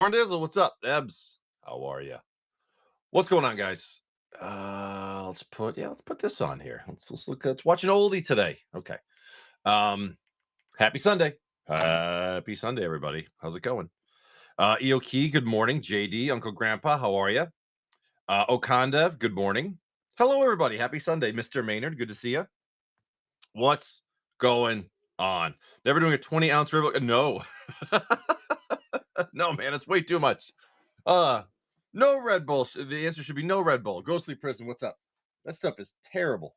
War and Theos, what's up? Ebs, how are you? What's going on, guys? Let's put this on here. Let's watch an oldie today. Okay. Um, happy Sunday. Happy Sunday, everybody. How's it going? EOK, good morning. JD, Uncle Grandpa, how are you? Okandev, good morning. Hello, everybody. Happy Sunday. Mr. Maynard, good to see you. What's going on? Never doing a 20-ounce river. No. No, man, it's way too much. Uh, no Red Bull. The answer should be no Red Bull. Ghostly Prison, what's up? That stuff is terrible.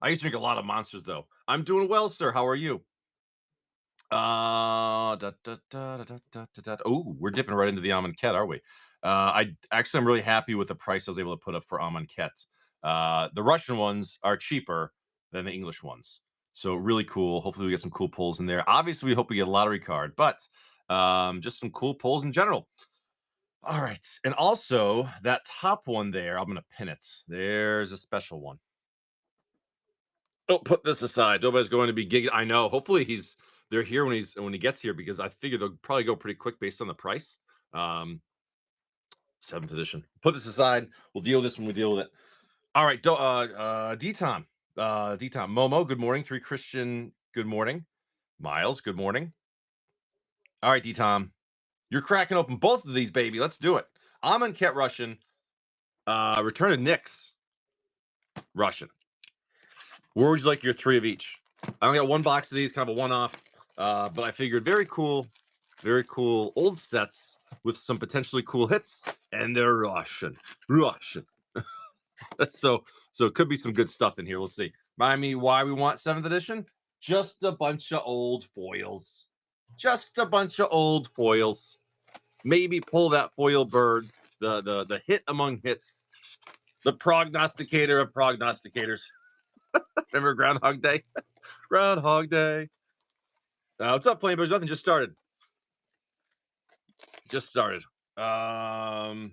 I used to drink a lot of monsters, though. I'm doing well, sir. How are you? Oh, we're dipping right into the Amonkhet, are we? I'm really happy with the price I was able to put up for Amonkhet. The Russian ones are cheaper than the English ones, so really cool. Hopefully, we get some cool pulls in there. Obviously, we hope we get a lottery card, but just some cool pulls in general. All right. And also that top one there, I'm gonna pin it. There's a special one. Oh, put this aside. Nobody's going to be gigging. I know. Hopefully they're here when he gets here because I figure they'll probably go pretty quick based on the price. Um, seventh edition. Put this aside. We'll deal with this when we deal with it. All right, D-Tom. D-Tom. Momo, good morning. Three Christian, good morning. Miles, good morning. All right, D-Tom. You're cracking open both of these, baby. Let's do it. Amonkhet Russian. Return of Nyx Russian. Where would you like your three of each? I only got one box of these, kind of a one-off, but I figured very cool old sets with some potentially cool hits, and they're Russian. so it could be some good stuff in here. We'll see. Remind me why we want 7th edition? Just a bunch of old foils. Just a bunch of old foils. Maybe pull that foil birds, the hit among hits, the prognosticator of prognosticators. Remember Groundhog Day? Groundhog Day. What's up, Flame? There's nothing. Just started. Just started. So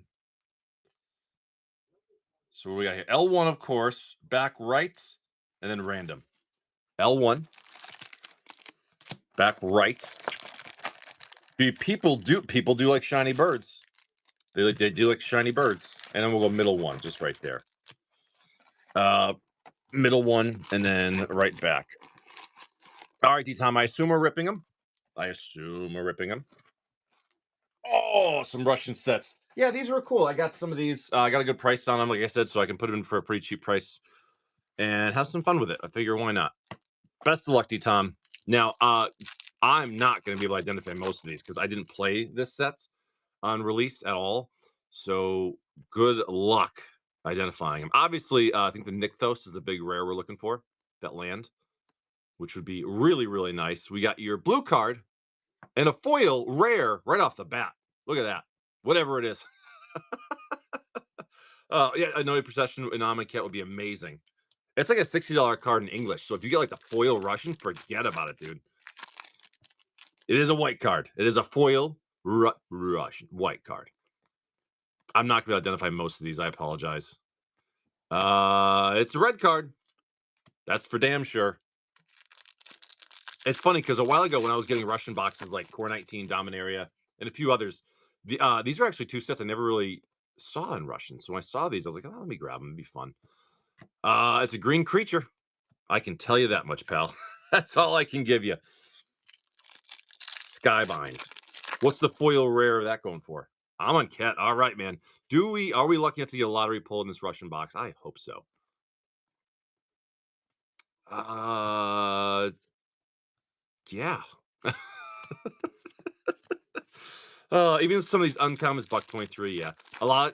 what we got here? L1, of course. Back right, and then random. L1. Back right. People do like shiny birds. They do like shiny birds. And then we'll go middle one, just right there. Middle one, and then right back. All right, D-Tom, I assume we're ripping them. Oh, some Russian sets. Yeah, these were cool. I got some of these. I got a good price on them, like I said, so I can put them in for a pretty cheap price and have some fun with it. I figure why not? Best of luck, D-Tom. Now, I'm not going to be able to identify most of these because I didn't play this set on release at all. So good luck identifying them. Obviously, I think the Nykthos is the big rare we're looking for, that land, which would be really, really nice. We got your blue card and a foil rare right off the bat. Look at that. Whatever it is. Yeah, a Noe Procession in Amonkhet would be amazing. It's like a $60 card in English. So if you get like the foil Russian, forget about it, dude. It is a white card. It is a foil Russian white card. I'm not going to identify most of these. I apologize. It's a red card. That's for damn sure. It's funny because a while ago when I was getting Russian boxes like Core 19, Dominaria, and a few others, these are actually two sets I never really saw in Russian. So when I saw these, I was like, oh, let me grab them. It'd be fun. It's a green creature. I can tell you that much, pal. That's all I can give you. Skybind. What's the foil rare of that going for? Amonkhet. All right, man. Are we lucky enough to get a lottery pull in this Russian box? I hope so. Yeah. Even some of these uncommons, $1.23, yeah.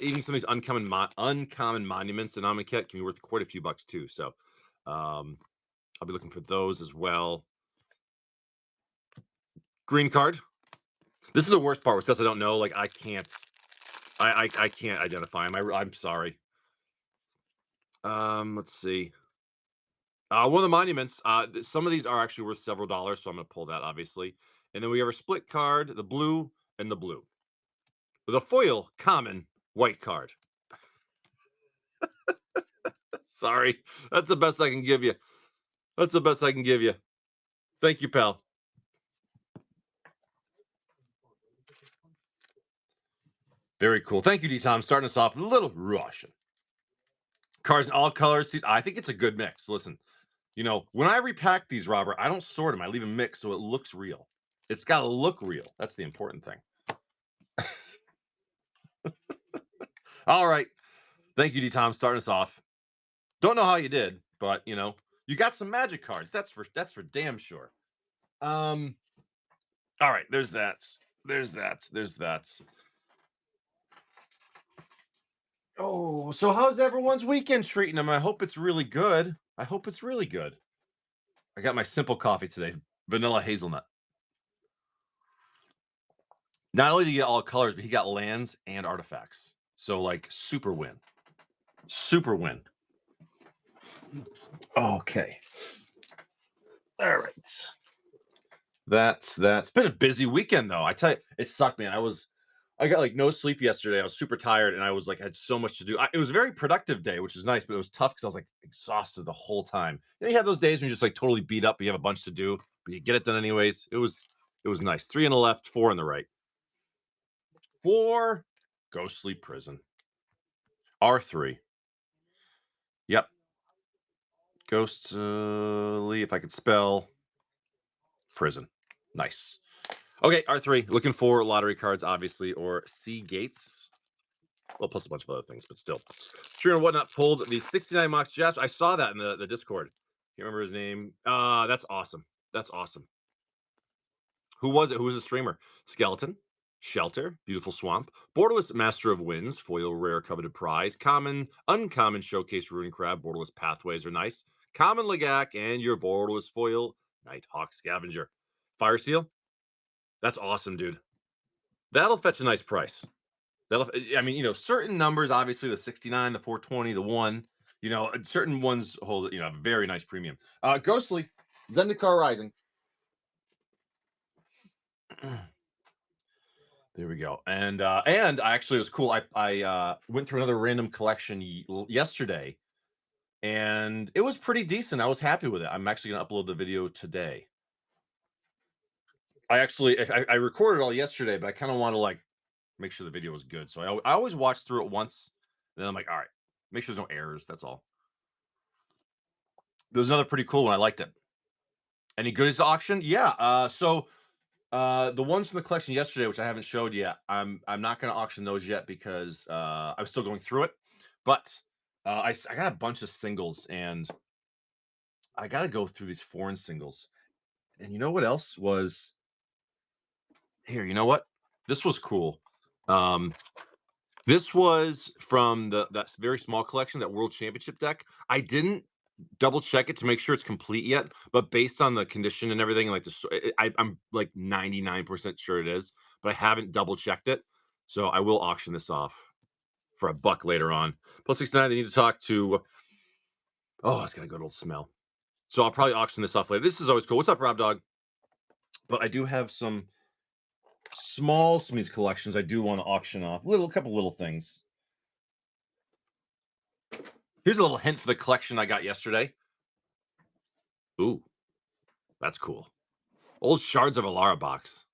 Even some of these uncommon monuments in Amonkhet can be worth quite a few bucks too. So, I'll be looking for those as well. Green card. This is the worst part with sets I don't know. Like I can't identify them. I'm sorry. Let's see. One of the monuments. Some of these are actually worth several dollars, so I'm going to pull that obviously. And then we have a split card, the blue and the blue, with a foil common white card. Sorry, that's the best I can give you. That's the best I can give you. Thank you, pal. Very cool. Thank you, D-Tom. Starting us off a little Russian. Cards in all colors. I think it's a good mix. Listen, when I repack these, Robert, I don't sort them. I leave them mixed so it looks real. It's got to look real. That's the important thing. All right. Thank you, D-Tom. Starting us off. Don't know how you did, but you got some magic cards. That's for damn sure. All right. There's that. There's that. There's that. Oh, so how's everyone's weekend treating them? I hope it's really good. I hope it's really good. I got my simple coffee today, vanilla hazelnut. Not only did he get all colors, but he got lands and artifacts. So like super win. Super win. Okay. All right. That's been a busy weekend though. I tell you, it sucked, man. I got like no sleep yesterday. I was super tired and I was like had so much to do. It was a very productive day, which is nice, but it was tough because I was like exhausted the whole time. You have those days when you're just like totally beat up, but you have a bunch to do, but you get it done anyways. It was nice. 3 on the left, 4 on the right. 4 Ghost Sleep Prison. R3. Yep. Ghostly, if I could spell prison. Nice. Okay, R3. Looking for lottery cards, obviously, or Sea Gates. Well, plus a bunch of other things, but still. True and Whatnot pulled the 69 Mox Jeff. I saw that in the Discord. Can't remember his name. That's awesome. That's awesome. Who was it? Who was the streamer? Skeleton, Shelter, Beautiful Swamp, Borderless Master of Winds, Foil Rare Coveted Prize, Common, Uncommon Showcase Ruin Crab, Borderless Pathways are nice, Common Legak, and your Borderless Foil Nighthawk Scavenger. Fire Seal? That's awesome, dude. That'll fetch a nice price. I mean, certain numbers, obviously the 69, the 420, the 1, certain ones hold, very nice premium. Ghostly, Zendikar Rising. There we go. And I actually, it was cool. I went through another random collection yesterday, and it was pretty decent. I was happy with it. I'm actually gonna upload the video today. I recorded it all yesterday, but I kind of want to like make sure the video was good. So I always watch through it once, and then I'm like, all right, make sure there's no errors. That's all. There was another pretty cool one. I liked it. Any goodies to auction? Yeah. The ones from the collection yesterday, which I haven't showed yet, I'm not going to auction those yet because I'm still going through it. But I got a bunch of singles, and I got to go through these foreign singles. And you know what else was here? You know what? This was cool. This was from that very small collection, that World Championship deck. I didn't double check it to make sure it's complete yet, but based on the condition and everything, like I'm like 99% sure it is, but I haven't double checked it, so I will auction this off for $1 later on. Plus 69. They need to talk to. Oh, it's got a good old smell. So I'll probably auction this off later. This is always cool. What's up, Rob Dog? But I do have some small Smeeze collections I do want to auction off. Couple little things. Here's a little hint for the collection I got yesterday. Ooh, that's cool. Old Shards of Alara box.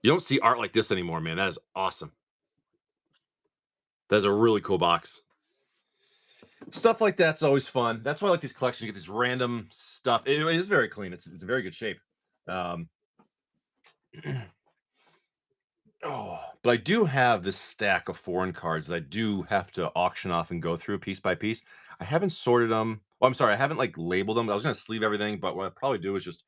You don't see art like this anymore, man. That is awesome. That's a really cool box. Stuff like that's always fun. That's why I like these collections. You get this random stuff. It is very clean. It's in very good shape. But I do have this stack of foreign cards that I do have to auction off and go through piece by piece. I haven't sorted them. Well, I'm sorry, I haven't like labeled them. I was gonna sleeve everything, but what I probably do is just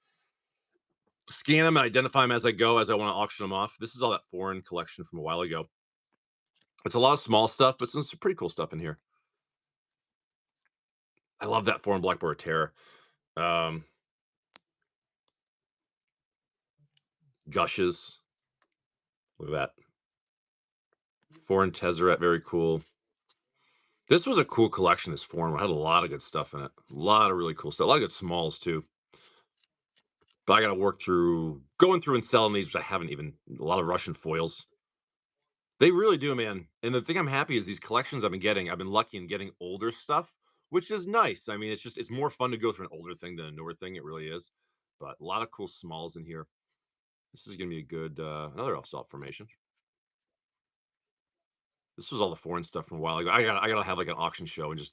scan them and identify them as I go, as I want to auction them off. This is all that foreign collection from a while ago. It's a lot of small stuff, but some pretty cool stuff in here. I love that foreign Blackboard Terror. Gushes. Look at that. Foreign Tezzeret, very cool. This was a cool collection, this foreign one. It had a lot of good stuff in it. A lot of really cool stuff. A lot of good smalls, too. But I got to work through, going through and selling these, which I haven't even. A lot of Russian foils. They really do, man. And the thing I'm happy is these collections I've been lucky in getting older stuff, which is nice. I mean, it's more fun to go through an older thing than a newer thing. It really is. But a lot of cool smalls in here. This is going to be a good, another Elf Salt formation. This was all the foreign stuff from a while ago. I gotta have like an auction show and just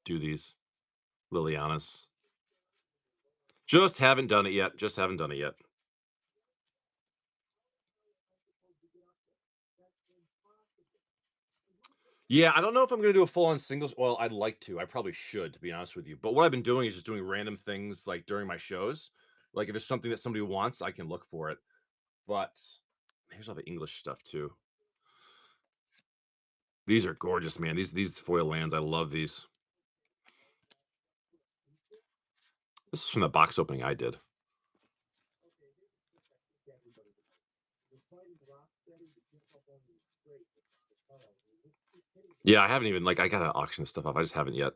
do these Lilianas. Just haven't done it yet. Just haven't done it yet. Yeah, I don't know if I'm gonna do a full on singles. Well, I'd like to. I probably should, to be honest with you. But what I've been doing is just doing random things like during my shows. Like if it's something that somebody wants, I can look for it. But here's all the English stuff too. These are gorgeous, man. These foil lands, I love these. This is from the box opening I did. Yeah, I haven't even like I gotta auction this stuff off. I just haven't yet.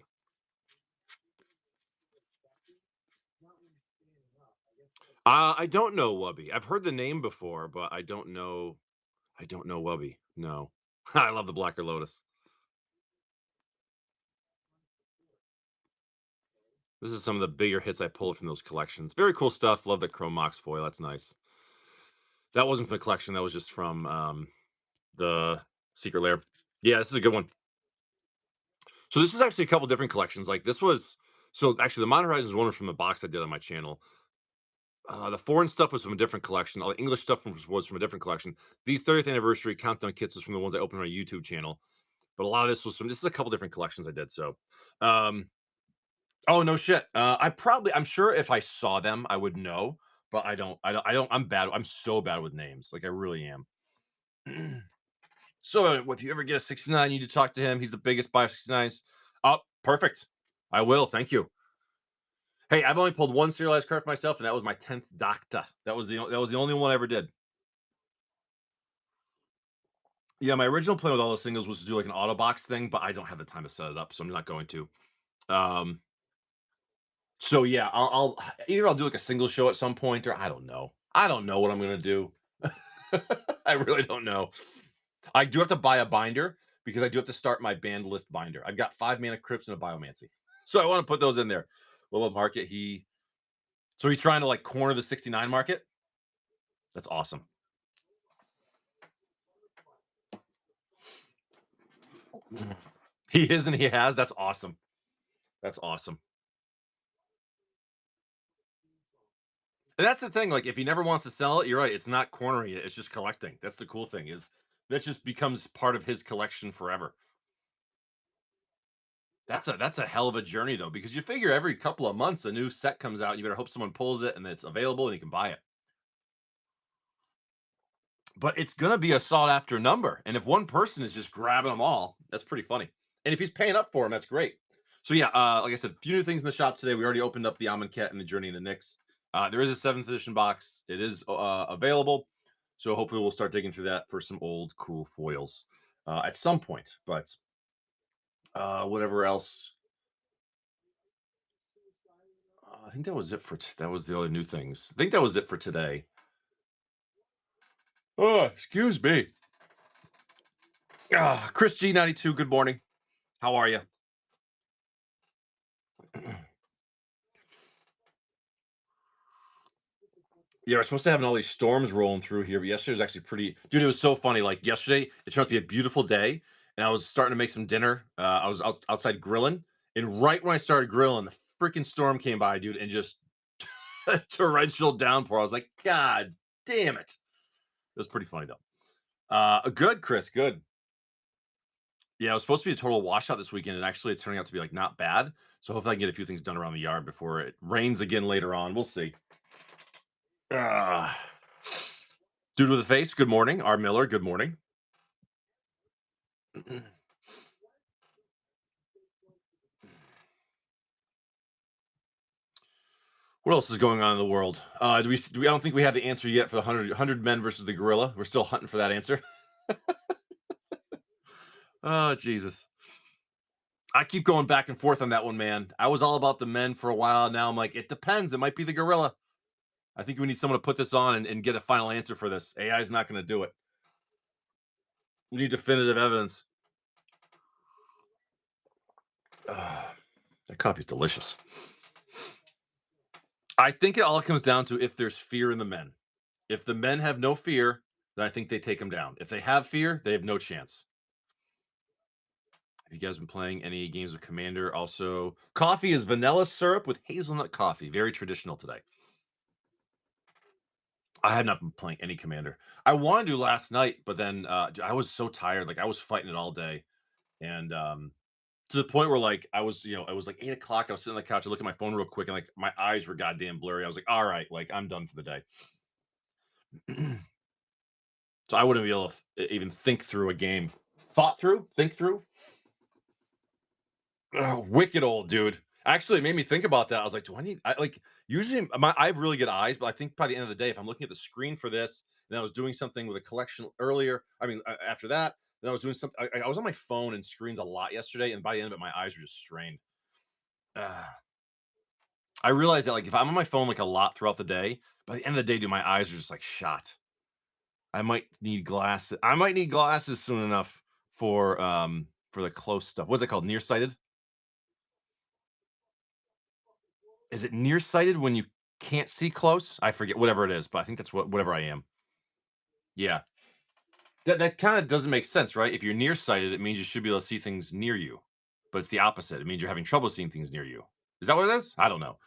I don't know Wubby. I've heard the name before, but I don't know. I don't know Wubby. No, I love the Blacker Lotus. This is some of the bigger hits I pulled from those collections. Very cool stuff. Love the Chrome Mox foil. That's nice. That wasn't from the collection. That was just from the Secret Lair. Yeah, this is a good one. So this was actually a couple different collections. Like this was so actually the Modern Horizons one was from the box I did on my channel. The foreign stuff was from a different collection. All the English stuff was from a different collection. These 30th anniversary countdown kits was from the ones I opened on my YouTube channel. But a lot of this was from this is a couple different collections I did. So, um, oh no shit. I'm sure if I saw them, I would know, but I don't. I'm bad. I'm so bad with names. Like I really am. So if you ever get a 69, you need to talk to him. He's the biggest buyer of 69s. Oh, perfect. I will. Thank you. Hey, I've only pulled one serialized card for myself, and that was my 10th Docta. That was the only one I ever did. Yeah, my original plan with all those singles was to do like an auto box thing, but I don't have the time to set it up, so I'm not going to. Um, so yeah, either I'll do like a single show at some point, or I don't know. I don't know what I'm gonna do. I really don't know. I do have to buy a binder because I do have to start my banned list binder. I've got 5 mana crypts and a biomancy, so I want to put those in there. Little market. He's trying to like corner the 69 market. That's awesome. He is and he has. That's awesome. That's awesome. And that's the thing. Like, if he never wants to sell it, you're right. It's not cornering it. It's just collecting. That's the cool thing is that just becomes part of his collection forever. That's a hell of a journey though, because you figure every couple of months a new set comes out. You better hope someone pulls it and it's available and you can buy it. But it's gonna be a sought after number. And if one person is just grabbing them all, that's pretty funny. And if he's paying up for them, that's great. So yeah, like I said, a few new things in the shop today. We already opened up the Amonkhet and the Journey in the Nyx. There is a 7th edition box. It is available. So hopefully we'll start digging through that for some old cool foils at some point. But whatever else. I think that was it for that was the other new things. I think that was it for today. Oh, excuse me. Chris G92, good morning. How are you? Yeah, we're supposed to have all these storms rolling through here, but yesterday was actually pretty. Dude, it was so funny. Like yesterday, it turned out to be a beautiful day, and I was starting to make some dinner. I was outside grilling, and right when I started grilling, the freaking storm came by, dude, and just torrential downpour. I was like, God damn it! It was pretty funny though. Good, Chris. Good. Yeah, it was supposed to be a total washout this weekend, and actually, it's turning out to be like not bad. So hopefully, I can get a few things done around the yard before it rains again later on. We'll see. Ah. Dude with a face, good morning. R. Miller, good morning. What else is going on in the world? I don't think we have the answer yet for the 100 men versus the gorilla. We're still hunting for that answer. Oh, Jesus. I keep going back and forth on that one, man. I was all about the men for a while. Now I'm like, it depends. It might be the gorilla. I think we need someone to put this on and get a final answer for this. AI is not going to do it. We need definitive evidence. That coffee's delicious. I think it all comes down to if there's fear in the men. If the men have no fear, then I think they take them down. If they have fear, they have no chance. Have you guys been playing any games of Commander? Also, coffee is vanilla syrup with hazelnut coffee. Very traditional today. I have not been playing any Commander. I wanted to last night, but then I was so tired. Like I was fighting it all day, and to the point where like I was, it was like 8 o'clock. I was sitting on the couch. I look at my phone real quick, and like my eyes were goddamn blurry. I was like, all right, like I'm done for the day. So I wouldn't be able to even think through a game. Thought through, think through. Oh, wicked old dude. Actually, it made me think about that. I was like, do I need? I like usually I have really good eyes, but I think by the end of the day, if I'm looking at the screen for this, and I was doing something with a collection earlier. I mean, after that, then I was doing something. I was on my phone and screens a lot yesterday, and by the end of it, my eyes were just strained. Uh, I realized that like if I'm on my phone like a lot throughout the day, by the end of the day, dude, my eyes are just like shot. I might need glasses. I might need glasses soon enough for the close stuff. What's it called? Nearsighted? Is it nearsighted when you can't see close? I forget whatever it is, but I think that's whatever I am. Yeah. That kind of doesn't make sense, right? If you're nearsighted, it means you should be able to see things near you. But it's the opposite. It means you're having trouble seeing things near you. Is that what it is? I don't know.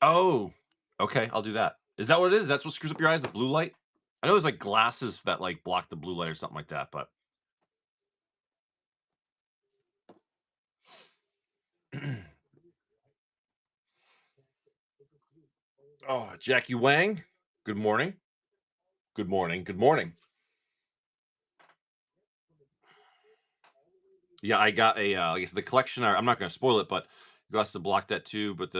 Oh, okay. I'll do that. Is that what it is? That's what screws up your eyes, the blue light? I know there's like glasses that like block the blue light or something like that, but oh, Jackie Wang. Good morning. Good morning. Good morning. Yeah, I got a like I said, the collection. I'm not going to spoil it, but you got to block that too. But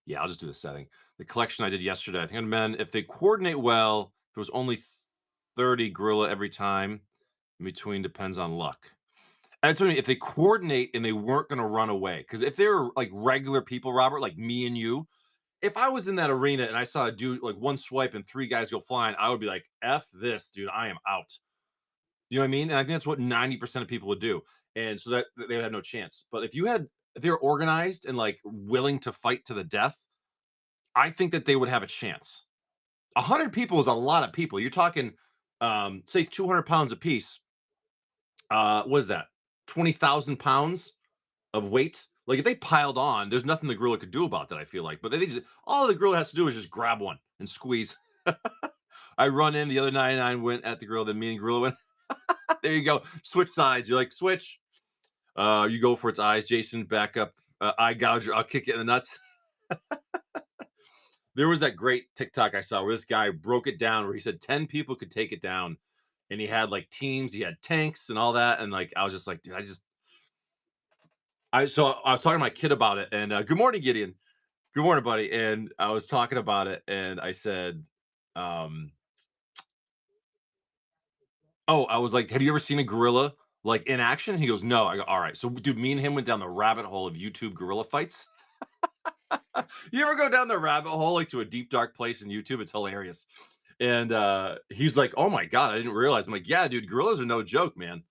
yeah, I'll just do the setting. The collection I did yesterday. I think I'd men if they coordinate well. If it was only 30 gorilla every time in between depends on luck. And it's funny if they coordinate and they weren't going to run away. Because if they were like regular people, Robert, like me and you, if I was in that arena and I saw a dude like one swipe and three guys go flying, I would be like, "F this, dude, I am out." You know what I mean? And I think that's what 90% of people would do. And so that they would have no chance. But if they're organized and like willing to fight to the death, I think that they would have a chance. 100 people is a lot of people. You're talking say 200 pounds a piece. What is that? 20,000 pounds of weight. Like if they piled on, there's nothing the gorilla could do about that. I feel like, but they just all the gorilla has to do is just grab one and squeeze. I run in the other 99 went at the gorilla, then me and gorilla went. There you go. Switch sides. You're like switch. You go for its eyes. Jason, back up. Eye gouger. I'll kick it in the nuts. There was that great TikTok I saw where this guy broke it down where he said 10 people could take it down. And he had like teams, he had tanks and all that. And like I was just like, dude, I was talking to my kid about it, and good morning, Gideon. Good morning, buddy. And I was talking about it, and I said, um, "Oh, I was like, have you ever seen a gorilla like in action?" He goes, "No." I go, "All right." So, dude, me and him went down the rabbit hole of YouTube gorilla fights. You ever go down the rabbit hole like to a deep dark place in YouTube? It's hilarious. And he's like, "Oh my god, I didn't realize." I'm like, "Yeah, dude, gorillas are no joke, man."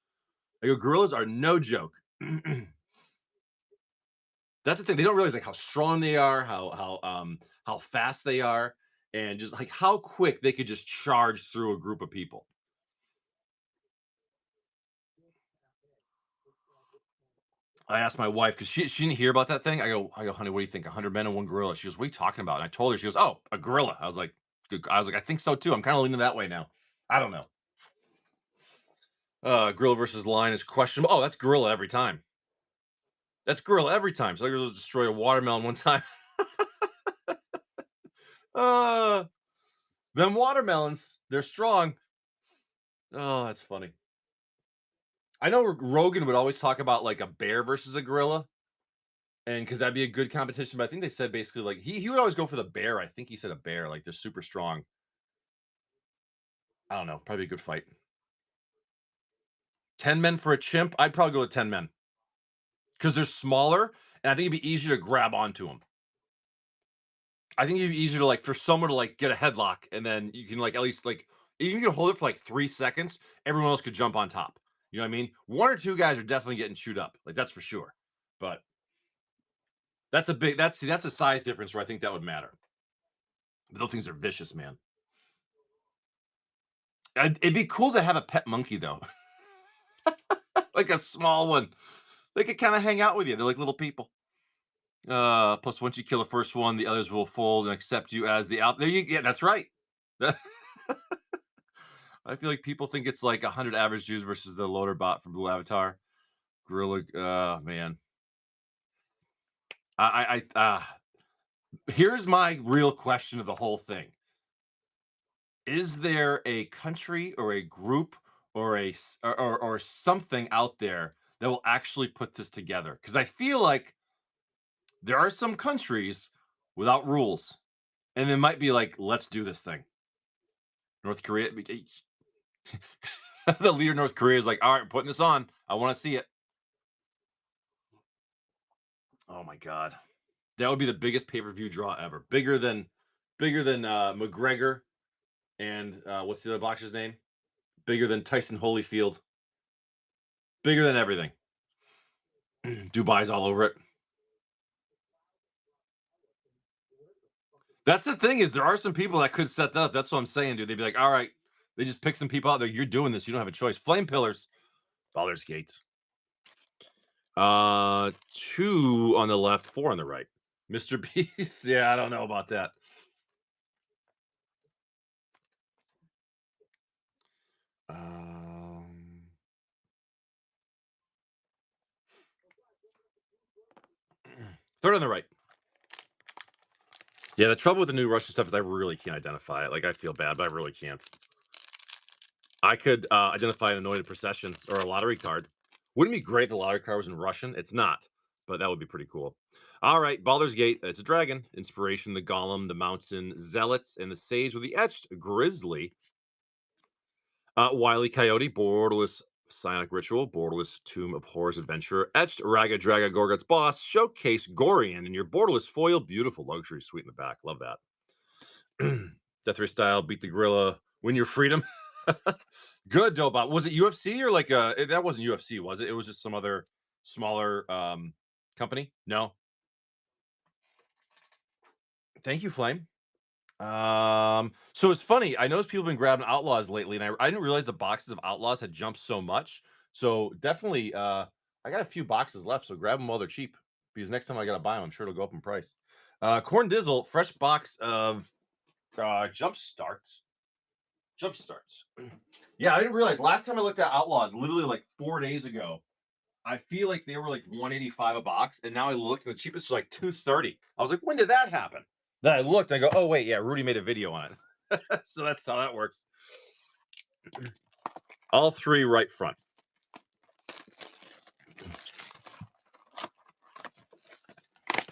I go, "Gorillas are no joke." That's the thing. They don't realize like how strong they are, how fast they are, and just like how quick they could just charge through a group of people. I asked my wife because she didn't hear about that thing. I go, honey, what do you think? 100 men and one gorilla. She goes, what are you talking about? And I told her, she goes, oh, a gorilla. I was like, good. I was like, I think so too. I'm kind of leaning that way now. I don't know. Gorilla versus lion is questionable. Oh, that's gorilla every time. That's gorilla every time. So I go destroy a watermelon one time. uh, them watermelons, they're strong. Oh, that's funny. I know Rogan would always talk about like a bear versus a gorilla, and because that'd be a good competition. But I think they said basically like he would always go for the bear. I think he said a bear, like they're super strong. I don't know, probably a good fight. 10 men for a chimp. I'd probably go with 10 men because they're smaller, and I think it'd be easier to grab onto them. I think it'd be easier to like for someone to like get a headlock, and then you can like at least like you can hold it for like 3 seconds. Everyone else could jump on top. You know what I mean? One or two guys are definitely getting chewed up, like that's for sure. But that's a big that's a size difference where I think that would matter. Those things are vicious, man. It'd be cool to have a pet monkey though, like a small one. They could kind of hang out with you. They're like little people. Plus, once you kill the first one, the others will fold and accept you as the out. There you, yeah, that's right. I feel like people think it's like 100 average Jews versus the loader bot from Blue Avatar. Gorilla, man. Here's my real question of the whole thing. Is there a country or a group or or something out there that will actually put this together? Because I feel like there are some countries without rules, and it might be like, let's do this thing. North Korea, the leader of North Korea is like, all right, I'm putting this on. I want to see it. Oh my god, that would be the biggest pay per view draw ever. Bigger than McGregor and what's the other boxer's name? Bigger than Tyson Holyfield. Bigger than everything. Dubai's all over it. That's the thing is there are some people that could set that up. That's what I'm saying, dude. They'd be like, all right, they just pick some people out there. You're doing this. You don't have a choice. Flame pillars. Baldur's Gates. 2 on the left, 4 on the right. Mr. Beast. Yeah, I don't know about that. Third on the right. Yeah, the trouble with the new Russian stuff is I really can't identify it. Like, I feel bad, but I really can't. I could identify an anointed procession or a lottery card. Wouldn't it be great if the lottery card was in Russian? It's not, but that would be pretty cool. All right, Baldur's Gate. It's a dragon. Inspiration: the golem, the mountain zealots, and the sage with the etched grizzly. Wily Coyote, borderless psionic ritual, borderless tomb of horrors adventurer, etched Raga Draga Gorgut's boss, showcase Gorian in your borderless foil. Beautiful luxury suite in the back. Love that. Death style, beat the gorilla, win your freedom. Good, Dobot. Was it UFC or like that wasn't UFC, was it? It was just some other smaller company? No. Thank you, Flame. So it's funny. I noticed people have been grabbing Outlaws lately, and I didn't realize the boxes of Outlaws had jumped so much. So definitely, I got a few boxes left. So grab them while they're cheap, because next time I gotta buy them, I'm sure it'll go up in price. Corn Dizzle, fresh box of jump starts. Jump starts. Yeah, I didn't realize last time I looked at Outlaws, literally like 4 days ago. I feel like they were like 185 a box, and now I looked, and the cheapest was like 230. I was like, when did that happen? Then I looked, and I go, oh wait, yeah, Rudy made a video on it. So that's how that works. All 3 right front.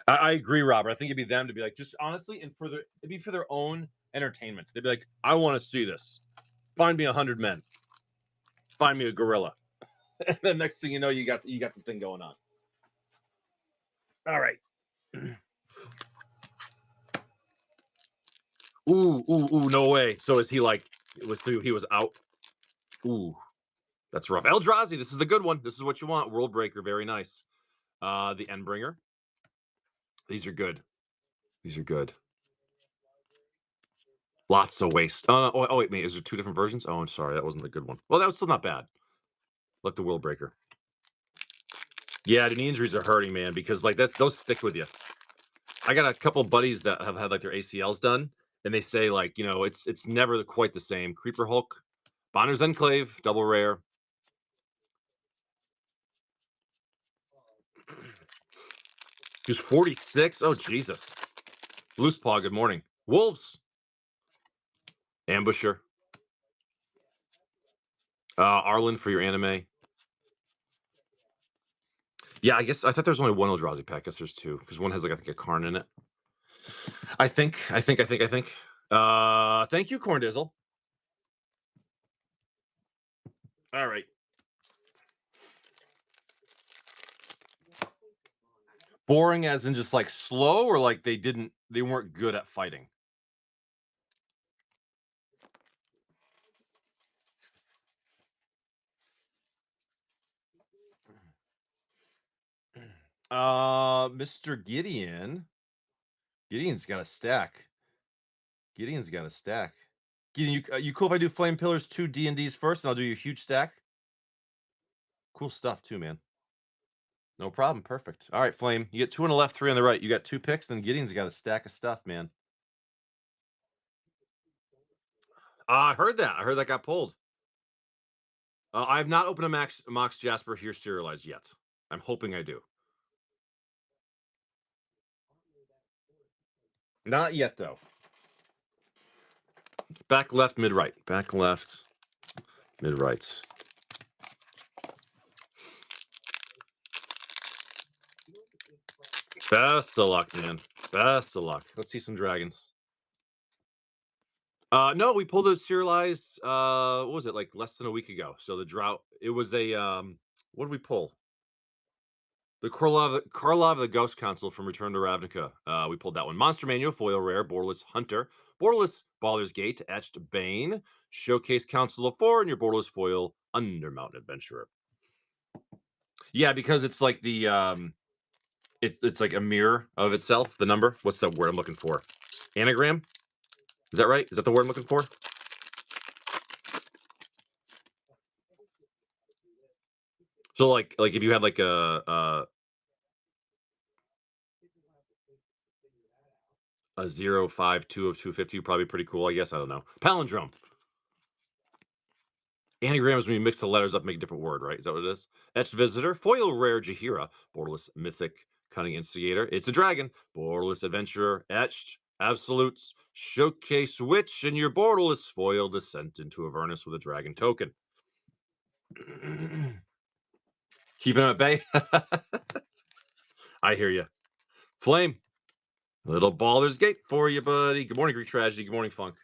I agree, Robert. I think it'd be them to be like, just honestly, and it'd be for their own entertainment. They'd be like, I want to see this. Find me 100 men. Find me a gorilla. And then next thing you know, you got the thing going on. All right. Ooh, no way. So is he like he was out? Ooh, that's rough. Eldrazi, this is the good one. This is what you want. World Breaker, very nice. The Endbringer. These are good. These are good. Lots of waste. Oh, wait, is there 2 different versions? Oh, I'm sorry, that wasn't a good one. Well, that was still not bad. Like the World Breaker. Yeah, the knee injuries are hurting, man, because like those stick with you. I got a couple buddies that have had like their ACLs done, and they say like it's never quite the same. Creeper Hulk, Bonner's Enclave, double rare. He was 46. Oh Jesus. Loose Paw. Good morning. Wolves. Ambusher. Arlen for your anime. Yeah, I guess I thought there was only one Eldrazi pack. I guess there's 2 because one has like I think a Karn in it. I think. Thank you, Corn Dizzle. All right. Boring as in just like slow, or like they weren't good at fighting. Mr. Gideon. Gideon's got a stack. Gideon's got a stack. Gideon, you cool if I do Flame Pillars 2 D&Ds first, and I'll do your huge stack? Cool stuff too, man. No problem. Perfect. All right, Flame. You get 2 on the left, 3 on the right. You got 2 picks, then Gideon's got a stack of stuff, man. I heard that. I heard that got pulled. I have not opened a Mox Jasper here serialized yet. I'm hoping I do. Not yet, though. Back left, mid right. Back left, mid rights. Best of luck, man. Best of luck. Let's see some dragons. No, we pulled a serialized. What was it, like less than a week ago? So the drought. It was a What did we pull? The Karlov the Ghost Council from Return to Ravnica. We pulled that one. Monster Manual, foil rare, borderless Hunter, borderless Baldur's Gate, etched Bane, Showcase Council of 4, and your borderless foil Undermountain Adventurer. Yeah, because it's like the it's like a mirror of itself. The number. What's that word I'm looking for? Anagram. Is that right? Is that the word I'm looking for? So like if you had like a 052 of 250 would probably be pretty cool, I guess. I don't know. Palindrome. Anagram is when you mix the letters up, make a different word, right? Is that what it is? Etched Visitor, foil rare Jahira, borderless mythic cunning instigator. It's a dragon, borderless adventurer, etched absolutes, showcase witch, and your borderless foil descent into Avernus with a dragon token. Keeping him at bay. I hear you. Flame. Little Baldur's Gate for you, buddy. Good morning, Greek Tragedy. Good morning, Funk.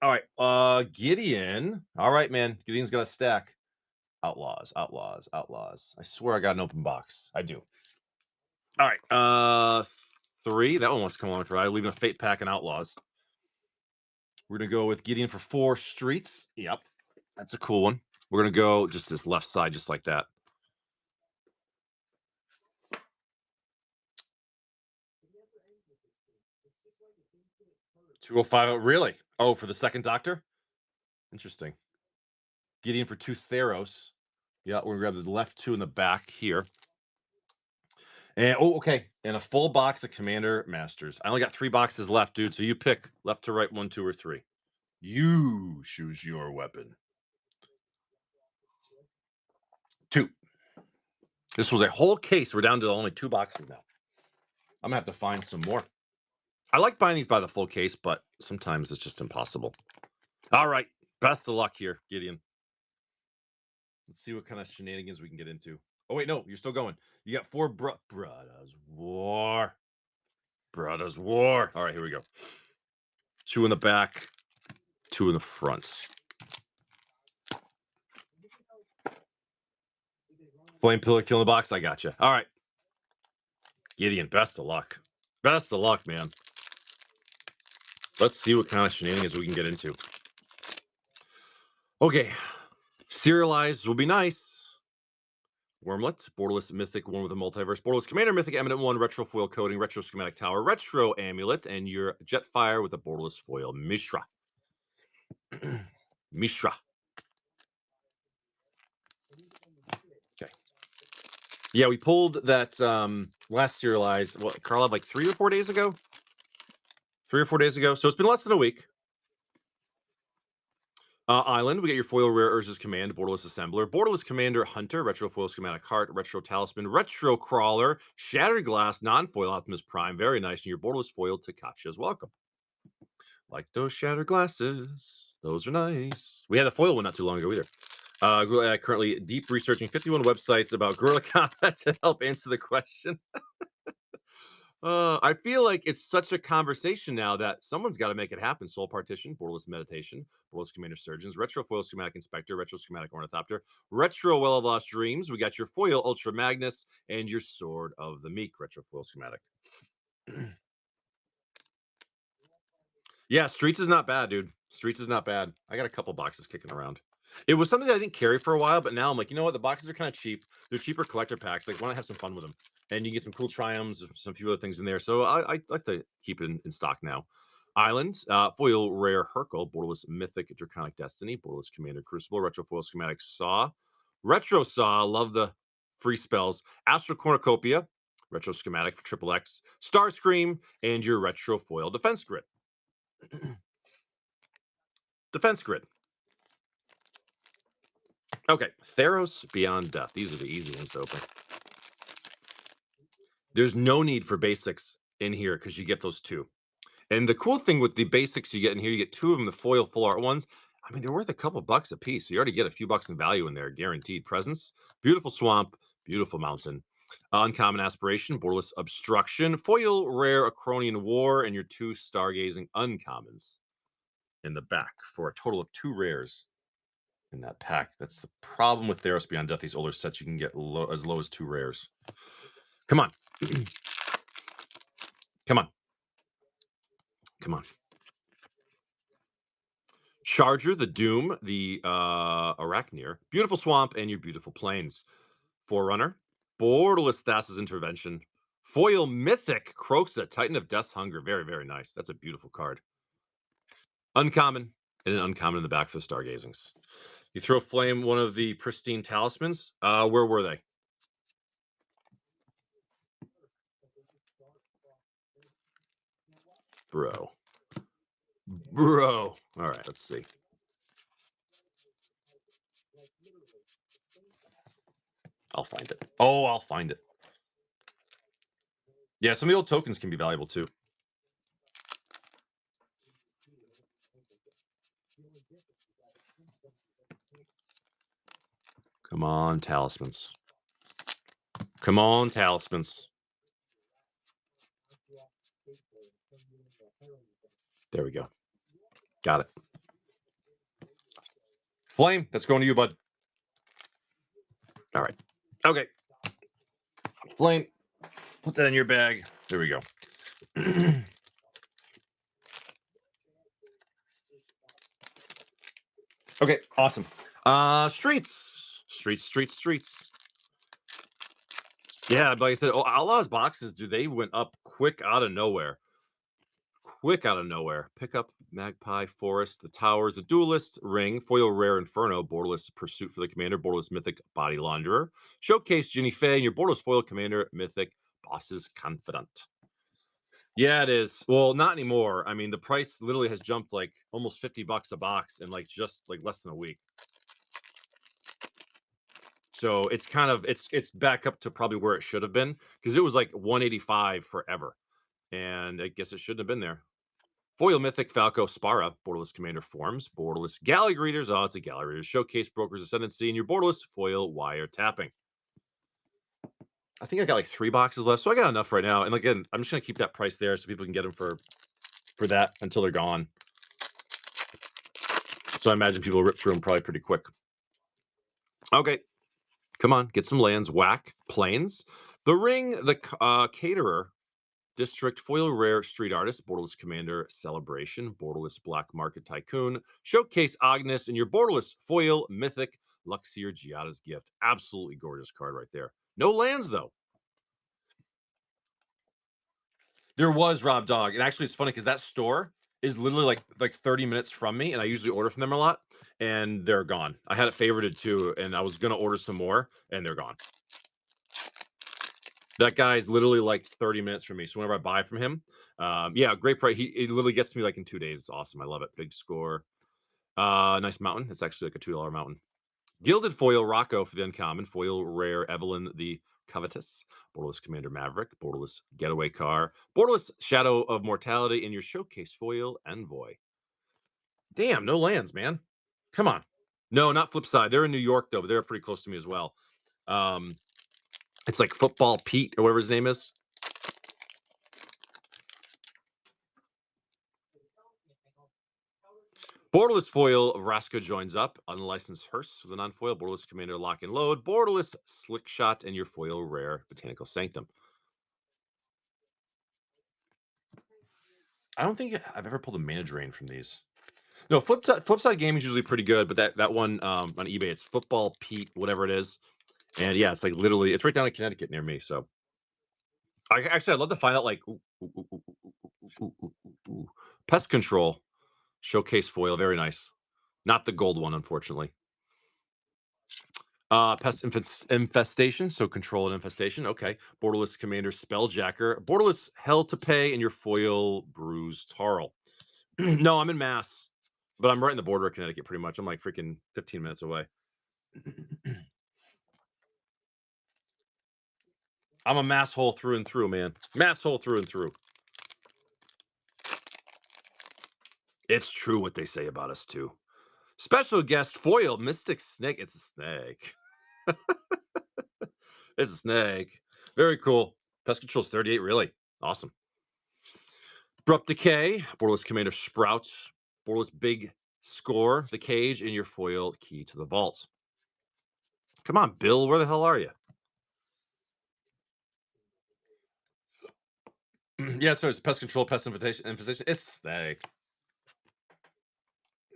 All right, Gideon. All right, man. Gideon's got a stack. Outlaws. I swear I got an open box. I do. All right, 3. That one wants to come along for a ride. Leaving a Fate Pack and Outlaws. We're gonna go with Gideon for 4 streets. Yep, that's a cool one. We're gonna go just this left side, just like that. 205. Really? Oh, for the second Doctor. Interesting. Gideon for 2 Theros. Yeah, we're gonna grab the left 2 in the back here. And okay. And a full box of Commander Masters. I only got 3 boxes left, dude. So you pick left to right, 1, 2, or 3. You choose your weapon. 2. This was a whole case. We're down to only 2 boxes now. I'm gonna have to find some more. I like buying these by the full case, but sometimes it's just impossible. All right. Best of luck here, Gideon. Let's see what kind of shenanigans we can get into. Oh, wait, no, you're still going. You got 4 Brothers War. Brothers War. All right, here we go. 2 in the back, 2 in the front. Flame Pillar killing the box. I got you. All right. Gideon, best of luck. Best of luck, man. Let's see what kind of shenanigans we can get into. Okay. Serialized will be nice. Wormlet, borderless mythic, one with a multiverse, borderless commander, mythic eminent one, retro foil coating, retro schematic tower, retro amulet, and your Jetfire with a borderless foil Mishra. Mishra. Okay. Yeah, we pulled that last serialized, what, Carla, like 3 or 4 days ago? 3 or 4 days ago. So it's been less than a week. Island, we get your foil rare Urza's Command, borderless assembler, borderless commander Hunter, retro foil schematic heart, retro talisman, retro crawler, shattered glass, non-foil Optimus Prime, very nice, and your borderless foil Takasha's welcome. Like those shattered glasses, those are nice. We had the foil one not too long ago either. Currently deep researching 51 websites about guerrilla combat to help answer the question. I feel like it's such a conversation now that someone's got to make it happen. Soul Partition, Borderless Meditation, Borderless Commander Surgeons, Retro Foil Schematic Inspector, Retro Schematic Ornithopter, Retro Well of Lost Dreams. We got your Foil Ultra Magnus and your Sword of the Meek, Retro Foil Schematic. Yeah, Streets is not bad, dude. Streets is not bad. I got a couple boxes kicking around. It was something that I didn't carry for a while, but now I'm like, you know what? The boxes are kind of cheap. They're cheaper collector packs. Like, why not have some fun with them? And you get some cool triumphs, some few other things in there. So I like to keep it in stock now. Island, foil rare Hercule, borderless mythic Draconic Destiny, borderless Commander Crucible, retro foil schematic Saw, retro Saw, love the free spells, Astral Cornucopia, retro schematic for Triple X, Starscream, and your retro foil Defense Grid. Defense Grid. Okay, Theros Beyond Death. These are the easy ones to open. There's no need for basics in here because you get those two. And the cool thing with the basics you get in here, you get two of them, the foil full art ones. I mean, they're worth a couple bucks a piece. So you already get a few bucks in value in there, guaranteed presence. Beautiful swamp, beautiful mountain. Uncommon Aspiration, borderless Obstruction, foil rare Acronian War, and your two Stargazing uncommons in the back for a total of 2 rares in that pack. That's the problem with Theros Beyond Death. These older sets you can get as low as 2 rares. Come on. Come on. Come on. Charger, the Doom, the Arachneer, beautiful swamp, and your beautiful plains. Forerunner, borderless Thassa's Intervention, foil mythic Kroxa, Titan of Death's Hunger. Very, very nice. That's a beautiful card. Uncommon, and an uncommon in the back for the Stargazings. You throw flame one of the pristine talismans. Where were they? Bro. All right, let's see. I'll find it. Oh, I'll find it. Yeah, some of the old tokens can be valuable too. Come on, talismans. Come on, talismans. There we go. Got it. Flame, that's going to you, bud. All right. Okay. Flame, put that in your bag. There we go. Okay, awesome. Streets. Yeah, like I said, Outlaws boxes, dude, they went up quick out of nowhere. Pick up Magpie, Forest, the Towers, the Duelist, Ring, foil rare Inferno, borderless Pursuit for the Commander, borderless Mythic Body Launderer, Showcase Ginny Fey, and your borderless foil Commander, Mythic Boss's Confidant. Yeah, it is. Well, not anymore. I mean, the price literally has jumped like almost $50 a box in like just like less than a week. So it's kind of it's back up to probably where it should have been because it was like 185 forever. And I guess it shouldn't have been there. Foil Mythic Falco Spara, borderless Commander Forms, borderless Galley Readers, it's a Galley Readers, Showcase Broker's Ascendancy, and your borderless foil Wire Tapping. I think I got like 3 boxes left, so I got enough right now. And again, I'm just gonna keep that price there so people can get them for that until they're gone. So I imagine people rip through them probably pretty quick. Okay, come on, get some lands. Whack Plains, the Ring, the Caterer. District, foil rare Street Artist, borderless Commander Celebration, borderless Black Market Tycoon, Showcase Agnes, and your borderless foil Mythic Luxior Giada's Gift. Absolutely gorgeous card right there. No lands though. There was Rob Dog, and actually it's funny because that store is literally like 30 minutes from me, and I usually order from them a lot, and they're gone. I had it favorited too, and I was gonna order some more, and they're gone. That guy's literally like 30 minutes from me. So whenever I buy from him, yeah, great price. He literally gets me like in 2 days. It's awesome. I love it. Big score. Nice mountain. It's actually like a $2 mountain. Gilded foil Rocco for the uncommon. Foil rare Evelyn the Covetous. Borderless Commander Maverick. Borderless Getaway Car. Borderless Shadow of Mortality. And your Showcase foil Envoy. Damn, no lands, man. Come on. No, not Flipside. They're in New York though, but they're pretty close to me as well. It's like Football Pete or whatever his name is. Borderless foil of Raska joins up. Unlicensed Hearse with a non-foil. Borderless Commander Lock and Load. Borderless Slick Shot and your foil rare Botanical Sanctum. I don't think I've ever pulled a Mana Drain from these. No, Flipside Gaming is usually pretty good, but that one on eBay, it's Football Pete, whatever it is. And yeah, it's like literally, it's right down in Connecticut near me. So I'd love to find out, like, pest control showcase foil, very nice. Not the gold one, unfortunately. Pest infestation, so control and infestation. Okay. Borderless commander spelljacker. Borderless hell to pay, and your foil bruise Tarl. No, I'm in Mass, but I'm right in the border of Connecticut, pretty much. I'm like freaking 15 minutes away. I'm a mass hole through and through, man. Mass hole through and through. It's true what they say about us too. Special guest foil mystic snake. It's a snake. It's a snake. Very cool. Pest control's 38. Really awesome. Abrupt decay. Borderless commander sprouts. Borderless big score. The cage in your foil key to the vault. Come on, Bill. Where the hell are you? Yeah, so it's pest control, pest infestation. It's snake.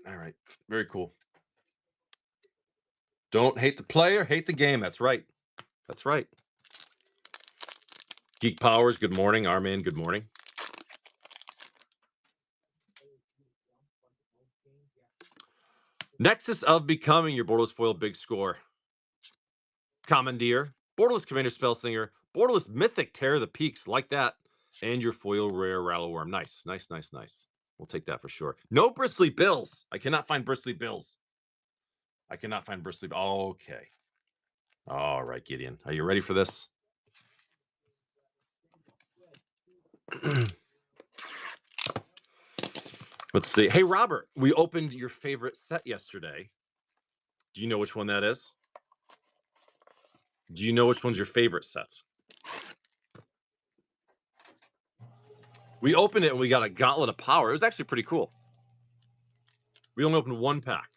All right. Very cool. Don't hate the player, hate the game. That's right. That's right. Geek Powers, good morning. Armin, good morning. Nexus of Becoming, your Borderless foil big score. Commandeer, Borderless Commander Spellslinger, Borderless Mythic Terror the Peaks, like that. And your foil rare Rattleworm. Nice, nice, nice, nice. We'll take that for sure. No Bristly Bills. I cannot find Bristly Bills. I cannot find Bristly. Okay. All right, Gideon. Are you ready for this? Let's see. Hey, Robert, we opened your favorite set yesterday. Do you know which one that is? Do you know which one's your favorite set? We opened it and we got a Gauntlet of Power. It was actually pretty cool. We only opened one pack,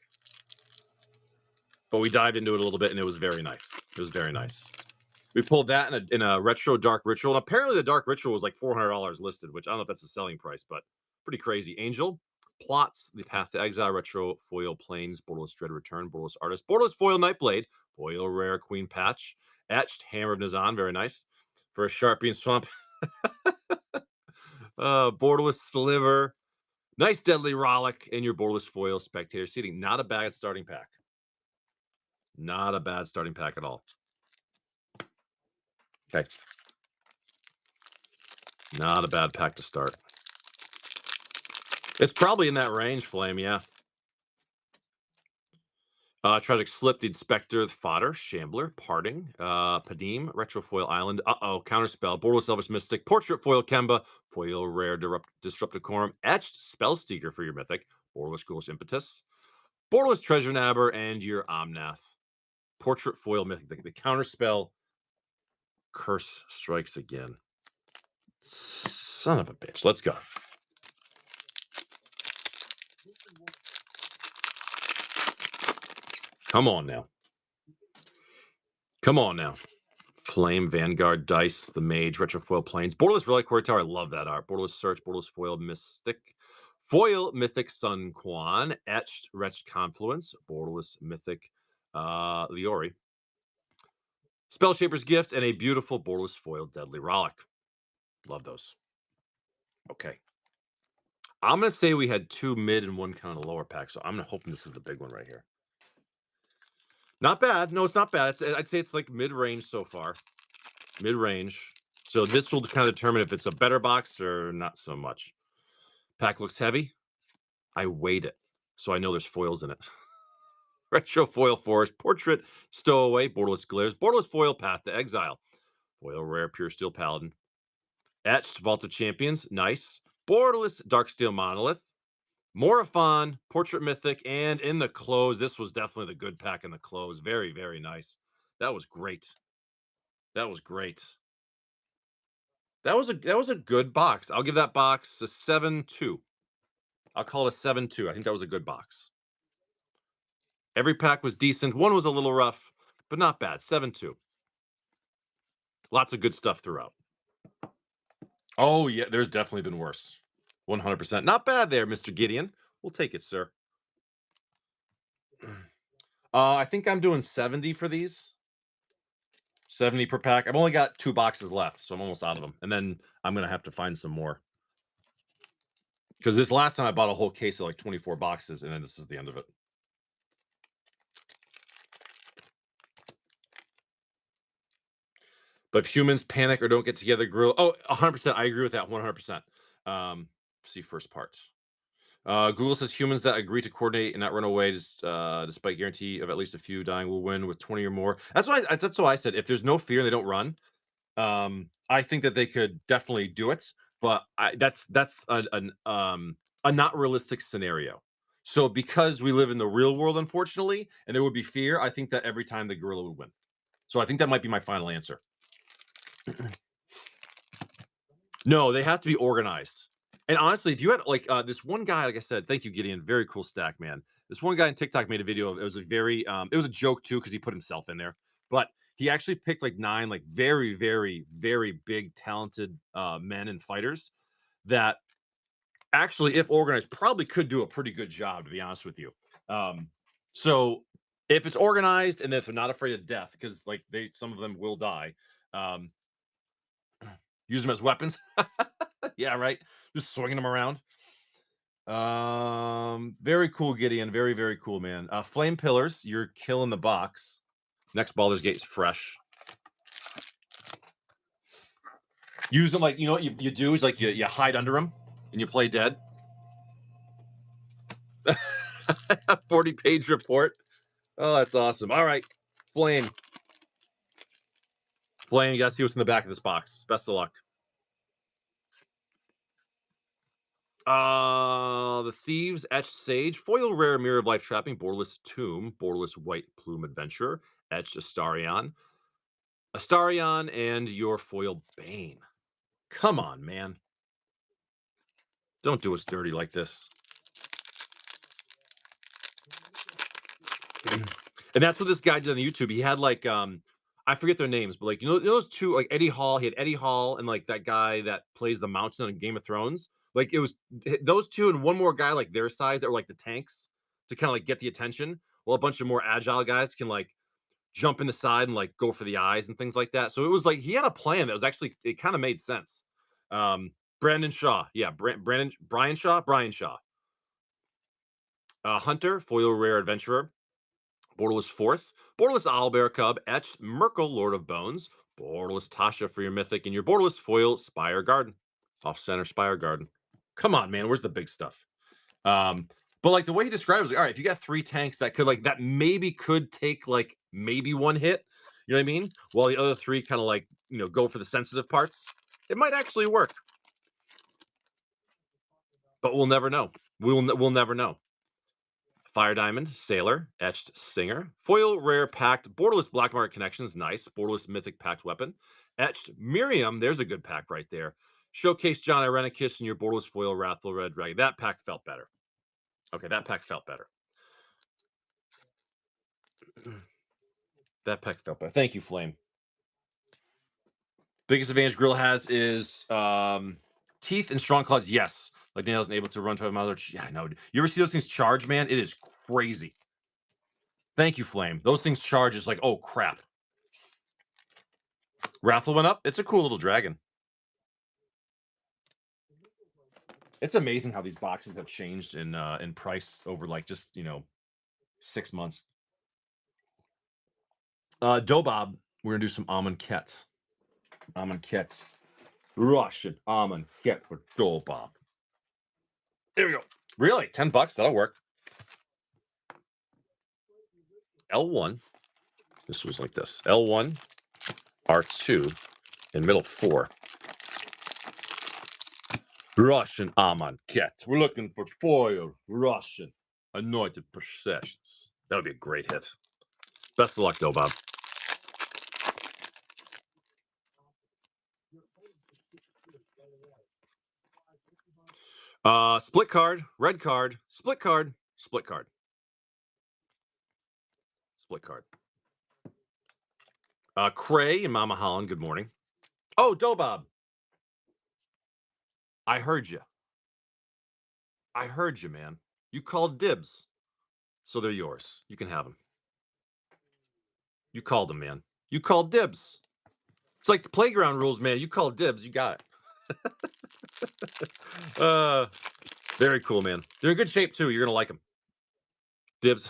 but we dived into it a little bit and it was very nice. It was very nice. We pulled that in a retro Dark Ritual. And apparently the Dark Ritual was like $400 listed, which I don't know if that's the selling price, but pretty crazy. Angel plots the Path to Exile retro foil planes, Borderless Dread Return, Borderless Artist, Borderless foil Nightblade, foil rare Queen Patch, etched Hammer of Nazan, very nice. For a Sharpie and Swamp, Borderless Sliver, nice Deadly Rollick, and your Borderless foil Spectator Seating. Not a bad starting pack. Not a bad starting pack at all. Okay. Not a bad pack to start. It's probably in that range, Flame, yeah. Tragic Slip, the Inspector, Fodder, Shambler, Parting, Padim, Retrofoil Island, Counterspell, Borderless Elvish Mystic, Portrait Foil Kemba, Foil Rare Disruptive Quorum, Etched Spellseeker for your Mythic, Borderless Ghoulish Impetus, Borderless Treasure Nabber, and your Omnath. Portrait Foil Mythic, the Counterspell Curse strikes again. Son of a bitch. Let's go. Come on now. Come on now. Flame, Vanguard, Dice, the Mage, Retrofoil Planes, Borderless Reliquary Tower. I love that art. Borderless Search, Borderless Foil Mystic, Foil Mythic Sun Quan, Etched Wretched Confluence, Borderless Mythic Leori, Spellshaper's Gift, and a beautiful Borderless Foil Deadly Rollick. Love those. Okay. I'm going to say we had two mid and one kind of lower pack, so I'm hoping this is the big one right here. Not bad. No, it's not bad. I'd say it's like mid-range so far. Mid-range. So this will kind of determine if it's a better box or not so much. Pack looks heavy. I weighed it, so I know there's foils in it. Retro Foil Forest, Portrait, Stowaway, Borderless Glares, Borderless Foil Path to Exile, Foil Rare Pure Steel Paladin, Etched Vault of Champions, nice. Borderless Darksteel Monolith, Morophon, Portrait Mythic, and in the close, this was definitely the good pack in the close. Very, very nice. That was great. That was great. That was a good box. I'll give that box a 7-2. I'll call it a 7-2. I think that was a good box. Every pack was decent. One was a little rough, but not bad. 7-2. Lots of good stuff throughout. Oh, yeah, there's definitely been worse. 100%. Not bad there, Mr. Gideon. We'll take it, sir. I think I'm doing 70 for these. 70 per pack. I've only got 2 boxes left, so I'm almost out of them. And then I'm gonna have to find some more. Because this last time I bought a whole case of like 24 boxes, and then this is the end of it. But if humans panic or don't get together, grill. Oh, 100%. I agree with that. 100%. See first part. Google says humans that agree to coordinate and not run away, despite guarantee of at least a few dying, will win with 20 or more. That's why. That's why I said if there's no fear and they don't run, I think that they could definitely do it. But that's a not realistic scenario. So because we live in the real world, unfortunately, and there would be fear, I think that every time the gorilla would win. So I think that might be my final answer. No, they have to be organized. And honestly, if you had like this one guy, like I said, thank you, Gideon. Very cool stack, man. This one guy on TikTok made a video. It was a very, it was a joke too because he put himself in there. But he actually picked like 9, like very, very, very big, talented men and fighters that actually, if organized, probably could do a pretty good job. To be honest with you, so if it's organized and if they're not afraid of death, because like some of them will die. Um, use them as weapons. Yeah, right. Just swinging them around. Very cool, Gideon. Very, very cool, man. Flame pillars. You're killing the box. Next Baldur's Gate is fresh. Use them like, you know what you do is like you hide under them and you play dead. 40-page report. Oh, that's awesome. All right. Flame. Flame, you gotta see what's in the back of this box. Best of luck. The Thieves Etched Sage, foil rare Mirror of Life Trapping, borderless Tomb, borderless White Plume Adventurer, Etched Astarion, and your foil Bane. Come on, man. Don't do us dirty like this. And that's what this guy did on YouTube. He had like I forget their names, but like you know those two, like Eddie Hall. He had Eddie Hall and like that guy that plays the Mountain on Game of Thrones. Like it was those two and one more guy like their size that were like the tanks to kind of like get the attention. Well, a bunch of more agile guys can like jump in the side and like go for the eyes and things like that. So it was like he had a plan that was actually it kind of made sense. Brandon Shaw, yeah, Brian Shaw. Hunter, foil rare adventurer. Borderless Fourth, Borderless Owlbear Cub, Etched, Merkle, Lord of Bones, Borderless Tasha for your Mythic, and your Borderless Foil, Spire Garden. Off-center Spire Garden. Come on, man, where's the big stuff? But like the way he described it was like, all right, if you got 3 tanks that could like, that maybe could take like maybe 1 hit, you know what I mean? While the other 3 kind of like, you know, go for the sensitive parts, it might actually work. But we'll never know. We'll never know. Fire Diamond, Sailor, Etched Stinger, Foil Rare Packed, Borderless Black Market Connections, nice. Borderless Mythic Packed Weapon, Etched Miriam, there's a good pack right there. Showcase John Irenicus and your Borderless Foil Wrathful Red Dragon. That pack felt better. Okay, that pack felt better. That pack felt better. Thank you, Flame. Biggest advantage Grill has is teeth and strong claws. Yes. Like Daniel's able to run to a mother. Yeah, I know. You ever see those things charge, man? It is crazy. Thank you, Flame. Those things charge is like, oh crap. Wrathful went up. It's a cool little dragon. It's amazing how these boxes have changed in price over like just 6 months. Dobob, we're gonna do some Amonkhet. Amonkhet Russian Amonkhet for Dobob. There we go. Really? $10? That'll work. L1. This was like this. L1, R2, and middle 4. Russian Amonkhet. We're looking for foil Russian anointed processions. That would be a great hit. Best of luck, though, Bob. Split card, red card, split card, split card. Split card. Cray and Mama Holland, good morning. Oh, Dobob. I heard you. I heard you, man. You called dibs. So they're yours. You can have them. You called them, man. You called dibs. It's like the playground rules, man. You call dibs, you got it. Very cool, man. They're in good shape too. You're gonna like them. Dibs.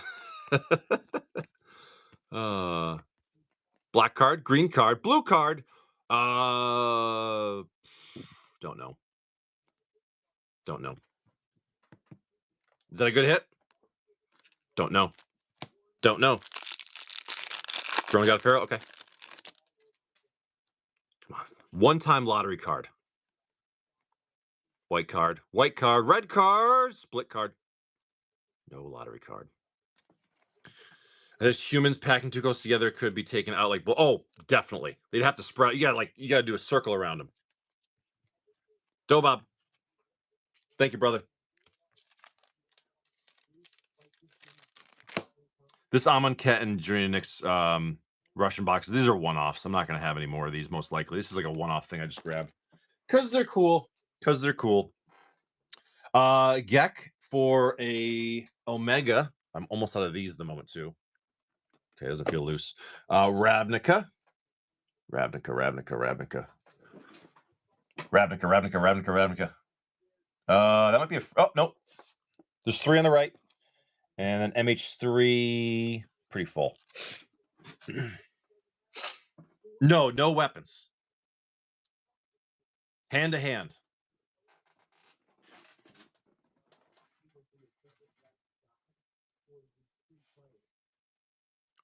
uh, black card, green card, blue card. Don't know. Don't know. Is that a good hit? Don't know. Don't know. Drone got a pharaoh. Okay. Come on. One-time lottery card. White card. White card. Red card. Split card. No lottery card. As humans packing two ghosts together could be taken out like, oh, definitely. They'd have to sprout. You gotta do a circle around them. Bob. Thank you, brother. This Amonkhet and Junction Russian boxes, these are one-offs. I'm not gonna have any more of these, most likely. This is like a one-off thing I just grabbed. Because they're cool. Because they're cool. Gek for a Omega. I'm almost out of these at the moment, too. Okay, doesn't feel loose. Ravnica. Ravnica. That might be oh, nope. There's 3 on the right. And then MH3, pretty full. No weapons. Hand to hand.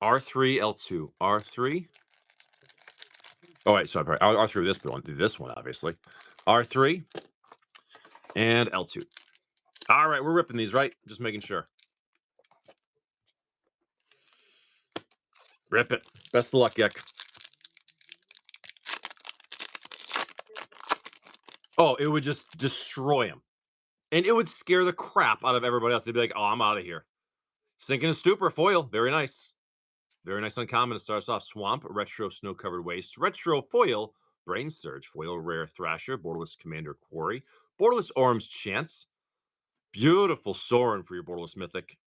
R3, L2. R3. Oh, wait, sorry. R3, this one, obviously. R3 and L2. All right, we're ripping these, right? Just making sure. Rip it. Best of luck, Gek. Oh, it would just destroy him. And it would scare the crap out of everybody else. They'd be like, oh, I'm out of here. Sinking in Stupor, foil. Very nice. Very nice uncommon to start us off. Swamp, Retro Snow-Covered Waste, Retro Foil, Brain Surge, Foil Rare Thrasher, Borderless Commander Quarry, Borderless Orm's Chance, beautiful Sorin for your Borderless Mythic,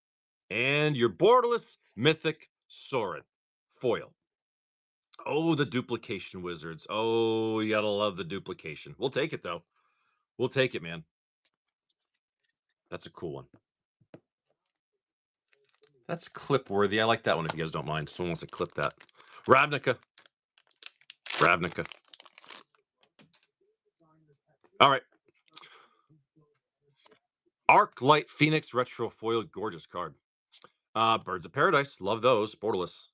and your Borderless Mythic Sorin. Foil. Oh, the duplication wizards. Oh, you gotta love the duplication. We'll take it, though. We'll take it, man. That's a cool one. That's clip worthy. I like that one if you guys don't mind. Someone wants to clip that. Ravnica. All right. Arclight Phoenix Retro Foil. Gorgeous card. Birds of Paradise. Love those. Borderless.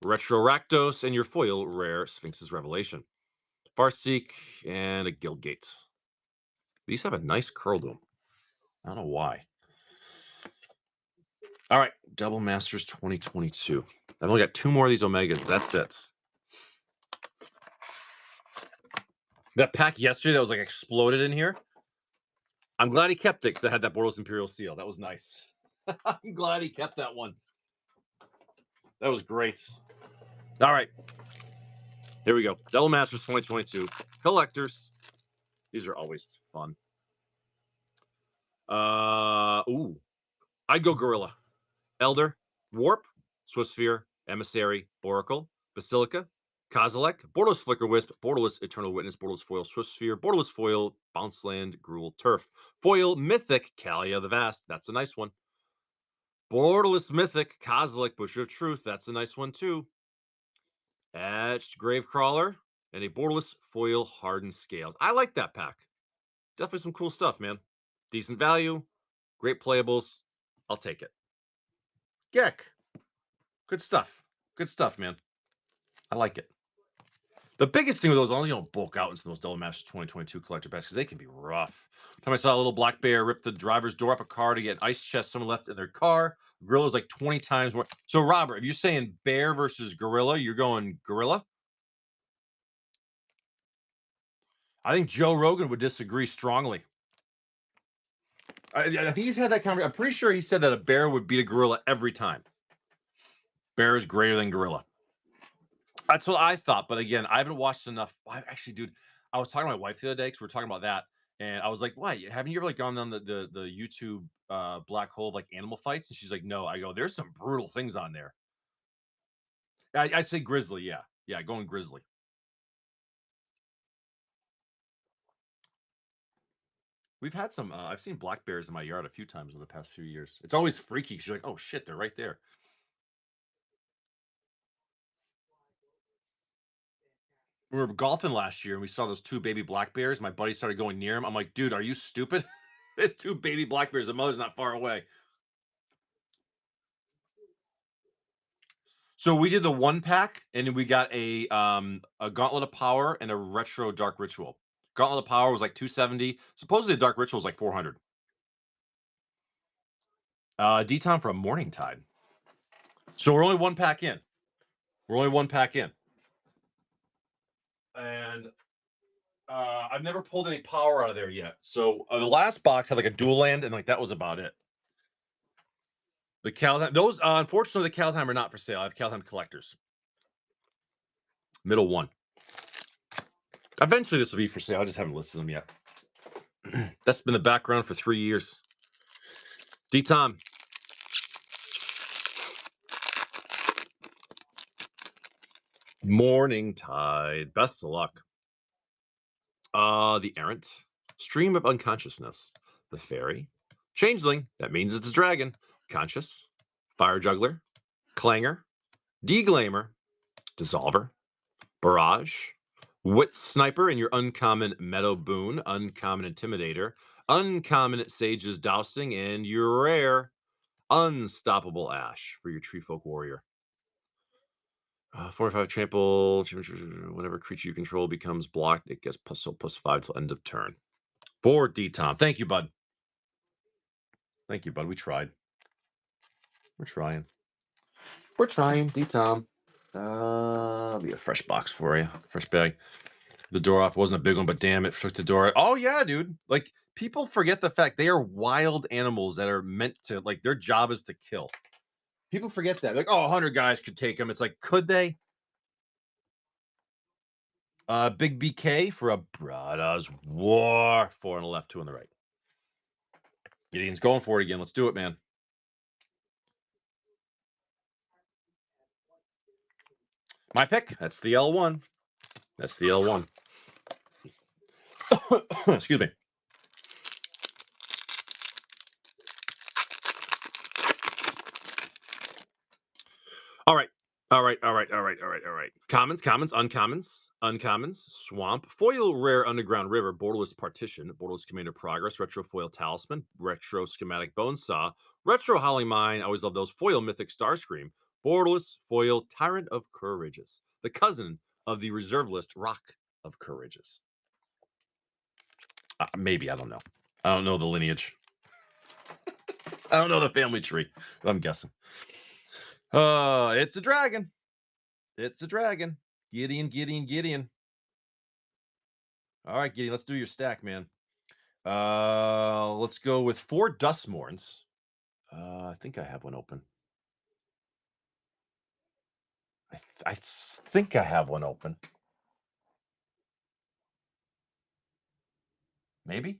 Retro Rakdos and your foil rare Sphinx's Revelation. Farseek and a Guildgate. These have a nice curl to them. I don't know why. All right. Double Masters 2022. I've only got 2 more of these Omegas. That's it. That pack yesterday that was like exploded in here. I'm glad he kept it because I had that Borderless Imperial Seal. That was nice. I'm glad he kept that one. That was great. All right. Here we go. Double Masters 2022. Collectors. These are always fun. I'd go Gorilla. Elder, Warp, Swiftspear, Emissary, Boracle, Basilica, Kozilek, Borderless Flicker Wisp, Borderless Eternal Witness, Borderless Foil, Swiftspear, Borderless Foil, Bounce Land, Gruul, Turf, Foil, Mythic, Kalia the Vast. That's a nice one. Borderless Mythic, Kozilek, Butcher of Truth. That's a nice one too. Etched Gravecrawler, and a Borderless Foil Hardened Scales. I like that pack. Definitely some cool stuff, man. Decent value, great playables. I'll take it. Gek. Good stuff. Good stuff, man. I like it. The biggest thing with those, you don't bulk out into those Double Masters 2022 collector packs because they can be rough. Time I saw a little black bear rip the driver's door off a car to get an ice chest someone left in their car. Gorilla is like 20 times more. So, Robert, if you're saying bear versus gorilla, you're going gorilla? I think Joe Rogan would disagree strongly. I think he's had that conversation. I'm pretty sure he said that a bear would beat a gorilla every time. Bear is greater than gorilla. That's what I thought, but again, I haven't watched enough. Actually, dude, I was talking to my wife the other day because we were talking about that, and I was like, "Why? Haven't you ever like gone down the YouTube black hole of like animal fights?" And she's like, "No." I go, "There's some brutal things on there." I say grizzly, yeah, going grizzly. We've had some. I've seen black bears in my yard a few times over the past few years. It's always freaky because you're like, oh shit, they're right there. We were golfing last year and we saw those two baby black bears. My buddy started going near them. I'm like, dude, are you stupid? There's two baby black bears. The mother's not far away. So we did the one pack, and we got a Gauntlet of Power and a Retro Dark Ritual. Gauntlet of Power was like 270. Supposedly the Dark Ritual was like 400. D-Tom from Morningtide. So we're only one pack in. We're only one pack in. And I've never pulled any power out of there yet. So the last box had like a dual land, and like that was about it. The Kaldheim, those unfortunately the Kaldheim are not for sale. I have Kaldheim collectors. Middle one. Eventually this will be for sale. I just haven't listed them yet. That's been the background for 3 years. D-Tom. Morningtide. Best of luck. The Errant. Stream of Unconsciousness. The Fairy. Changeling. That means it's a dragon. Conscious. Fire Juggler. Clanger. Deglamer. Dissolver. Barrage. Wit Sniper in your uncommon Meadow Boon. Uncommon Intimidator. Uncommon Sage's Dousing. And your rare Unstoppable Ash for your Tree Folk Warrior. 4 or 5 trample. Whenever creature you control becomes blocked, it gets +5 till end of turn. For D-Tom. Thank you, bud. Thank you, bud. We tried. We're trying. We're trying, D-Tom. I'll be a fresh box for you. Fresh bag. The door off wasn't a big one, but damn it, took the door. Oh yeah, dude. Like people forget the fact they are wild animals that are meant to, like, their job is to kill. People forget that. Like, oh, 100 guys could take them. It's like, could they? Big BK for a Brada's War. 4 on the left, 2 on the right. Gideon's going for it again. Let's do it, man. My pick. That's the L1. That's the L1. Excuse me. All right. All right. Commons, uncommons, swamp, foil rare underground river, borderless partition, borderless commander progress, retro foil talisman, retro schematic bone saw, retro howling mine. I always love those. Foil mythic starscream, borderless foil tyrant of courageous, the cousin of the reserve list rock of courageous. Maybe, I don't know. I don't know the lineage. I don't know the family tree. But I'm guessing. It's a dragon. It's a dragon. Gideon. All right, Gideon, let's do your stack, man. Let's go with 4 Dustmorns. I think I have one open. I think I have one open. Maybe?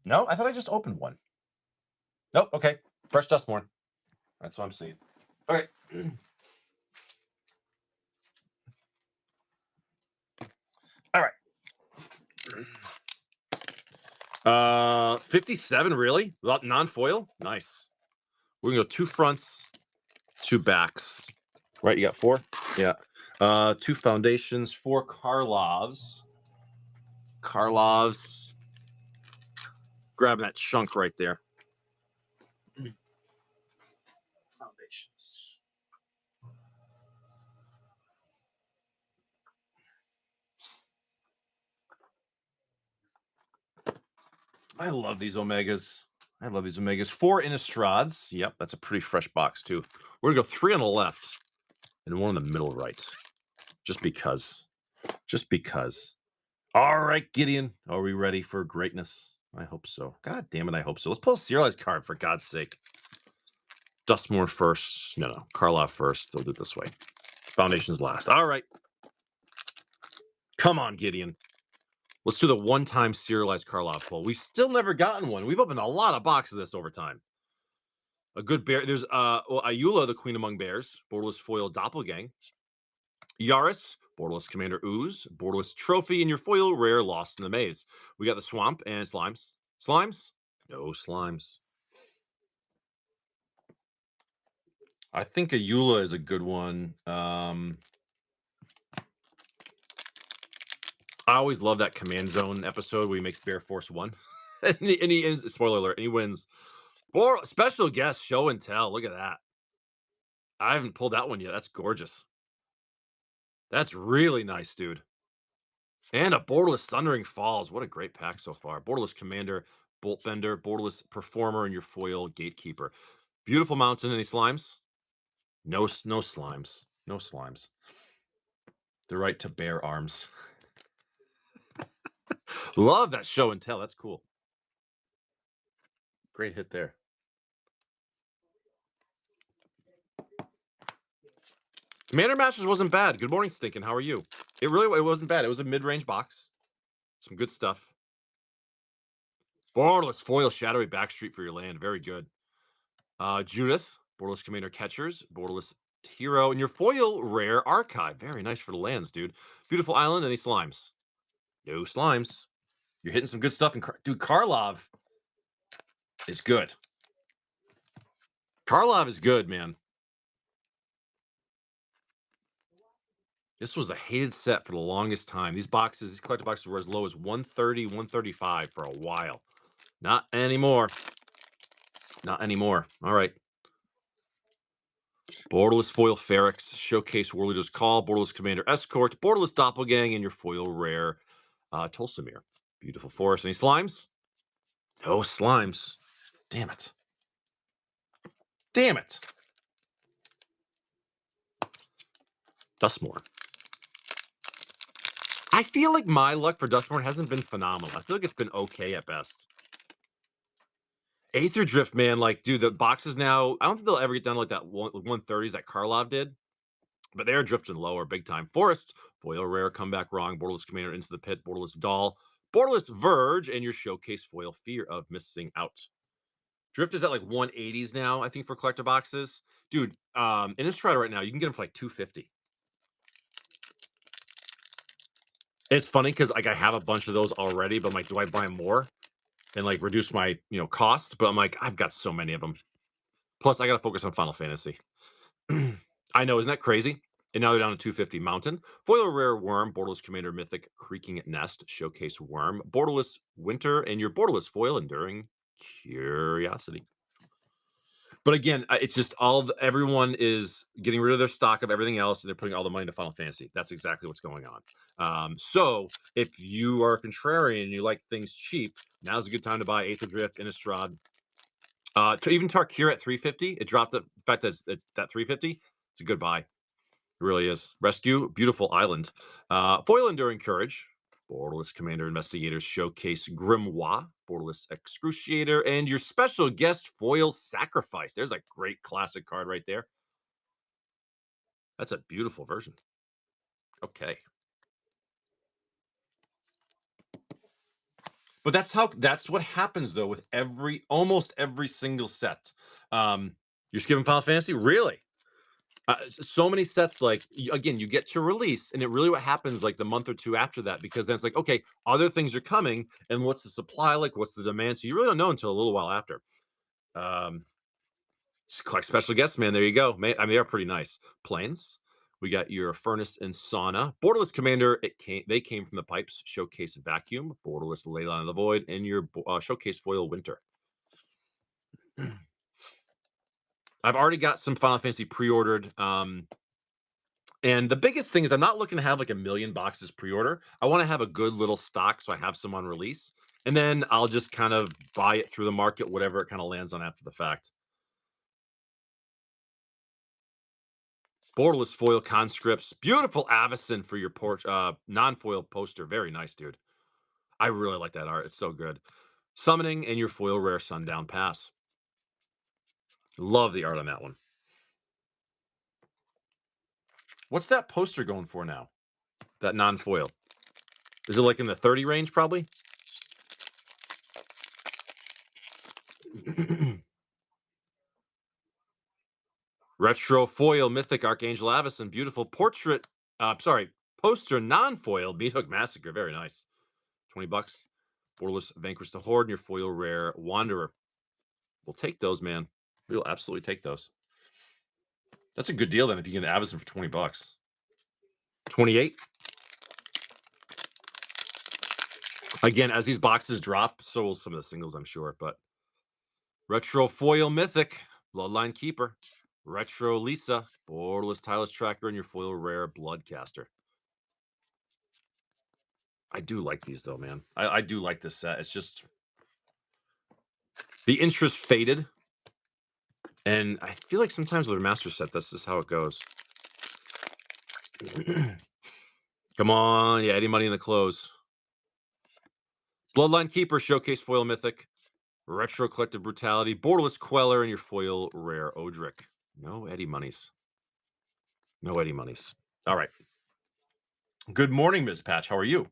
No, I thought I just opened one. Nope, okay. Fresh Dustmorn. That's what I'm seeing. All right. All right. 57, really? Without non-foil? Nice. We're gonna go 2 fronts, 2 backs. Right, you got 4? Yeah. 2 foundations, 4 Karlovs. Grabbing that chunk right there. Foundations. I love these Omegas. 4 Innistrads. Yep, that's a pretty fresh box, too. We're going to go 3 on the left and 1 in the middle right. Just because. All right, Gideon. Are we ready for greatness? I hope so. God damn it, I hope so. Let's pull a serialized card, for God's sake. Dustmorn first. No. Karlov first. They'll do it this way. Foundations last. All right. Come on, Gideon. Let's do the one-time serialized Karlov pull. We've still never gotten one. We've opened a lot of boxes of this over time. A good bear. There's Ayula, the Queen Among Bears. Borderless foil doppelgang. Yaris, Borderless Commander Ooze, Borderless Trophy, and your foil rare Lost in the Maze. We got the Swamp and Slimes. Slimes? No Slimes. I think a Eula is a good one. I always love that Command Zone episode where he makes Bear Force 1. and he is, spoiler alert, and he wins. Or special guest show and tell. Look at that. I haven't pulled that one yet. That's gorgeous. That's really nice, dude. And a Borderless Thundering Falls. What a great pack so far. Borderless Commander, Bolt Bender, Borderless Performer, and your foil Gatekeeper. Beautiful Mountain. Any slimes? No slimes. No slimes. The right to bear arms. Love that show and tell. That's cool. Great hit there. Commander Masters wasn't bad. Good morning, Stinkin'. How are you? It wasn't bad. It was a mid-range box. Some good stuff. Borderless Foil Shadowy Backstreet for your land. Very good. Judith, Borderless Commander Catchers, Borderless Hero, and your foil rare Archive. Very nice for the lands, dude. Beautiful Island. Any slimes? No slimes. You're hitting some good stuff. Dude, Karlov is good. Karlov is good, man. This was a hated set for the longest time. These collector boxes were as low as 130, 135 for a while. Not anymore. Not anymore. All right. Borderless Foil Ferrex, Showcase Warleader's Call, Borderless Commander Escort, Borderless Doppelgang, and your foil rare Tulsamir. Beautiful Forest. Any slimes? No slimes. Damn it. Damn it. Dustmore. I feel like my luck for Dustmore hasn't been phenomenal. I feel like it's been okay at best. Aether Drift, man, like, dude, the boxes now, I don't think they'll ever get down to like that 130s that Karlov did, but they're drifting lower big time. Forest, foil rare, comeback wrong, Borderless Commander into the pit, Borderless Doll, Borderless Verge, and your showcase foil Fear of Missing Out. Drift is at like 180s now, I think, for collector boxes. Dude, Innistrad right now, you can get them for like 250. It's funny because like I have a bunch of those already, but I'm like, do I buy more and like reduce my costs? But I'm like, I've got so many of them. Plus, I got to focus on Final Fantasy. I know, isn't that crazy? And now they're down to 250. Mountain, foil rare Worm, Borderless Commander Mythic Creaking Nest, Showcase Worm, Borderless Winter, and your Borderless foil Enduring Curiosity. But again, it's just everyone is getting rid of their stock of everything else, and they're putting all the money into Final Fantasy. That's exactly what's going on. So if you are a contrarian and you like things cheap, now's a good time to buy Aether Drift, Innistrad. To even Tarkir at 350, it dropped the fact that it's that 350. It's a good buy. It really is. Rescue, beautiful island. Foil Enduring Courage. Borderless Commander Investigators Showcase Grimoire, Borderless Excruciator, and your special guest Foil Sacrifice. There's a great classic card right there. That's a beautiful version. Okay. But that's what happens though with almost every single set. You're skipping Final Fantasy? Really? So many sets, like, again, you get to release, and it really what happens like the month or two after that, because then it's like, okay, other things are coming, and what's the supply like? What's the demand? So you really don't know until a little while after. Collect special guests, man. There you go. Man, I mean, they are pretty nice. Planes. We got your Furnace and Sauna. Borderless Commander. They came from the pipes. Showcase Vacuum. Borderless Leyline of the Void, and your Showcase Foil Winter. I've already got some Final Fantasy pre-ordered. And the biggest thing is I'm not looking to have like a million boxes pre-order. I want to have a good little stock so I have some on release. And then I'll just kind of buy it through the market, whatever it kind of lands on after the fact. Borderless foil conscripts. Beautiful Avacyn for your non-foil poster. Very nice, dude. I really like that art. It's so good. Summoning and your foil rare Sundown Pass. Love the art on that one. What's that poster going for now? That non-foil. Is it like in the 30 range, probably? Retro foil Mythic Archangel Avacyn. Beautiful portrait. Sorry. Poster non-foil Meathook Massacre. Very nice. 20 bucks. Borderless Vanquish the Horde and your foil rare Wanderer. We'll take those, man. We'll absolutely take those. That's a good deal then if you can Avison for 20 bucks. 28. Again, as these boxes drop, so will some of the singles, I'm sure. But Retro Foil Mythic, Bloodline Keeper. Retro Lisa, Borderless Tireless Tracker, and your foil rare Bloodcaster. I do like these though, man. I do like this set. It's just the interest faded. And I feel like sometimes with a master set, this is how it goes. Come on. Yeah, Eddie Money in the close. Bloodline Keeper, Showcase Foil Mythic. Retro Collective Brutality, Borderless Queller, and your foil rare Odric. No Eddie Monies. No Eddie Monies. All right. Good morning, Ms. Patch. How are you?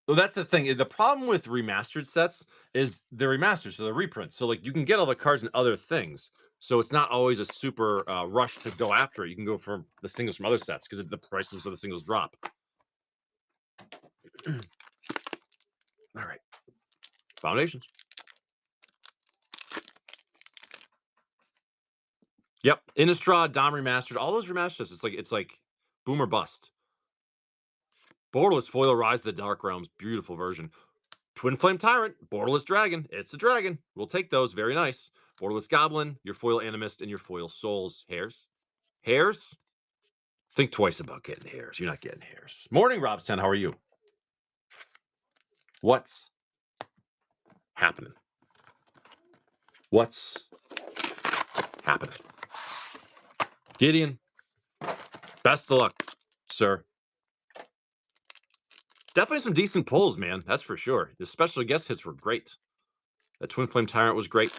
Well, that's the thing. The problem with remastered sets is they're remastered, so they're reprints. So, like, you can get all the cards and other things. So it's not always a super rush to go after it. You can go for the singles from other sets because the prices of the singles drop. All right. Foundations. Yep. Innistrad, Dom remastered. All those remastered sets. It's like boom or bust. Borderless Foil Rise of the Dark Realms. Beautiful version. Twin Flame Tyrant, Borderless Dragon. It's a dragon. We'll take those. Very nice. Borderless Goblin, your foil Animist, and your foil Souls. Hairs. Hairs? Think twice about getting hairs. You're not getting hairs. Morning, Robstown. How are you? What's happening? What's happening? Gideon, best of luck, sir. Definitely some decent pulls, man. That's for sure. The special guest hits were great. That Twin Flame Tyrant was great.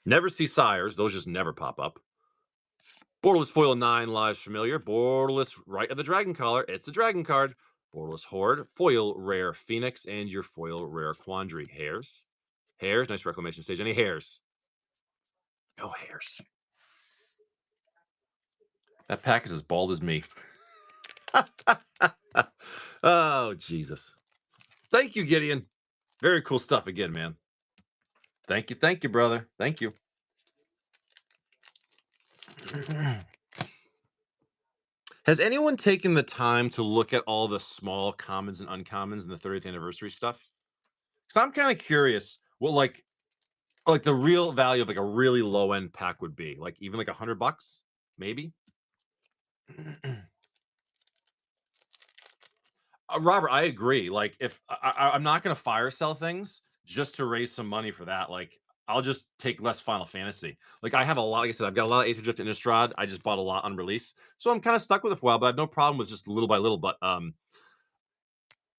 Never see Sires. Those just never pop up. Borderless Foil 9 Lives Familiar. Borderless Right of the Dragon Collar. It's a dragon card. Borderless Horde. Foil Rare Phoenix. And your foil Rare Quandary. Hairs. Hairs. Nice reclamation stage. Any hairs? No hairs. That pack is as bald as me. Oh, Jesus. Thank you, Gideon. Very cool stuff again, man. Thank you, brother. Thank you. Has anyone taken the time to look at all the small commons and uncommons in the 30th anniversary stuff? Because I'm kind of curious what like the real value of like a really low end pack would be. Like even like $100, maybe. Robert, I agree. Like, if I'm not going to fire sell things just to raise some money for that, like, I'll just take less Final Fantasy. Like, I have a lot. Like I said, I've got a lot of Aether Drift and Innistrad. I just bought a lot on release, so I'm kind of stuck with it for a while. But I have no problem with just little by little. But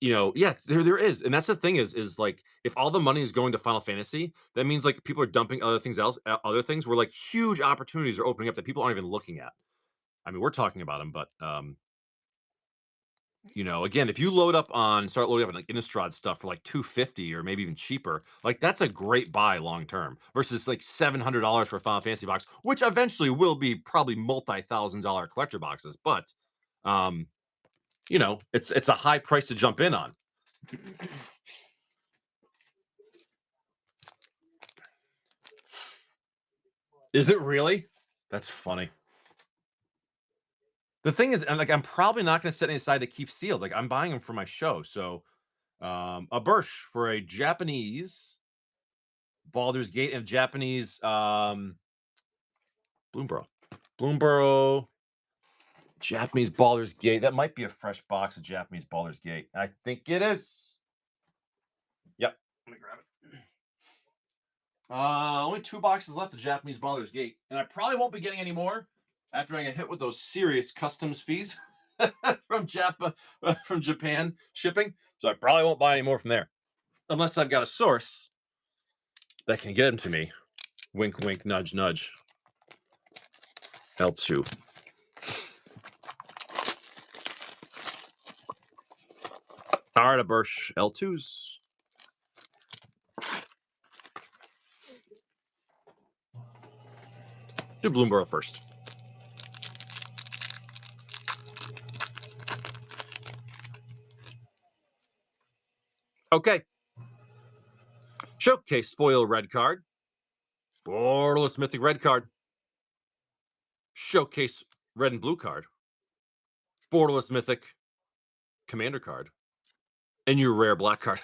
yeah, there is, and that's the thing is like if all the money is going to Final Fantasy, that means like people are dumping other things where like huge opportunities are opening up that people aren't even looking at. I mean, we're talking about them, but again, if you start loading up on like Innistrad stuff for like 250 or maybe even cheaper, like that's a great buy long term versus like $700 for a Final Fantasy box, which eventually will be probably multi-$1,000 collector boxes. But, it's a high price to jump in on. Is it really? That's funny. The thing is, and like, I'm probably not going to set any aside to keep sealed. Like, I'm buying them for my show. So, a Bursch for a Japanese Baldur's Gate and Japanese Bloomborough Japanese Baldur's Gate. That might be a fresh box of Japanese Baldur's Gate. I think it is. Yep. Let me grab it. Only 2 boxes left of Japanese Baldur's Gate, and I probably won't be getting any more after I get hit with those serious customs fees from Japan shipping. So I probably won't buy any more from there, unless I've got a source that can get them to me. Wink, wink, nudge, nudge. L2. All right, a Bursch L2s. Do Bloomborough first. Okay. Showcase foil red card. Borderless mythic red card. Showcase red and blue card. Borderless mythic commander card. And your rare black card.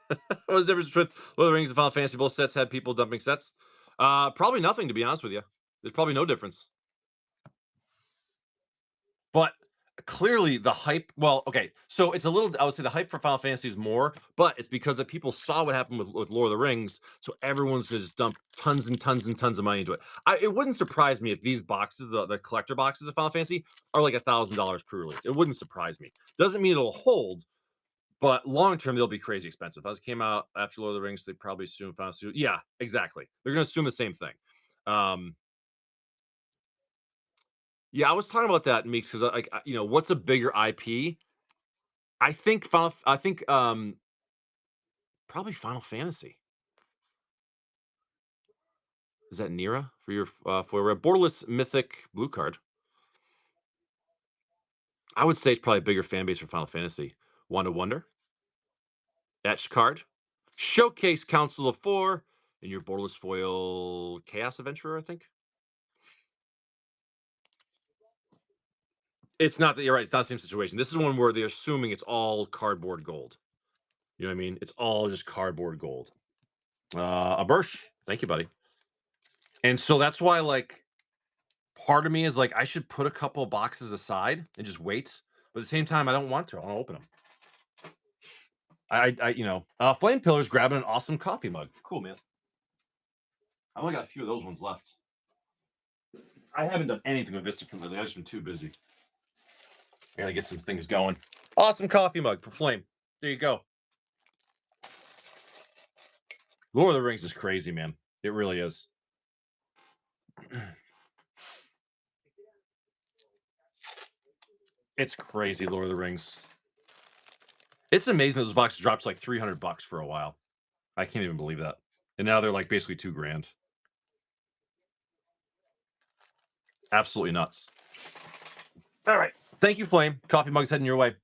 What was the difference with Lord of the Rings and Final Fantasy? Both sets had people dumping sets. Probably nothing, to be honest with you. There's probably no difference. But clearly the hype, well, okay, so it's a little, I would say the hype for Final Fantasy is more, but it's because the people saw what happened with Lord of the Rings, so everyone's just dumped tons and tons and tons of money into it. It wouldn't surprise me if these boxes, the collector boxes of Final Fantasy, are like $1,000 pre-release. It wouldn't surprise me. Doesn't mean it'll hold, but long term they'll be crazy expensive. If it came out after Lord of the Rings, they probably assume Final Fantasy. Yeah, exactly. They're going to assume the same thing. Yeah, I was talking about that, Meeks, because like what's a bigger IP? I think probably Final Fantasy. Is that Nira for your for a borderless mythic blue card? I would say it's probably a bigger fan base for Final Fantasy. Wanda Wonder, etched card, showcase Council of Four, and your borderless foil Chaos Adventurer. I think it's not that you're right. It's not the same situation. This is one where they're assuming it's all cardboard gold. You know what I mean? It's all just cardboard gold. A Bursch. Thank you, buddy. And so that's why, like, part of me is like, I should put a couple of boxes aside and just wait. But at the same time, I don't want to. I want to open them. Flame Pillar's grabbing an awesome coffee mug. Cool, man. I only got a few of those ones left. I haven't done anything with Vista lately. I've just been too busy. I gotta get some things going. Awesome coffee mug for Flame. There you go. Lord of the Rings is crazy, man. It really is. It's crazy, Lord of the Rings. It's amazing that those boxes dropped to like $300 for a while. I can't even believe that. And now they're like basically $2,000. Absolutely nuts. All right. Thank you, Flame. Coffee mug's heading your way.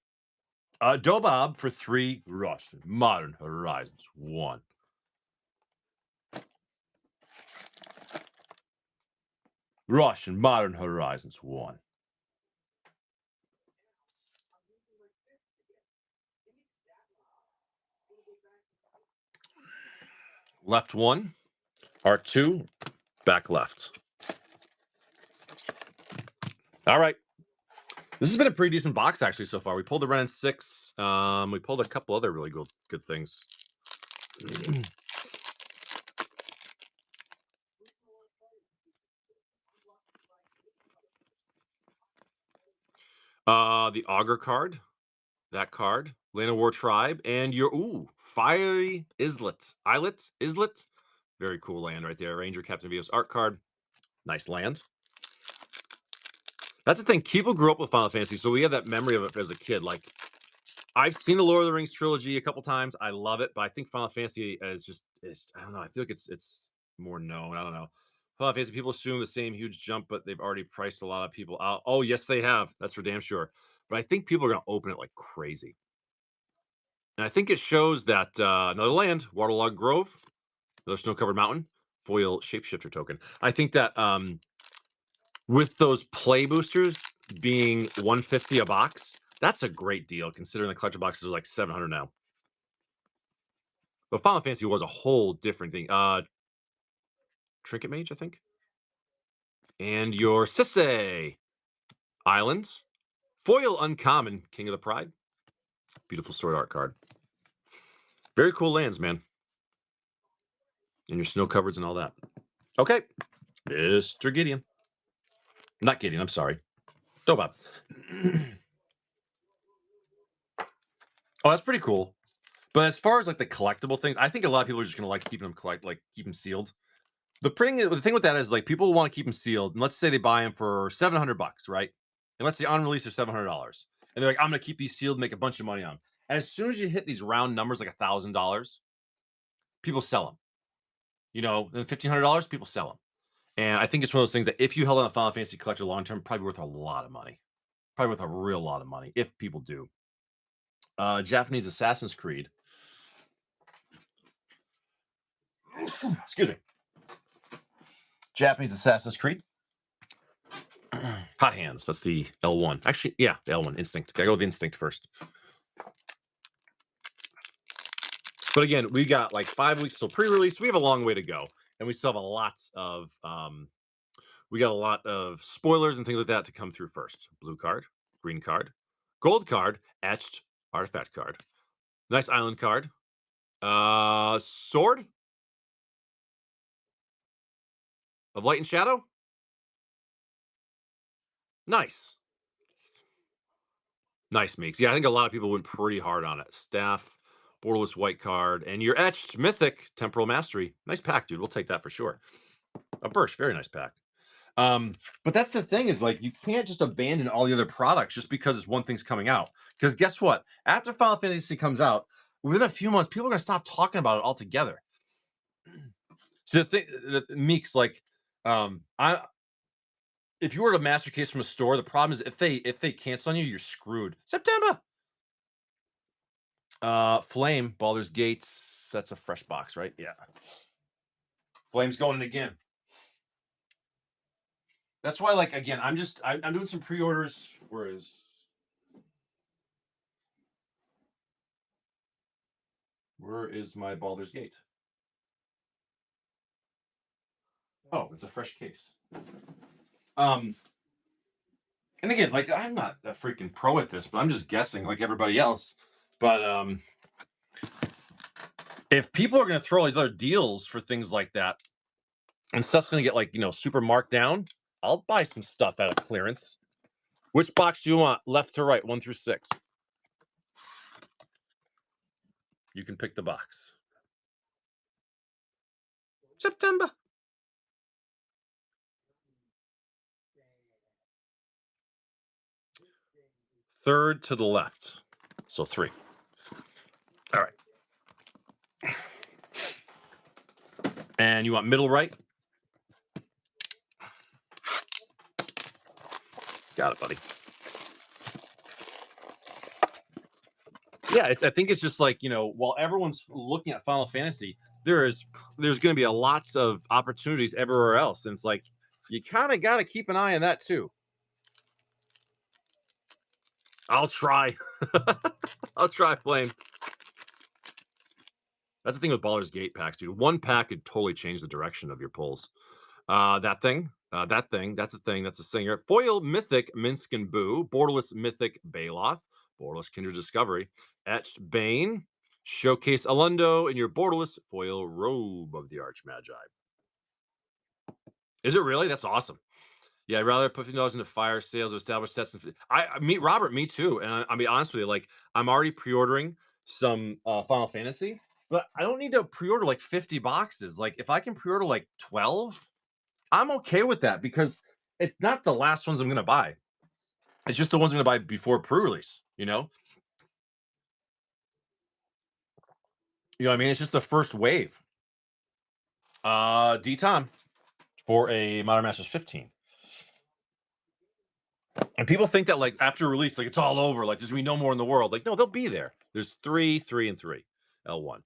Dobob for 3 Russian Modern Horizons 1. Russian Modern Horizons 1. Left 1. R2. Back left. All right. This has been a pretty decent box, actually, so far. We pulled the Ren and 6. We pulled a couple other really good things. The Augur card. That card. Land of War Tribe. And your, Fiery Islet. Islet. Very cool land right there. Ranger Captain Vios art card. Nice land. That's the thing. People grew up with Final Fantasy, so we have that memory of it as a kid. Like, I've seen the Lord of the Rings trilogy a couple times. I love it, but I think Final Fantasy is I don't know. I feel like it's more known. I don't know. Final Fantasy people assume the same huge jump, but they've already priced a lot of people out. Oh, yes, they have. That's for damn sure. But I think people are going to open it like crazy. And I think it shows that another land, Waterlog Grove, another snow-covered mountain, foil shapeshifter token. I think that with those play boosters being $150 a box, that's a great deal considering the collector boxes are like $700 now. But Final Fantasy was a whole different thing. Trinket Mage, I think. And your Sisse Islands. Foil Uncommon, King of the Pride. Beautiful story art card. Very cool lands, man. And your snow covereds and all that. Okay. Mr. Gideon. Not Gideon, I'm sorry. Dobob. Oh, that's pretty cool. But as far as like the collectible things, I think a lot of people are just gonna like keeping them keep them sealed. The thing with that is like people want to keep them sealed, and let's say they buy them for $700, right? And let's say on release they're $700, and they're like, I'm gonna keep these sealed, make a bunch of money on them. As soon as you hit these round numbers, like $1,000, people sell them. Then $1,500, people sell them. And I think it's one of those things that if you held on a Final Fantasy collector long term, probably worth a lot of money. Probably worth a real lot of money if people do. Japanese Assassin's Creed. Excuse me. Japanese Assassin's Creed. Hot Hands. That's the L1. Actually, yeah, the L1. Instinct. Gotta go with Instinct first. But again, we got like 5 weeks till pre-release. We have a long way to go, and we still have a lots of we got a lot of spoilers and things like that to come through first. Blue card, green card, gold card, etched artifact card, nice island card, sword of light and shadow. Nice. Nice mix. Yeah, I think a lot of people went pretty hard on it. Staff, borderless white card, and your etched mythic temporal mastery. Nice pack, dude. We'll take that for sure. A Birch, very nice pack. But that's the thing is like you can't just abandon all the other products just because it's one thing's coming out. Because guess what? After Final Fantasy comes out, within a few months, people are gonna stop talking about it altogether. So the thing, Meeks, like, if you were to master case from a store, the problem is if they cancel on you, you're screwed. September. Flame, Baldur's Gates. That's a fresh box, right? Yeah. Flame's going in again. That's why, like, again, I'm doing some pre-orders. Where is my Baldur's Gate? Oh, it's a fresh case. And again, like I'm not a freaking pro at this, but I'm just guessing like everybody else. But if people are gonna throw all these other deals for things like that, and stuff's gonna get like super marked down, I'll buy some stuff out of clearance. Which box do you want? Left to right, 1 through 6. You can pick the box. September. Third to the left. So 3. All right. And you want middle right? Got it, buddy. Yeah, I think it's just like, while everyone's looking at Final Fantasy, there's going to be a lots of opportunities everywhere else. And it's like, you kind of got to keep an eye on that too. I'll try. I'll try, Flame. That's the thing with Baldur's Gate packs, dude. One pack could totally change the direction of your pulls. That thing, that's a thing, that's a singer. Foil Mythic Minsk and Boo, Borderless Mythic Baloth, Borderless Kindred Discovery, Etched Bane, Showcase Alundo in your Borderless Foil Robe of the Archmagi. Is it really? That's awesome. Yeah, I'd rather put $50 into fire sales of established sets. Robert, me too. And I'll be honest with you, like I'm already pre-ordering some Final Fantasy, but I don't need to pre-order like 50 boxes. Like if I can pre-order like 12, I'm okay with that because it's not the last ones I'm going to buy. It's just the ones I'm going to buy before pre-release, You know what I mean? It's just the first wave. D-Tom for a Modern Masters 15. And people think that like after release, like it's all over, like there's gonna be no more in the world. Like, no, they'll be there. There's 3, 3, and 3, L1.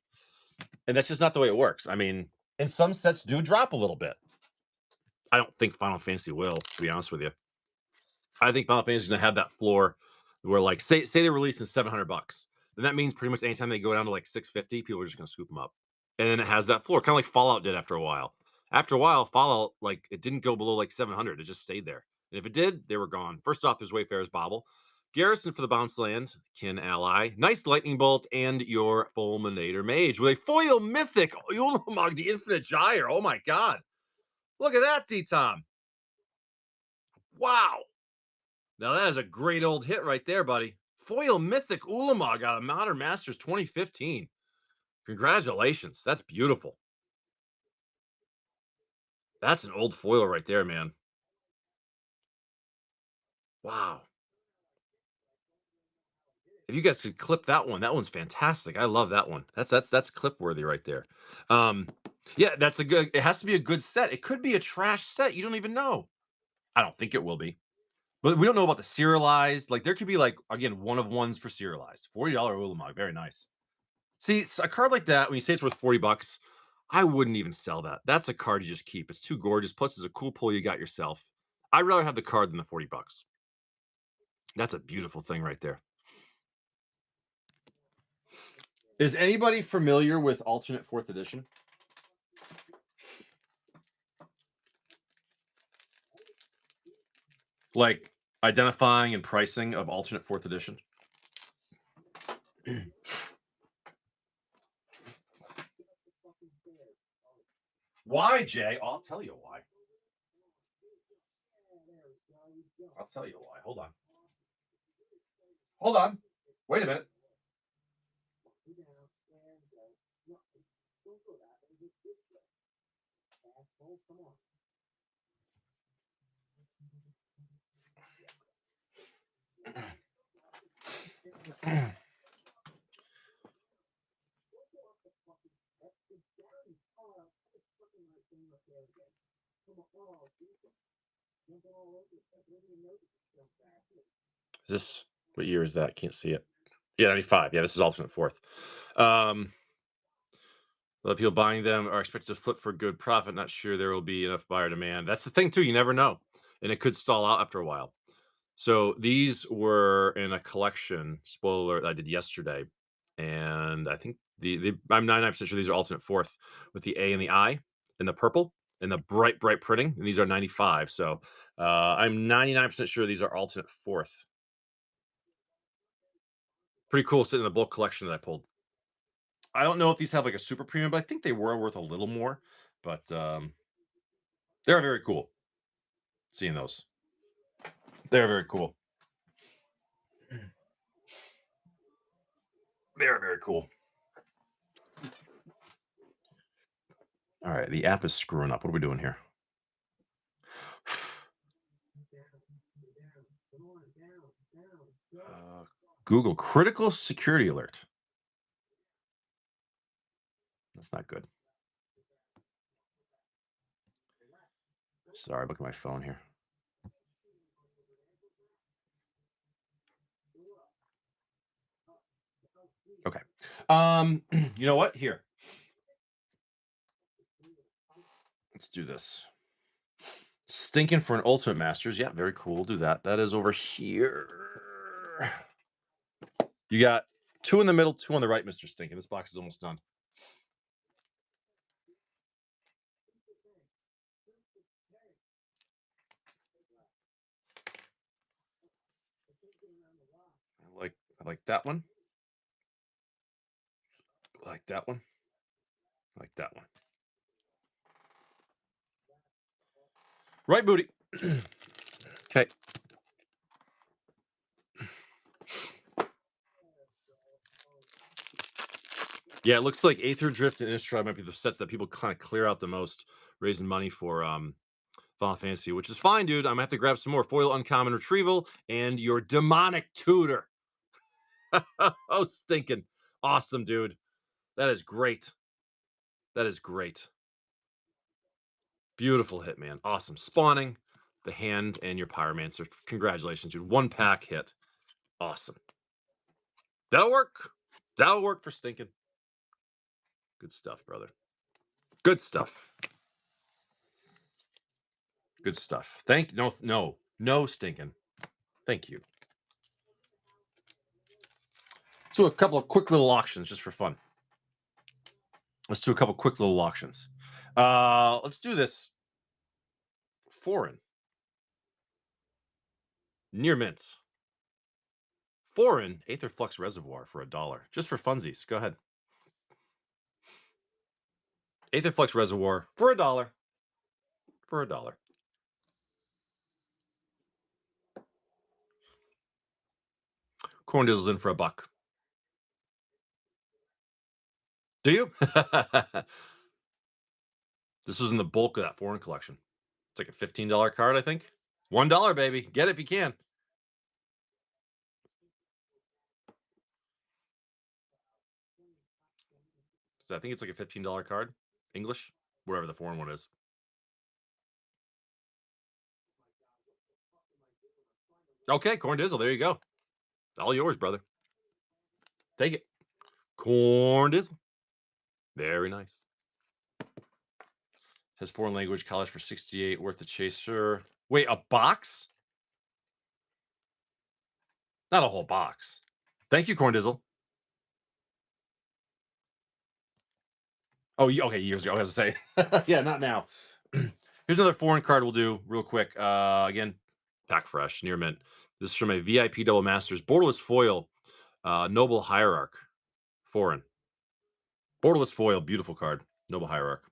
And that's just not the way it works. I mean, and some sets do drop a little bit. I don't think Final Fantasy will, to be honest with you. I think Final Fantasy is gonna have that floor where like say they release in $700, then that means pretty much anytime they go down to like 650, people are just gonna scoop them up. And then it has that floor, kind of like Fallout did after a while. After a while, Fallout, like it didn't go below like 700, it just stayed there. And if it did, they were gone. First off, there's Wayfarer's Bauble, Garrison for the Bounce Land, Kin Ally, Nice Lightning Bolt, and your Fulminator Mage with a foil mythic Ulamog, the Infinite Gyre. Oh my god. Look at that, D-Tom. Wow. Now that is a great old hit right there, buddy. Foil Mythic Ulamog out of Modern Masters 2015. Congratulations. That's beautiful. That's an old foil right there, man. Wow. If you guys could clip that one's fantastic. I love that one. That's clip worthy right there. Yeah, that's a good. It has to be a good set. It could be a trash set. You don't even know. I don't think it will be, but we don't know about the serialized. Like there could be like again one of ones for serialized. $40 Ulamog, very nice. See, a card like that when you say it's worth $40, I wouldn't even sell that. That's a card you just keep. It's too gorgeous. Plus, it's a cool pull you got yourself. I'd rather have the card than the 40 bucks. That's a beautiful thing right there. Is anybody familiar with alternate 4th edition? Like identifying and pricing of alternate 4th edition? Why, Jay? I'll tell you why. I'll tell you why. Hold on. Hold on. Wait a minute. Is this what year is that? Can't see it. Yeah, 95. Yeah, this is alternate 4th. The people buying them are expected to flip for good profit. Not sure there will be enough buyer demand. That's the thing, too. You never know. And it could stall out after a while. So these were in a collection, spoiler alert, I did yesterday. And I think I'm 99% sure these are alternate 4th with the A and the I and the purple and the bright, bright printing. And these are 95. So I'm 99% sure these are alternate 4th. Pretty cool sitting in the bulk collection that I pulled. I don't know if these have like a super premium, but I think they were worth a little more. But they're very cool. Seeing those, they're very cool. They're very cool. All right, the app is screwing up. What are we doing here? Google critical security alert. That's not good. Sorry, look at my phone here. Okay. You know what? Here. Let's do this. Stinking for an Ultimate Masters. Yeah, very cool. We'll do that. That is over here. You got 2 in the middle, 2 on the right, Mr. Stinking. This box is almost done. I like that one. I like that one. I like that one. Right, booty. Okay. Yeah, it looks like Aether Drift and Innistrad might be the sets that people kind of clear out the most, raising money for Final Fantasy, which is fine, dude. I'm gonna have to grab some more foil uncommon retrieval and your demonic tutor. Oh, stinking awesome, dude. That is great. That is great. Beautiful hit, man. Awesome. Spawning the hand and your pyromancer. Congratulations, dude. 1 pack hit. Awesome. That'll work. That'll work for stinking. Good stuff, brother. Good stuff. Good stuff. No stinking. Thank you. So a couple of quick little auctions just for fun. Let's do a couple quick little auctions. Let's do this. Foreign. Near mints. Foreign Aetherflux Reservoir for $1. Just for funsies. Go ahead. Aetherflux Reservoir for $1. For $1. Corn Dizzle's in for $1. Do you? This was in the bulk of that foreign collection. It's like a $15 card, I think. $1, baby. Get it if you can. So I think it's like a $15 card. English, wherever the foreign one is. Okay, Corn Dizzle. There you go. All yours, brother. Take it. Corn Dizzle. Very nice. Has foreign language, college for 68, worth the chaser. Wait, a box? Not a whole box. Thank you, Corn Dizzle. Oh, okay, years ago. I was going to say. Yeah, not now. Here's another foreign card we'll do real quick. Again, pack fresh, near mint. This is from a VIP Double Masters. Borderless foil, Noble Hierarch. Foreign. Borderless foil, beautiful card. Noble Hierarch.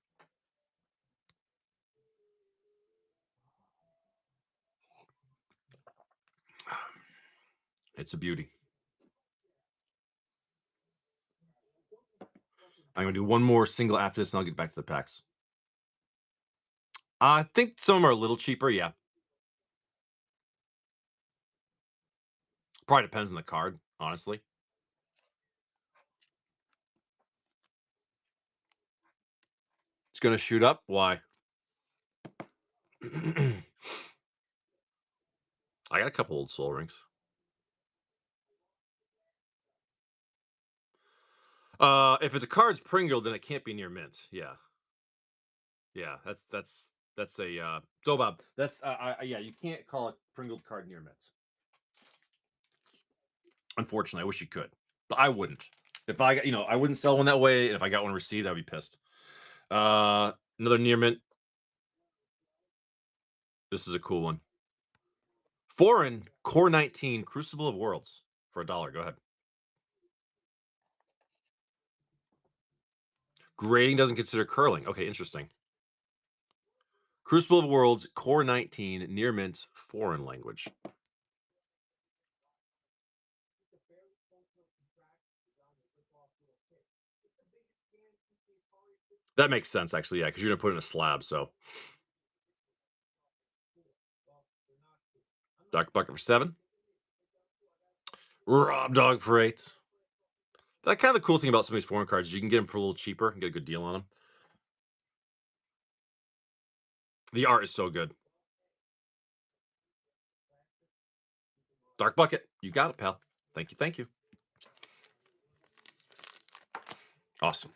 It's a beauty. I'm going to do one more single after this, and I'll get back to the packs. I think some of them are a little cheaper, yeah. Probably depends on the card, honestly. It's going to shoot up. Why? I got a couple old Soul Rings. If it's a card's Pringle, then it can't be near mint. Yeah. Yeah, that's a so Bob. That's yeah, you can't call a Pringled card near mint. Unfortunately, I wish you could, but I wouldn't. If I got, I wouldn't sell one that way. And if I got one received, I'd be pissed. Another near mint. This is a cool one. Foreign Core 19 Crucible of Worlds for $1. Go ahead. Grading doesn't consider curling. Okay, interesting. Crucible of Worlds Core 19 near mint foreign language. That makes sense, actually, yeah, because you're gonna put it in a slab. So Dark Bucket for 7. Rob Dog for 8. That kind of the cool thing about some of these foreign cards is you can get them for a little cheaper and get a good deal on them. The art is so good. Dark Bucket, you got it, pal. Thank you, thank you. Awesome.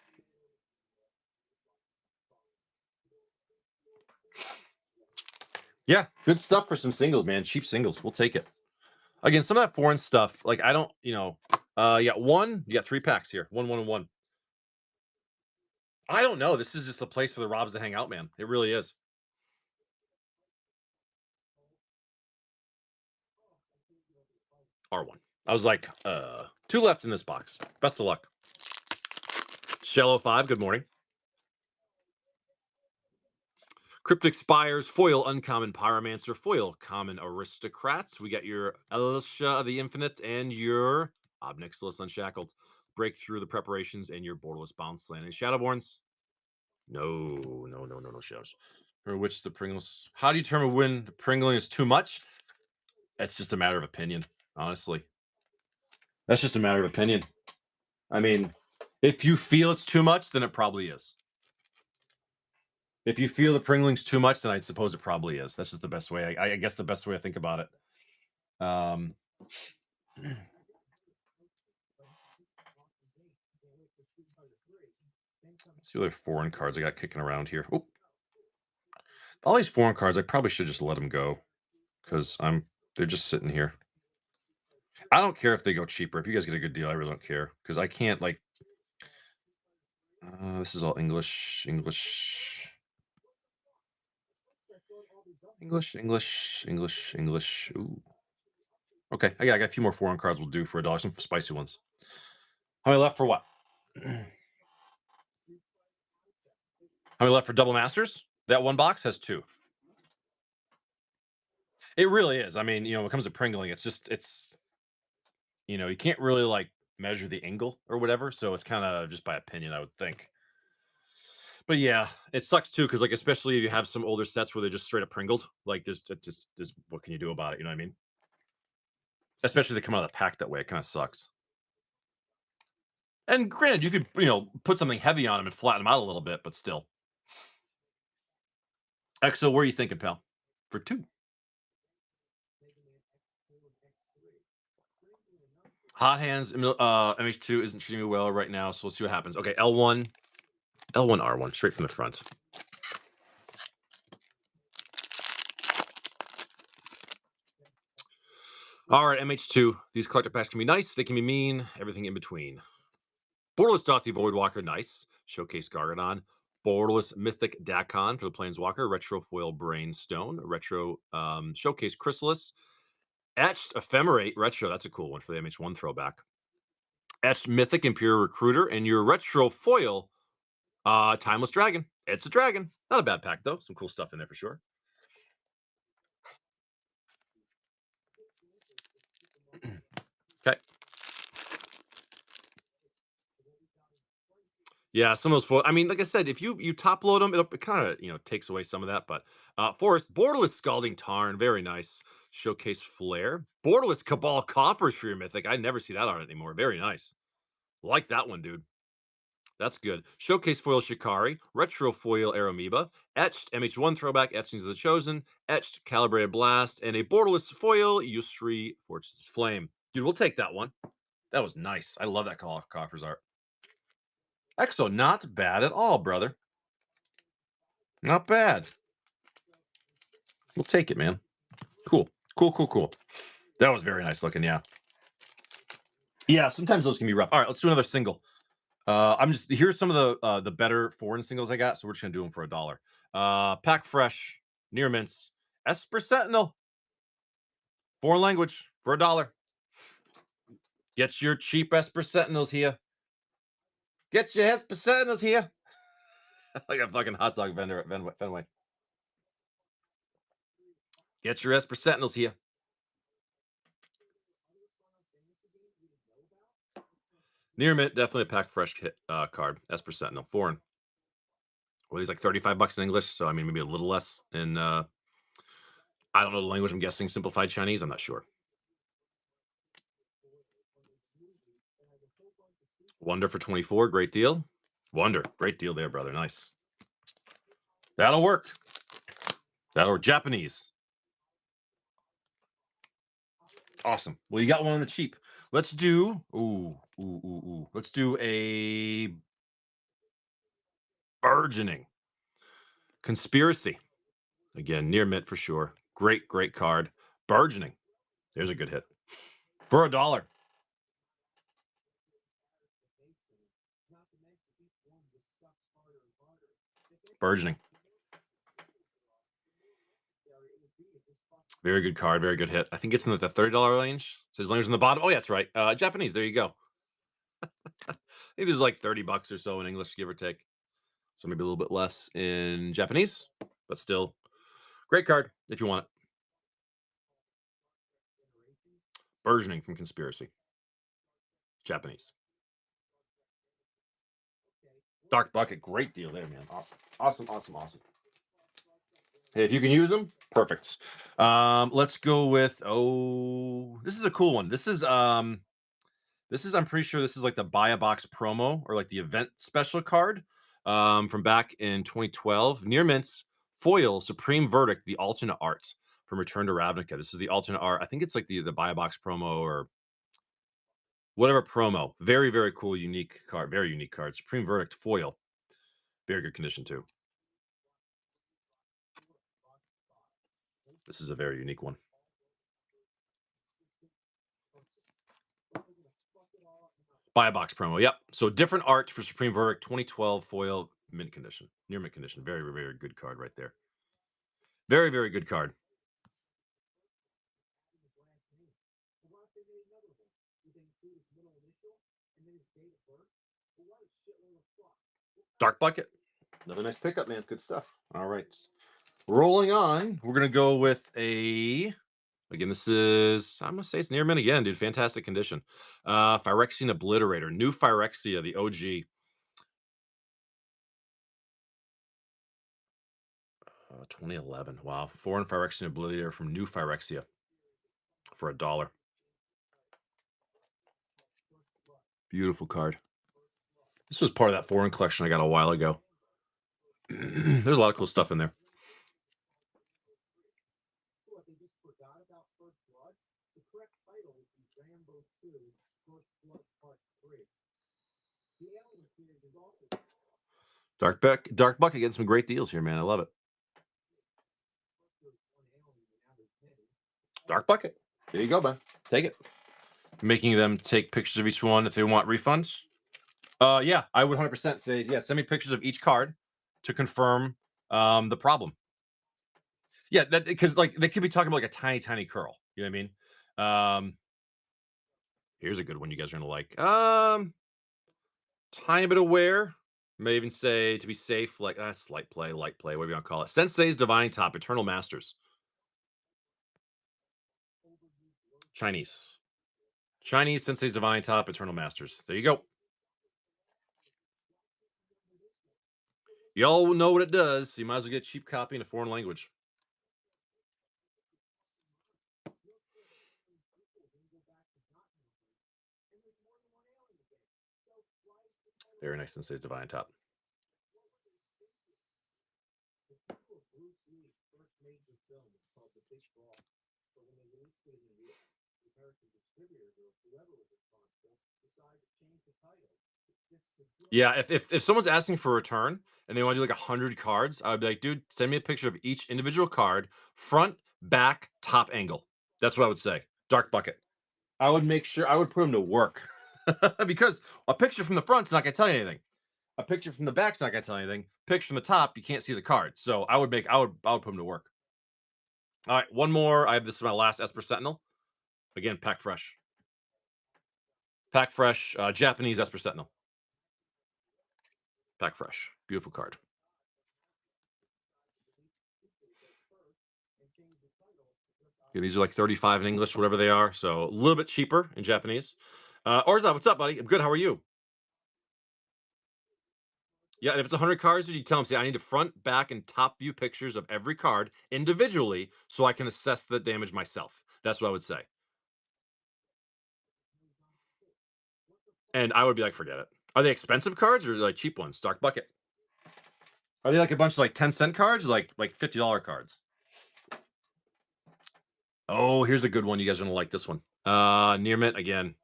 Yeah, good stuff for some singles, man. Cheap singles. We'll take it. Again, some of that foreign stuff, like I don't, you got 3 packs here. 1, 1, and 1. I don't know. This is just the place for the Robs to hang out, man. It really is. R1. I was like, 2 left in this box. Best of luck. Shello 5, good morning. Cryptic Spires, foil uncommon Pyromancer, foil common Aristocrats. We got your Elisha of the Infinite and your Obnixilis Unshackled. Break through the preparations and your Borderless Bounce Land. Any Shadowborns? No shadows. For which the Pringles. How do you determine when the Pringling is too much? That's just a matter of opinion, honestly. That's just a matter of opinion. I mean, if you feel it's too much, then it probably is. If you feel the Pringling's too much, then I suppose it probably is. That's just the best way. I guess the best way I think about it. See other foreign cards I got kicking around here. Oh, all these foreign cards, I probably should just let them go because they're just sitting here. I don't care if they go cheaper. If you guys get a good deal, I really don't care because I can't like. This is all English. Ooh. Okay, I got a few more foreign cards. We'll do for $1. Some spicy ones. How many left for what? How many left for Double Masters? That one box has 2. It really is. I mean, when it comes to Pringling, it's you can't really like measure the angle or whatever, so it's kind of just by opinion, I would think. But yeah, it sucks too because like especially if you have some older sets where they're just straight up Pringled, like there's what can you do about it? You know what I mean? Especially if they come out of the pack that way, it kind of sucks. And granted, you could put something heavy on them and flatten them out a little bit, but still. Exo, where are you thinking, pal? For 2. Hot Hands MH2 isn't treating me well right now, so we'll see what happens. Okay, L1, R1, straight from the front. All right, MH2. These collector packs can be nice. They can be mean. Everything in between. Borderless Dauthi Voidwalker, nice. Showcase Gargadon. Borderless Mythic Dakon for the Planeswalker. Retro Foil Brainstone. Retro Showcase Chrysalis. Etched Ephemerate Retro. That's a cool one for the MH1 throwback. Etched Mythic Imperial Recruiter. And your Retro Foil Timeless Dragon. It's a dragon. Not a bad pack, though. Some cool stuff in there for sure. Okay. Yeah, some of those foil. I mean, like I said, if you top load them, it kind of takes away some of that. But Forest Borderless Scalding Tarn, very nice. Showcase Flare. Borderless Cabal Coffers for your Mythic. I never see that on it anymore. Very nice. Like that one, dude. That's good. Showcase Foil Shikari. Retro Foil Aeromoeba. Etched MH1 Throwback. Etchings of the Chosen. Etched Calibrated Blast. And a Borderless Foil Yusri Fortune's Flame. Dude, we'll take that one. That was nice. I love that Coffers art. Exo, not bad at all, brother. Not bad. We'll take it, man. Cool. Cool. That was very nice looking, yeah. Yeah, sometimes those can be rough. All right, let's do another single. Here's some of the better foreign singles I got, so we're just gonna do them for $1. Pack Fresh, Near Mints, Esper Sentinel, foreign language for $1. Get your cheap Esper Sentinels here. Get your Esper Sentinels here. Like a fucking hot dog vendor at Fenway. Get your Esper Sentinels here. Near Mint, definitely a Pack Fresh hit card. Esper Sentinel, foreign. Well, he's like $35 in English, so I mean maybe a little less in I don't know the language. I'm guessing simplified Chinese. I'm not sure. Wonder for 24, great deal. Wonder, great deal there, brother. Nice. That'll work. That'll work. Japanese. Awesome. Well, you got one on the cheap. Let's do Let's do a burgeoning conspiracy. Again, near mint for sure. Great card. Burgeoning. There's a good hit. For $1. Burgeoning. Very good card. Very good hit. I think it's in the $30 range. Says language on the bottom. Oh, yeah, that's right. Japanese. There you go. I think there's like $30 or so in English, give or take. So maybe a little bit less in Japanese, but still great card if you want it. Burgeoning from Conspiracy. Japanese. Dark Bucket. Great deal there, man. Awesome. Hey, if you can use them, perfect. Let's go with this is a cool one. This is I'm pretty sure this is like the buy a box promo or like the event special card from back in 2012. Near Mints Foil Supreme Verdict, the alternate art from Return to Ravnica. This is the alternate art. I think it's like the buy a box promo or whatever promo. Very cool, unique card. Very unique card. Supreme Verdict Foil. Very good condition too. This is a very unique one. Buy a box promo. Yep. So different art for Supreme Verdict 2012 foil mint condition. Near mint condition. Very good card right there. Very good card. Dark Bucket. Another nice pickup, man. Good stuff. All right. Rolling on. We're going to go with a... Again, this is... I'm going to say it's near mint again, dude. Fantastic condition. Phyrexian Obliterator. New Phyrexia, the OG. 2011. Wow. Foreign Phyrexian Obliterator from New Phyrexia for $1. Beautiful card. This was part of that foreign collection I got a while ago. There's a lot of cool stuff in there. Dark Bucket getting some great deals here, man. I love it. Dark Bucket. There you go, man. take it. Making them take pictures of each one if they want refunds. Yeah, I would 100% say, yeah, send me pictures of each card to confirm the problem. Yeah, that because like they could be talking about like a tiny, tiny curl. You know what I mean? Here's a good one you guys are gonna like. Tiny bit of wear. May even say to be safe, like slight play, light play, whatever you want to call it. Sensei's Divining Top, Eternal Masters. Chinese. Chinese Sensei's Divine Top, Eternal Masters. There you go. Y'all know what it does. So you might as well get a cheap copy in a foreign language. Very nice Sensei's Divine Top. Yeah, if someone's asking for a return and they want to do like 100 cards, I would be like, dude, send me a picture of each individual card, front, back, top angle. That's what I would say. Dark bucket. I would make sure I would put them to work because a picture from the front's not gonna tell you anything. A picture from the back's not gonna tell you anything. Picture from the top, you can't see the card. So I would put them to work. All right, one more. This is my last Esper Sentinel. Again, pack fresh. Pack fresh, Japanese Esper Sentinel. Pack fresh. Beautiful card. Yeah, these are like 35 in English, whatever they are. So a little bit cheaper in Japanese. Orzov, what's up, buddy? I'm good. How are you? Yeah, and if it's 100 cards, you tell them, say, I need a front, back, and top view pictures of every card individually so I can assess the damage myself. That's what I would say. And I would be like, forget it. Are they expensive cards or like cheap ones? Dark bucket. Are they like a bunch of like 10-cent cards or like $50 cards? Oh, here's a good one. You guys are gonna like this one. Near mint again.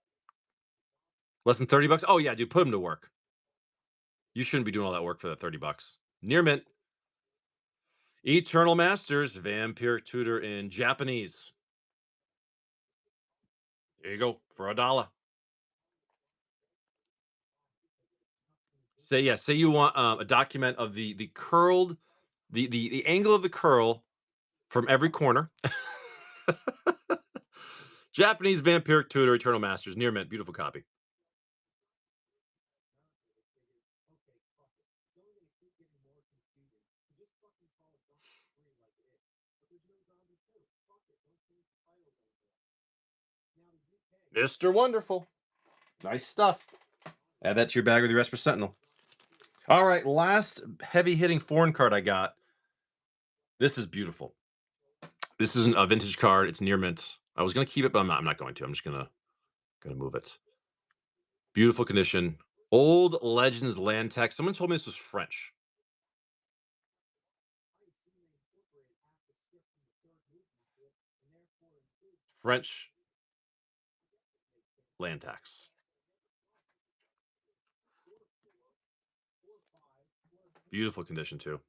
Less than 30 bucks. Oh yeah, dude, put them to work. You shouldn't be doing all that work for that 30 bucks. Near mint. Eternal Masters, Vampiric Tutor in Japanese. There you go, for $1. Say you want a document of the curled, the angle of the curl from every corner. Japanese Vampiric Tutor, Eternal Masters, near mint, beautiful copy. Mr. Wonderful. Nice stuff. Add that to your bag with your Esper Sentinel. All right, last heavy hitting foreign card I got. This is beautiful. This isn't a vintage card. It's near mint. I was gonna keep it, but I'm not going to. I'm just gonna move it. Beautiful condition. Old Legends land text. Someone told me this was French. French land tax. Beautiful condition too.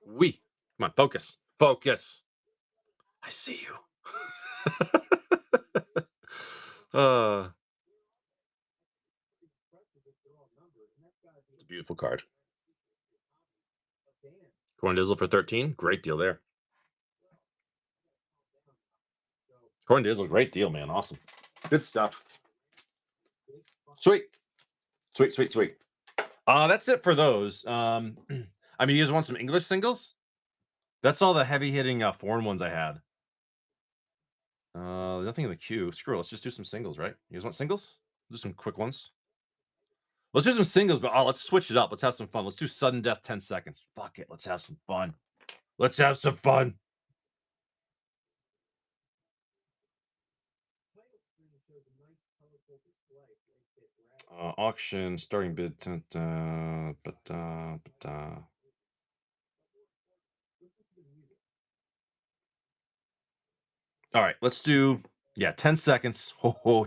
We. Come on, focus. Focus. I see you. uh, it's a beautiful card. Corndizzle for 13. Great deal there. Corndizzle, great deal, man. Awesome. Good stuff. Sweet. Sweet, sweet, sweet. That's it for those. I mean, you guys want some English singles? That's all the heavy hitting foreign ones I had. Nothing in the queue. Screw it. Let's just do some singles, right? You guys want singles? Do some quick ones. Let's do some singles, but let's switch it up. Let's have some fun. Let's do sudden death 10 seconds. Fuck it. Let's have some fun. Let's have some fun. Auction starting bid. All right, let's do 10 seconds.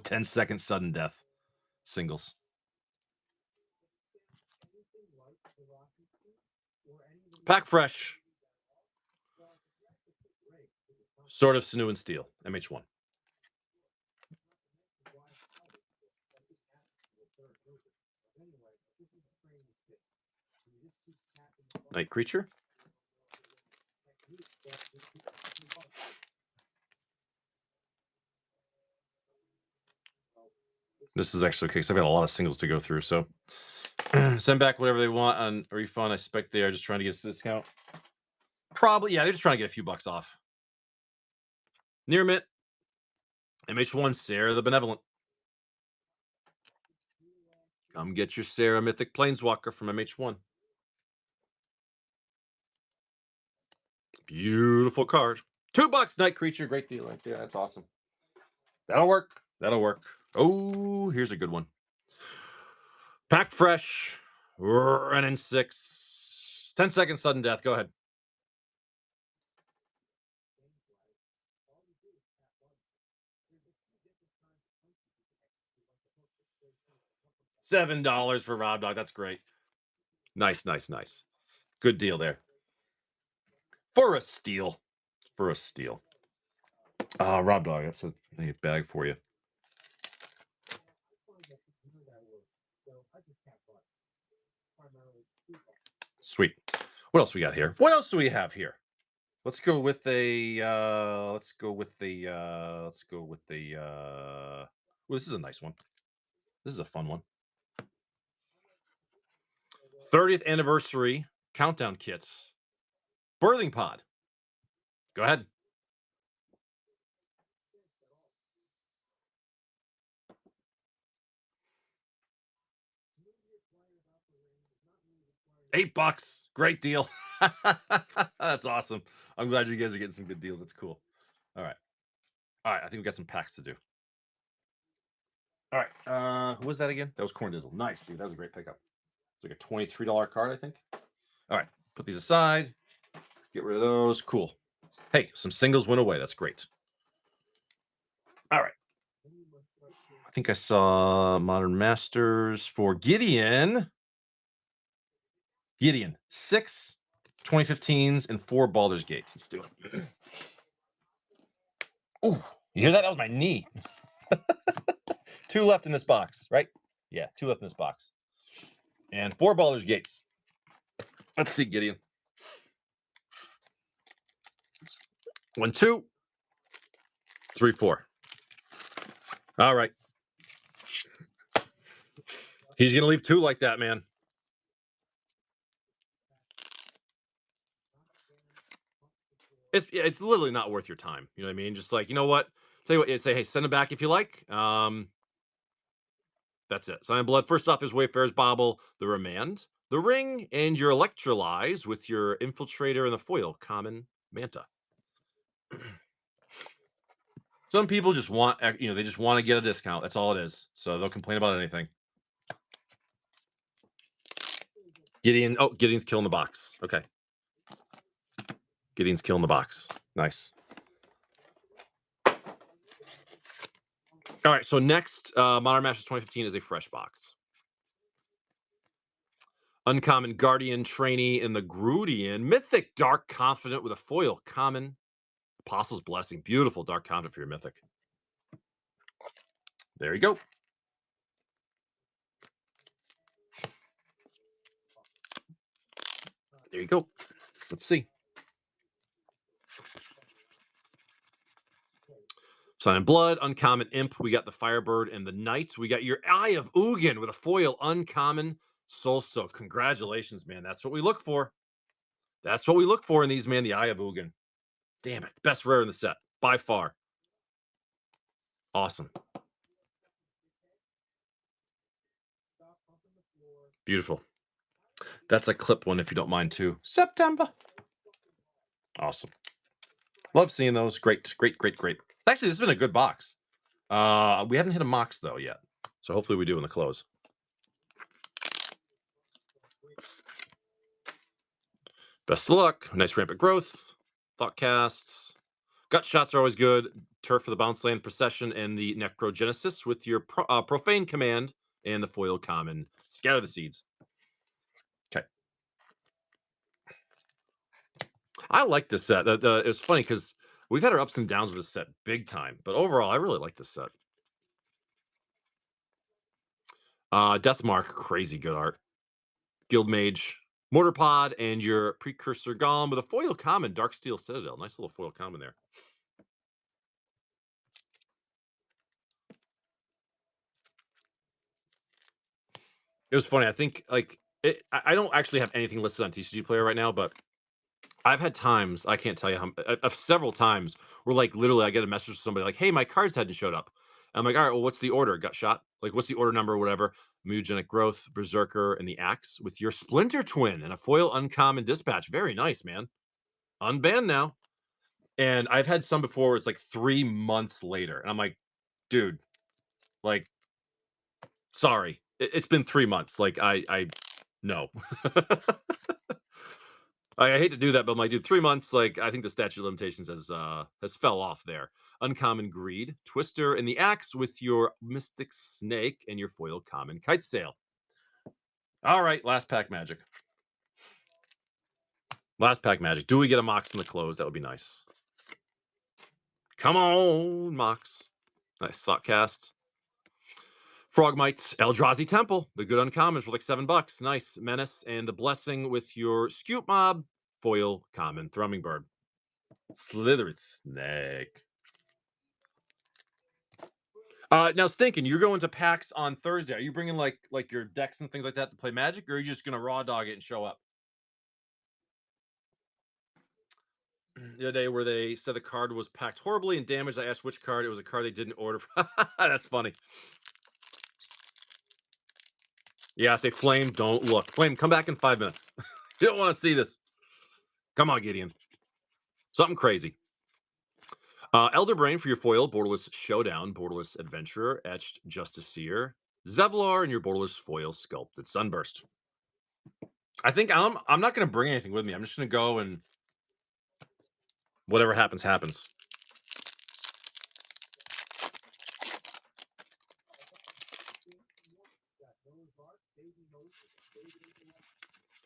10 seconds sudden death singles. Pack fresh. Sword of Sinew and Steel, MH1. Night Creature. This is actually okay because I've got a lot of singles to go through. So send back whatever they want on a refund. I suspect they are just trying to get a discount. Probably, yeah, they're just trying to get a few bucks off. Near mint. MH1, Sarah the Benevolent. Come get your Sarah Mythic Planeswalker from MH1. Beautiful card. $2, Night Creature. Great deal right there. That's awesome. That'll work. That'll work. Oh, here's a good one. Pack fresh. Running 6. 10 seconds, sudden death. Go ahead. $7 for Rob Dog. That's great. Nice, nice, nice. Good deal there. For a steal. For a steal. Rob Dog, that's a bag for you. Sweet. What else we got here? What else do we have here? Let's go with a well, this is a nice one. This is a fun one. 30th anniversary countdown kits. Birthing Pod. Go ahead. $8. Great deal. That's awesome. I'm glad you guys are getting some good deals. That's cool. All right. All right. I think we got some packs to do. All right. Who was that again? That was Corn Dizzle. Nice, dude. That was a great pickup. It's like a $23 card, I think. All right. Put these aside. Get rid of those. Cool. Hey, some singles went away. That's great. All right. I think I saw Modern Masters for Gideon. Gideon. 6 2015s and 4 Baldur's Gates. Let's do it. Oh, you hear that? That was my knee. 2 left in this box, right? Yeah, 2 left in this box. And 4 Baldur's Gates. Let's see, Gideon. 1, 2, 3, 4. All right. He's going to leave 2 like that, man. It's literally not worth your time. You know what I mean? Just like, you know what? Tell you what, say, hey, send it back if you like. That's it. Sign Blood. First off, there's Wayfarer's Bauble, the Remand, the Ring, and your Electrolyze with your Infiltrator and the foil, common Manta. Some people just want, they just want to get a discount. That's all it is. So they'll complain about anything. Gideon. Oh, Gideon's killing the box. Okay. Gideon's killing the box. Nice. All right. So next, Modern Masters 2015 is a fresh box. Uncommon Guardian Trainee in the Grudian. Mythic Dark Confident with a foil common. Apostle's Blessing. Beautiful Dark Confident for your Mythic. There you go. There you go. Let's see. Sign in Blood, Uncommon Imp. We got the Firebird and the Knight. We got your Eye of Ugin with a foil Uncommon Soulstone. Congratulations, man. That's what we look for. That's what we look for in these, man. The Eye of Ugin. Damn it. Best rare in the set. By far. Awesome. Beautiful. That's a clip one if you don't mind too. September. Awesome. Love seeing those. Great, great, great, great. Actually, this has been a good box. We haven't hit a Mox though yet. So hopefully we do in the close. Best of luck. Nice rampant growth. Thought casts. Gut shots are always good. Turf for the Bounce Land Procession and the Necrogenesis with your Profane Command and the foil common. Scatter the Seeds. Okay. I like this set. It was funny because we've had our ups and downs with this set big time, but overall, I really like this set. Deathmark, crazy good art. Guild Mage, Mortar Pod, and your Precursor Golem with a foil common, Darksteel Citadel. Nice little foil common there. It was funny. I think like I don't actually have anything listed on TCG Player right now, but I've had times I can't tell you how several times where like literally I get a message from somebody like, "Hey, my cards hadn't showed up." I'm like, "All right, well, what's the order? Got shot? Like, what's the order number or whatever?" Mutagenic Growth, Berserker, and the Axe with your Splinter Twin and a foil uncommon dispatch. Very nice, man. Unbanned now. And I've had some before where it's like 3 months later, and I'm like, dude, like, sorry, it's been 3 months. Like, I no. I hate to do that, but I'm like, dude, 3 months. Like, I think the statute of limitations has fell off there. Uncommon Greed, Twister, and the Axe with your Mystic Snake and your foil common Kite Sail. All right, last pack magic. Last pack magic. Do we get a Mox in the close? That would be nice. Come on, Mox. Nice thought cast. Frogmites, Eldrazi Temple, the good uncommons for like $7. Nice. Menace and the Blessing with your Scoop Mob, foil common, Thrumming Bird. Slither Snake. Now Stinkin, you're going to PAX on Thursday. Are you bringing like your decks and things like that to play Magic, or are you just gonna raw dog it and show up? The other day where they said the card was packed horribly and damaged, I asked which card. It was a card they didn't order. That's funny. Yeah, I say Flame, don't look. Flame, come back in 5 minutes. You don't want to see this. Come on, Gideon. Something crazy. Elder Brain for your foil, Borderless Showdown, Borderless Adventurer, Etched Justiciar, Zevlor, and your Borderless foil Sculpted Sunburst. I think I'm not going to bring anything with me. I'm just going to go and whatever happens, happens.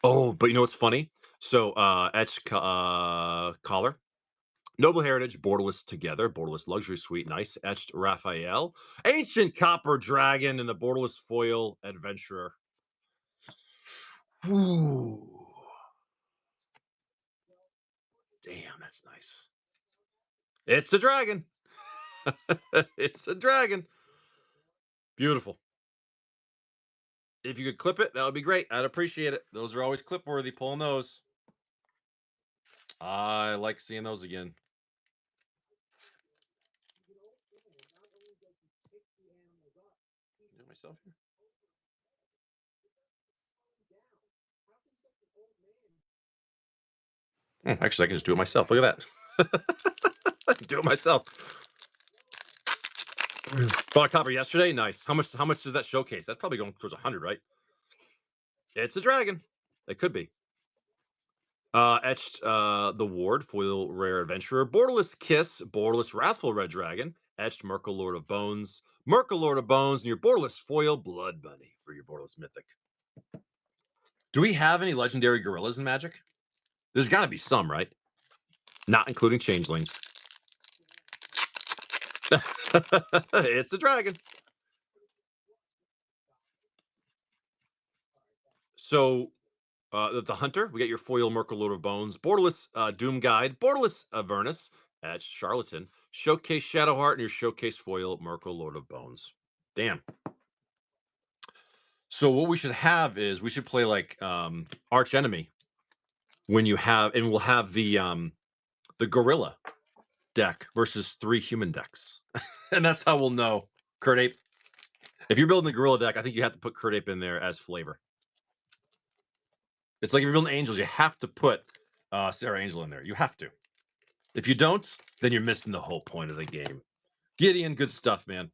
Oh, but you know what's funny? So, Etched Collar, Noble Heritage, Borderless Together, Borderless Luxury Suite, nice. Etched Raphael, Ancient Copper Dragon, and the Borderless Foil Adventurer. Ooh. Damn, that's nice. It's a dragon. It's a dragon. Beautiful. If you could clip it, that would be great. I'd appreciate it. Those are always clip worthy. Pulling those. I like seeing those again. Do it myself here. Actually, I can just do it myself. Look at that. I can do it myself. Bought a copper yesterday. Nice. How much does that showcase? That's probably going towards 100, right? It's a dragon. It could be. Etched the Ward, foil rare adventurer, Borderless Kiss, Borderless Wrathful Red Dragon, Etched Merkle Lord of Bones, and your Borderless foil Blood Bunny for your Borderless Mythic. Do we have any legendary gorillas in Magic? There's got to be some, right? Not including changelings. It's a dragon. So the Hunter, we got your foil Merkle Lord of Bones, Borderless Doom Guide, Borderless Avernus, Etched Charlatan, Showcase Shadowheart, and your Showcase foil Merkle Lord of Bones. Damn. So what we should have is we should play like Arch Enemy when you have, and we'll have the gorilla deck versus 3 human decks. And that's how we'll know. Kurt Ape. If you're building the gorilla deck, I think you have to put Kurt Ape in there as flavor. It's like if you're building angels, you have to put Sarah Angel in there. You have to. If you don't, then you're missing the whole point of the game. Gideon, good stuff, man.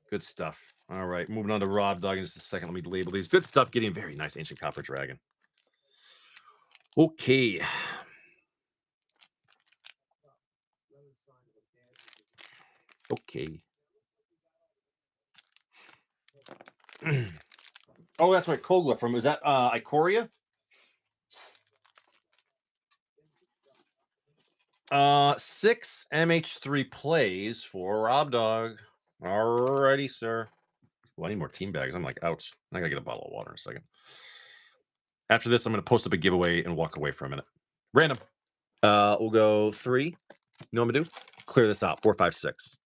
Good stuff. All right, moving on to Rob Dog in just a second. Let me label these. Good stuff, Gideon. Very nice Ancient Copper Dragon. Okay. Okay. Oh, that's right. Kogla from, is that Ikoria? 6 MH3 plays for Rob Dog. Alrighty, sir. Well, I need more team bags. I'm like, ouch. I gotta get a bottle of water in a second. After this, I'm gonna post up a giveaway and walk away for a minute. Random. We'll go 3. You know what I'm gonna do? Clear this out. 4, 5, 6.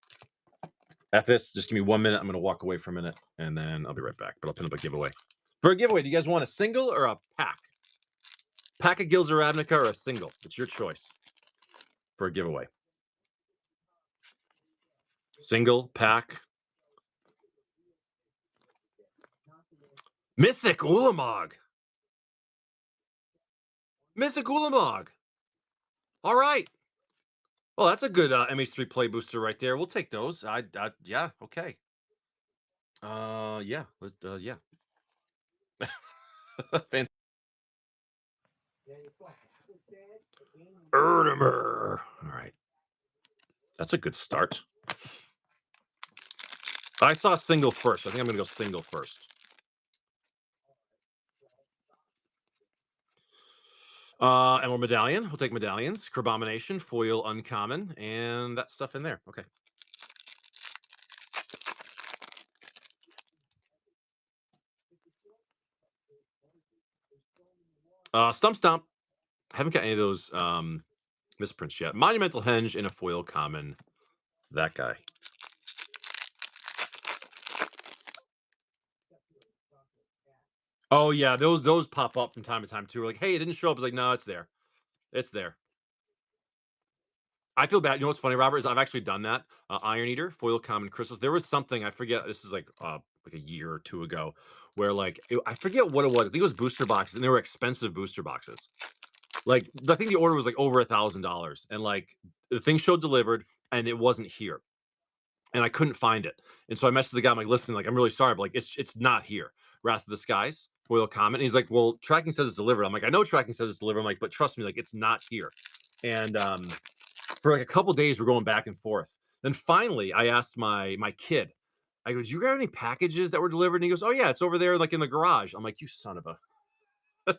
After this, just give me 1 minute. I'm gonna walk away for a minute, and then I'll be right back. But I'll pin up a giveaway. For a giveaway, do you guys want a single or a pack? Pack of Guilds of Ravnica or a single? It's your choice for a giveaway. Single, pack. Mythic Ulamog. Mythic Ulamog. All right. Well, that's a good MH3 play booster right there. We'll take those. Yeah, okay. Yeah. Yeah. Erdimer. All right. That's a good start. I saw single first. I think I'm going to go single first. Emerald Medallion. We'll take medallions. Crabomination, foil uncommon, and that stuff in there. Okay. Stump Stomp. I haven't got any of those misprints yet. Monumental Henge in a foil common. That guy. Oh yeah, those pop up from time to time too. We're like, hey, it didn't show up. It's like, no, it's there. It's there. I feel bad. You know what's funny, Robert, is I've actually done that. Iron Eater, foil common crystals. There was something I forget. This is like a year or two ago, where like I forget what it was. I think it was booster boxes, and they were expensive booster boxes. Like I think the order was like over $1,000, and like the thing showed delivered, and it wasn't here, and I couldn't find it. And so I messaged the guy. I'm like, listen, like I'm really sorry, but like it's not here. Wrath of the Skies, foil common. And he's like, well, tracking says it's delivered. I'm like, I know tracking says it's delivered. I'm like, but trust me, like it's not here. And for like a couple days, we're going back and forth. Then finally, I asked my kid, I go, "Do you got any packages that were delivered?" And he goes, "Oh yeah, it's over there, like in the garage." I'm like, "You son of a!"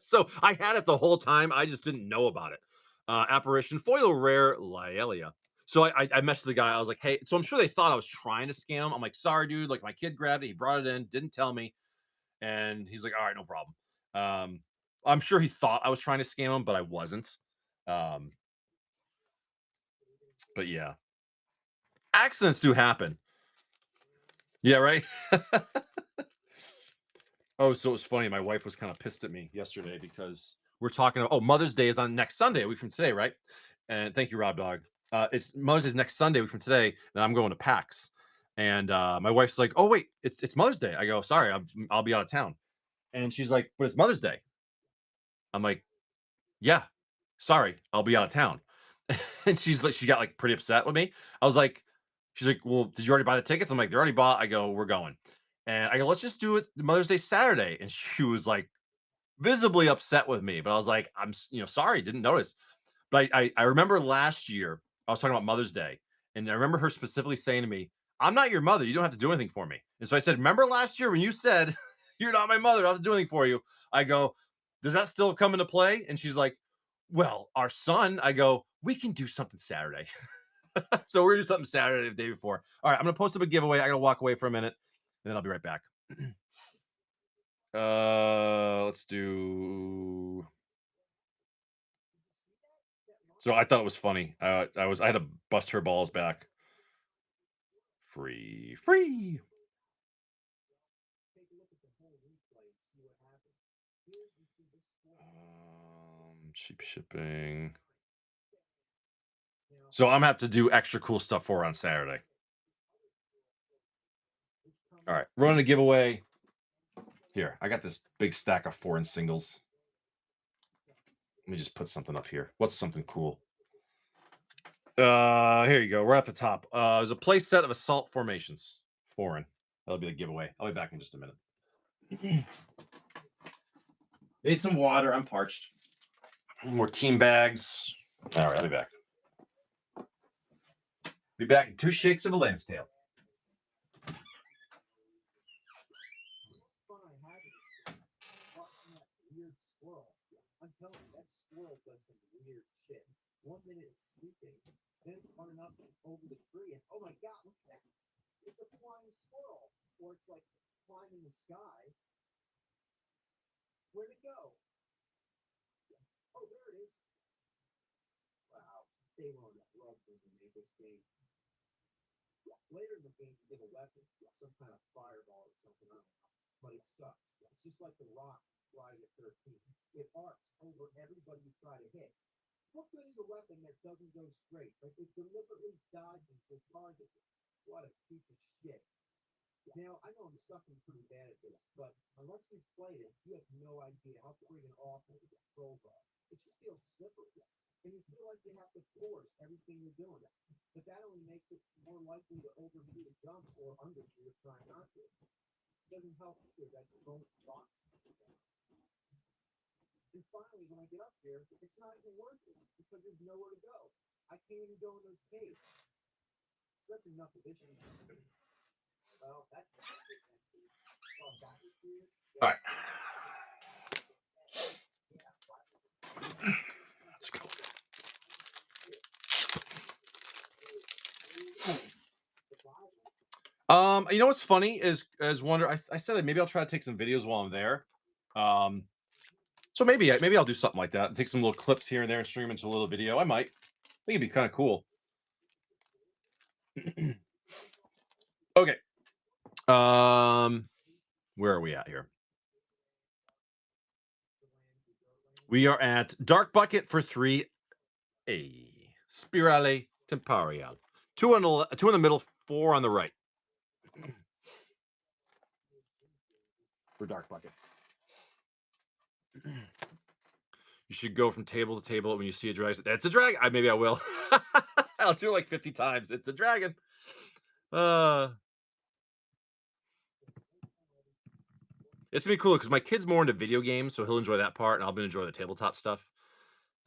So I had it the whole time. I just didn't know about it. Apparition foil rare Lielia. So I messaged the guy. I was like, "Hey," so I'm sure they thought I was trying to scam. I'm like, "Sorry, dude. Like my kid grabbed it. He brought it in, didn't tell me." And he's like, "All right, no problem." I'm sure he thought I was trying to scam him, but I wasn't. Um, but yeah, accidents do happen. Yeah, right. Oh, so it was funny. My wife was kind of pissed at me yesterday because we're talking about, oh, Mother's Day is on next Sunday, a week from today, right? And thank you, Rob Dog. It's Mother's Day's next Sunday, a week from today, and I'm going to PAX. And my wife's like, "Oh wait, it's Mother's Day." I go, "Sorry, I'll be out of town." And she's like, "But it's Mother's Day." I'm like, "Yeah, sorry, I'll be out of town." And she's like, she got like pretty upset with me. I was like, she's like, "Well, did you already buy the tickets?" I'm like, "They're already bought." I go, "We're going." And I go, "Let's just do it Mother's Day Saturday." And she was like visibly upset with me, but I was like, sorry, didn't notice." But I remember last year I was talking about Mother's Day, and I remember her specifically saying to me, "I'm not your mother. You don't have to do anything for me." And so I said, "Remember last year when you said you're not my mother? I don't have to do anything for you." I go, "Does that still come into play?" And she's like, "Well, our son." I go, "We can do something Saturday." So we're gonna do something Saturday the day before. All right, I'm gonna post up a giveaway. I gotta walk away for a minute, and then I'll be right back. Let's do. So I thought it was funny. I had to bust her balls back. Free, free. Cheap shipping. So I'm gonna have to do extra cool stuff for her on Saturday. All right, running a giveaway. Here, I got this big stack of foreign singles. Let me just put something up here. What's something cool? Here you go. Right at the top. There's a play set of assault formations. Foreign. That'll be the giveaway. I'll be back in just a minute. Need some water. I'm parched. More team bags. All right, I'll be back. Be back in 2 shakes of a lamb's tail. 1 minute it's sleeping, then it's running up over the tree, and oh my god, look at that! It's a flying squirrel, or it's like flying in the sky. Where'd it go? Oh, there it is. Wow, they learned that love when they made this game. Later in the game, you get a weapon, some kind of fireball or something, I don't know, but it sucks. It's just like the rock Friday the 13th. It arcs over everybody you try to hit. What good is a weapon that doesn't go straight? Like it deliberately dodges the target. What a piece of shit. Now, I know I'm sucking pretty bad at this, but unless you've played it, you have no idea how friggin' awful the controls are. It just feels slippery. And you feel like you have to force everything you're doing. But that only makes it more likely to overshoot a jump or undershoot or try not to. It doesn't help either that you don't box. And finally, when I get up there, it's not even worth it because there's nowhere to go. I can't even go in those caves. So that's enough of this. Well, that's all right. Let's go. You know what's funny is wonder. I said that maybe I'll try to take some videos while I'm there. So maybe I'll do something like that. Take some little clips here and there and stream into a little video. I might. I think it'd be kind of cool. Okay. Where are we at here? We are at Dark Bucket for 3. A Spirale Temparial. 2 in the middle, 4 on the right. For Dark Bucket. You should go from table to table when you see a dragon. That's a dragon. Maybe I will. I'll do it like 50 times. It's a dragon. It's gonna be cool because my kid's more into video games, so he'll enjoy that part, and I'll enjoy the tabletop stuff.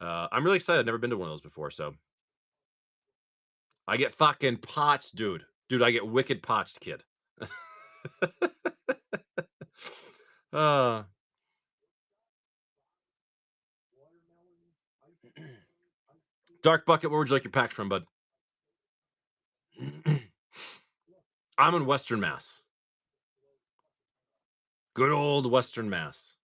I'm really excited. I've never been to one of those before, so I get fucking potched, dude. Dude, I get wicked potched, kid. Dark Bucket, where would you like your packs from, bud? I'm in Western Mass. Good old Western Mass.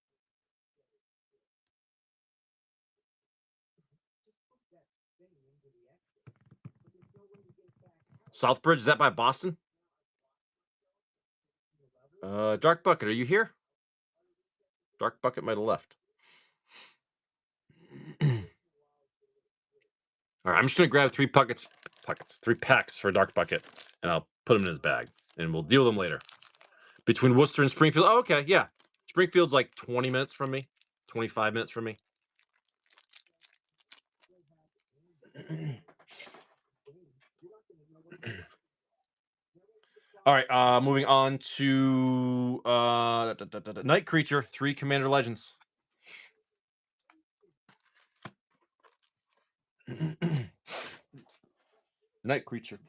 Southbridge, is that by Boston? Dark Bucket, are you here? Dark Bucket might have left. All right, I'm just gonna grab 3 3 packs for Dark Bucket, and I'll put them in his bag, and we'll deal with them later. Between Worcester and Springfield. Oh, okay, yeah. Springfield's like 20 minutes from me, 25 minutes from me. All right, moving on to Night Creature, 3 Commander Legends. Night Creature.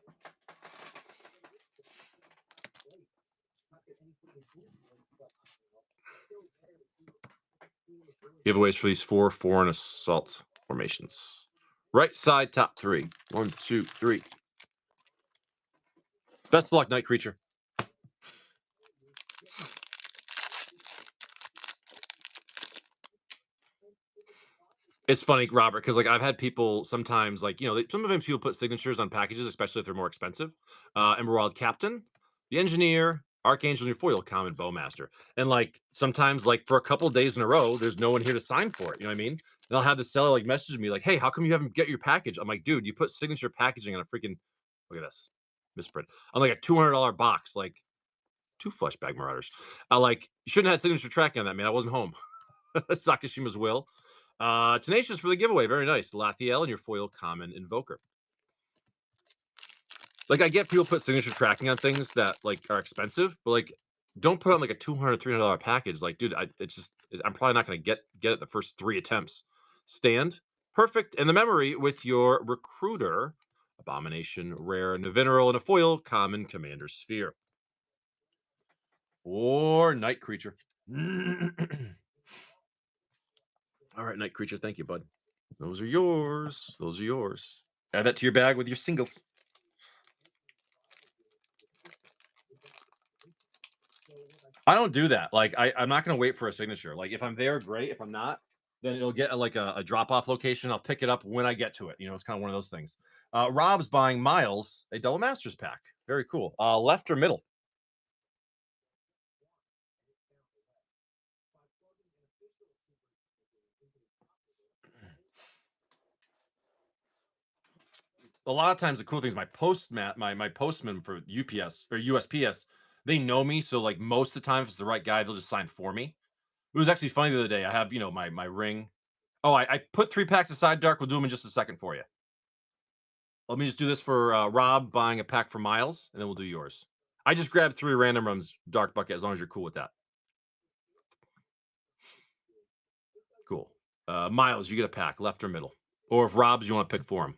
Giveaways for these 4 foreign assault formations. Right side, top 3. 1, 2, 3. Best of luck, Night Creature. It's funny, Robert, because like I've had people sometimes like sometimes people put signatures on packages, especially if they're more expensive. Emerald Captain, the Engineer, Archangel, and your foil, Common Bowmaster, and like sometimes like for a couple of days in a row, there's no one here to sign for it. You know what I mean? And I'll have the seller like message me like, "Hey, how come you haven't get your package?" I'm like, "Dude, you put signature packaging on a freaking look at this misprint on like a $200 box, like 2 flesh bag marauders. Like you shouldn't have had signature tracking on that, man. I wasn't home." Sakashima's Will. Tenacious for the giveaway. Very nice. Lathiel and your foil Common Invoker. Like I get people put signature tracking on things that like are expensive, but like don't put on like a $200, $300 package. Like, dude, I'm probably not going to get it the first 3 attempts. Stand perfect in the memory with your Recruiter, Abomination, Rare, Navineral, and a foil Common Commander Sphere. Or Night Creature. All right, Night Creature. Thank you, bud. Those are yours. Those are yours. Add that to your bag with your singles. I don't do that. Like I'm not gonna wait for a signature. Like if I'm there, great. If I'm not, then it'll get like a drop-off location. I'll pick it up when I get to it. You know, it's kind of one of those things. Rob's buying Miles a double masters pack. Very cool. Left or middle? A lot of times the cool thing is my postman for UPS or USPS, they know me. So like most of the time, if it's the right guy, they'll just sign for me. It was actually funny the other day. I have, my ring. Oh, I put 3 packs aside, Dark. We'll do them in just a second for you. Let me just do this for Rob buying a pack for Miles, and then we'll do yours. I just grabbed 3 random runs, Dark Bucket, as long as you're cool with that. Cool. Miles, you get a pack, left or middle. Or if Rob's, you want to pick for him.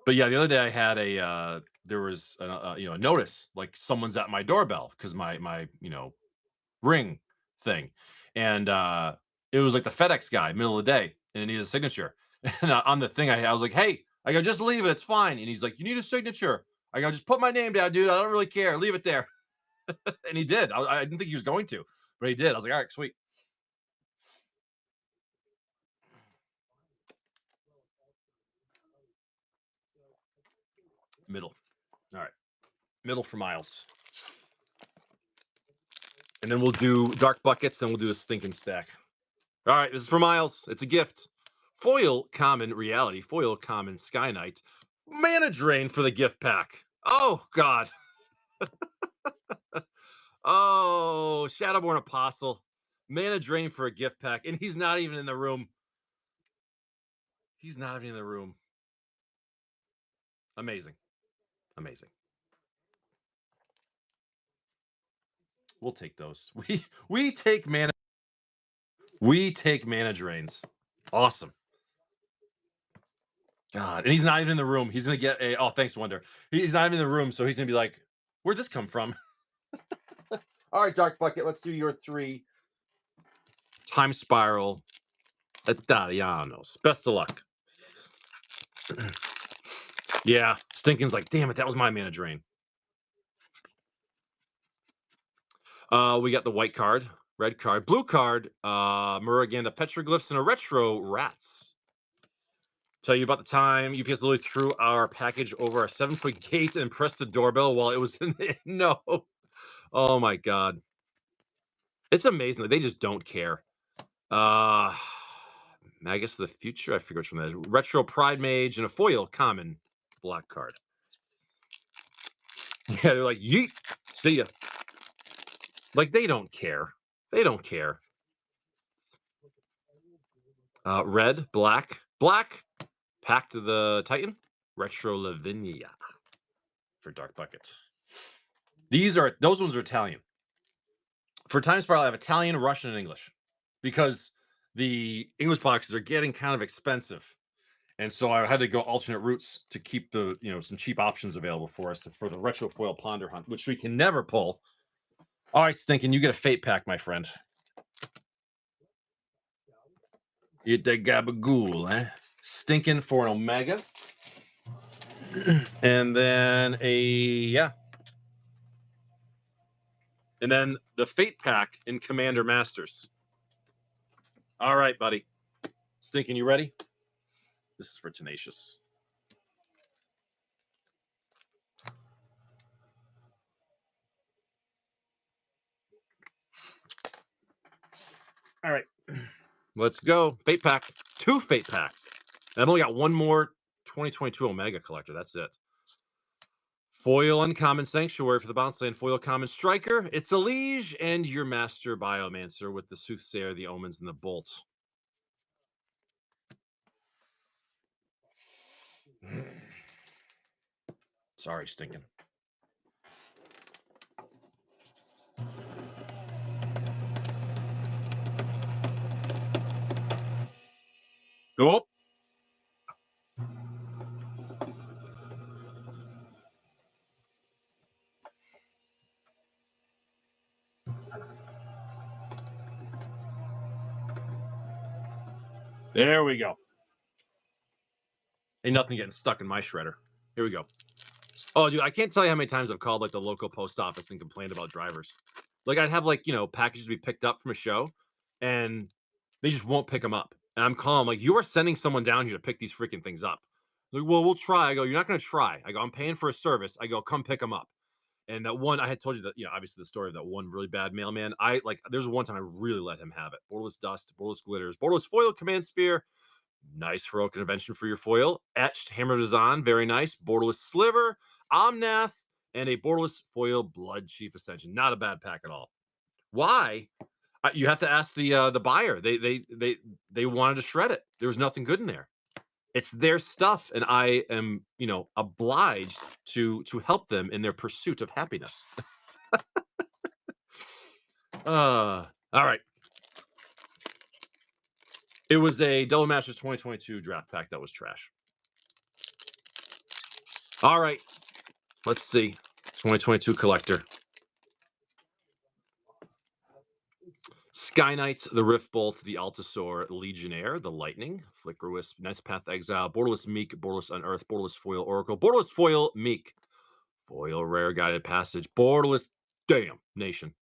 But yeah, the other day I had there was a notice like someone's at my doorbell because my ring thing, and it was like the FedEx guy, middle of the day, and it needed a signature. And on the thing, I was like, "Hey," I go, "just leave it, it's fine." And he's like, "You need a signature." I go, "Just put my name down, dude. I don't really care. Leave it there." And he did. I didn't think he was going to, but he did. I was like, "All right, sweet." Middle. All right, middle for Miles, and then we'll do dark buckets. Then we'll do a stinking stack. All right, this is for Miles. It's a gift. Foil common reality. Foil common Sky Knight. Mana drain for the gift pack. Oh God. Oh, Shadowborn Apostle. Mana drain for a gift pack, and he's not even in the room. He's not even in the room. Amazing. Amazing. We'll take those. We take mana. We take mana drains. Awesome. God. And he's not even in the room. He's gonna get a thanks, Wonder. He's not even in the room, so he's gonna be like, where'd this come from? All right, Dark Bucket, let's do your 3. Time Spiral. Italianos. Best of luck. Yeah. Stinking's like, damn it, that was my mana drain. We got the white card, red card, blue card, Muraganda petroglyphs, and a retro rats. Tell you about the time UPS literally threw our package over a 7-foot gate and pressed the doorbell while it was in the no. Oh my god. It's amazing. They just don't care. Magus of the Future. I figure which one that is. Retro Pride Mage and a foil common black card. Yeah, they're like, yeet, see ya. Like, they don't care. They don't care. Red, black, Pact of the Titan, Retro Lavinia for Dark Bucket. Those ones are Italian. For Time Spiral, I have Italian, Russian, and English because the English boxes are getting kind of expensive. And so I had to go alternate routes to keep the, some cheap options available for us for the retro foil ponder hunt, which we can never pull. All right, Stinking, you get a fate pack, my friend. Eat that gabagool, eh? Stinking for an Omega. And then and then the fate pack in Commander Masters. All right, buddy. Stinking, you ready? This is for Tenacious. All right. Let's go. Fate pack. 2 fate packs. And I've only got one more 2022 Omega collector. That's it. Foil Uncommon Sanctuary for the bounce land. Foil Common Striker. It's a liege and your Master Biomancer with the Soothsayer, the Omens, and the Bolts. Sorry, Stinking. Oh. There we go. Ain't nothing getting stuck in my shredder. Here we go. Oh, dude, I can't tell you how many times I've called like the local post office and complained about drivers. Like I'd have like, packages be picked up from a show and they just won't pick them up. And I'm calling like, you are sending someone down here to pick these freaking things up. Like, well, we'll try. I go, you're not going to try. I go, I'm paying for a service. I go, come pick them up. And that one, I had told you that, obviously the story of that one really bad mailman. There's one time I really let him have it. Borderless dust, borderless glitters, borderless foil command sphere. Nice heroic intervention for your foil. Etched Hammer Dazan, very nice. Borderless Sliver, Omnath, and a borderless foil Blood Chief Ascension. Not a bad pack at all. Why? You have to ask the buyer. They wanted to shred it. There was nothing good in there. It's their stuff, and I am obliged to help them in their pursuit of happiness. All right. It was a Double Masters 2022 draft pack that was trash. All right. Let's see. 2022 collector. Sky Knight, the Rift Bolt, the Altasaur, Legionnaire, the Lightning, Flicker Wisp, Knight's Path Exile, Borderless Meek, Borderless Unearth, Borderless Foil Oracle, Borderless Foil Meek, Foil Rare Guided Passage, Borderless Damn Nation,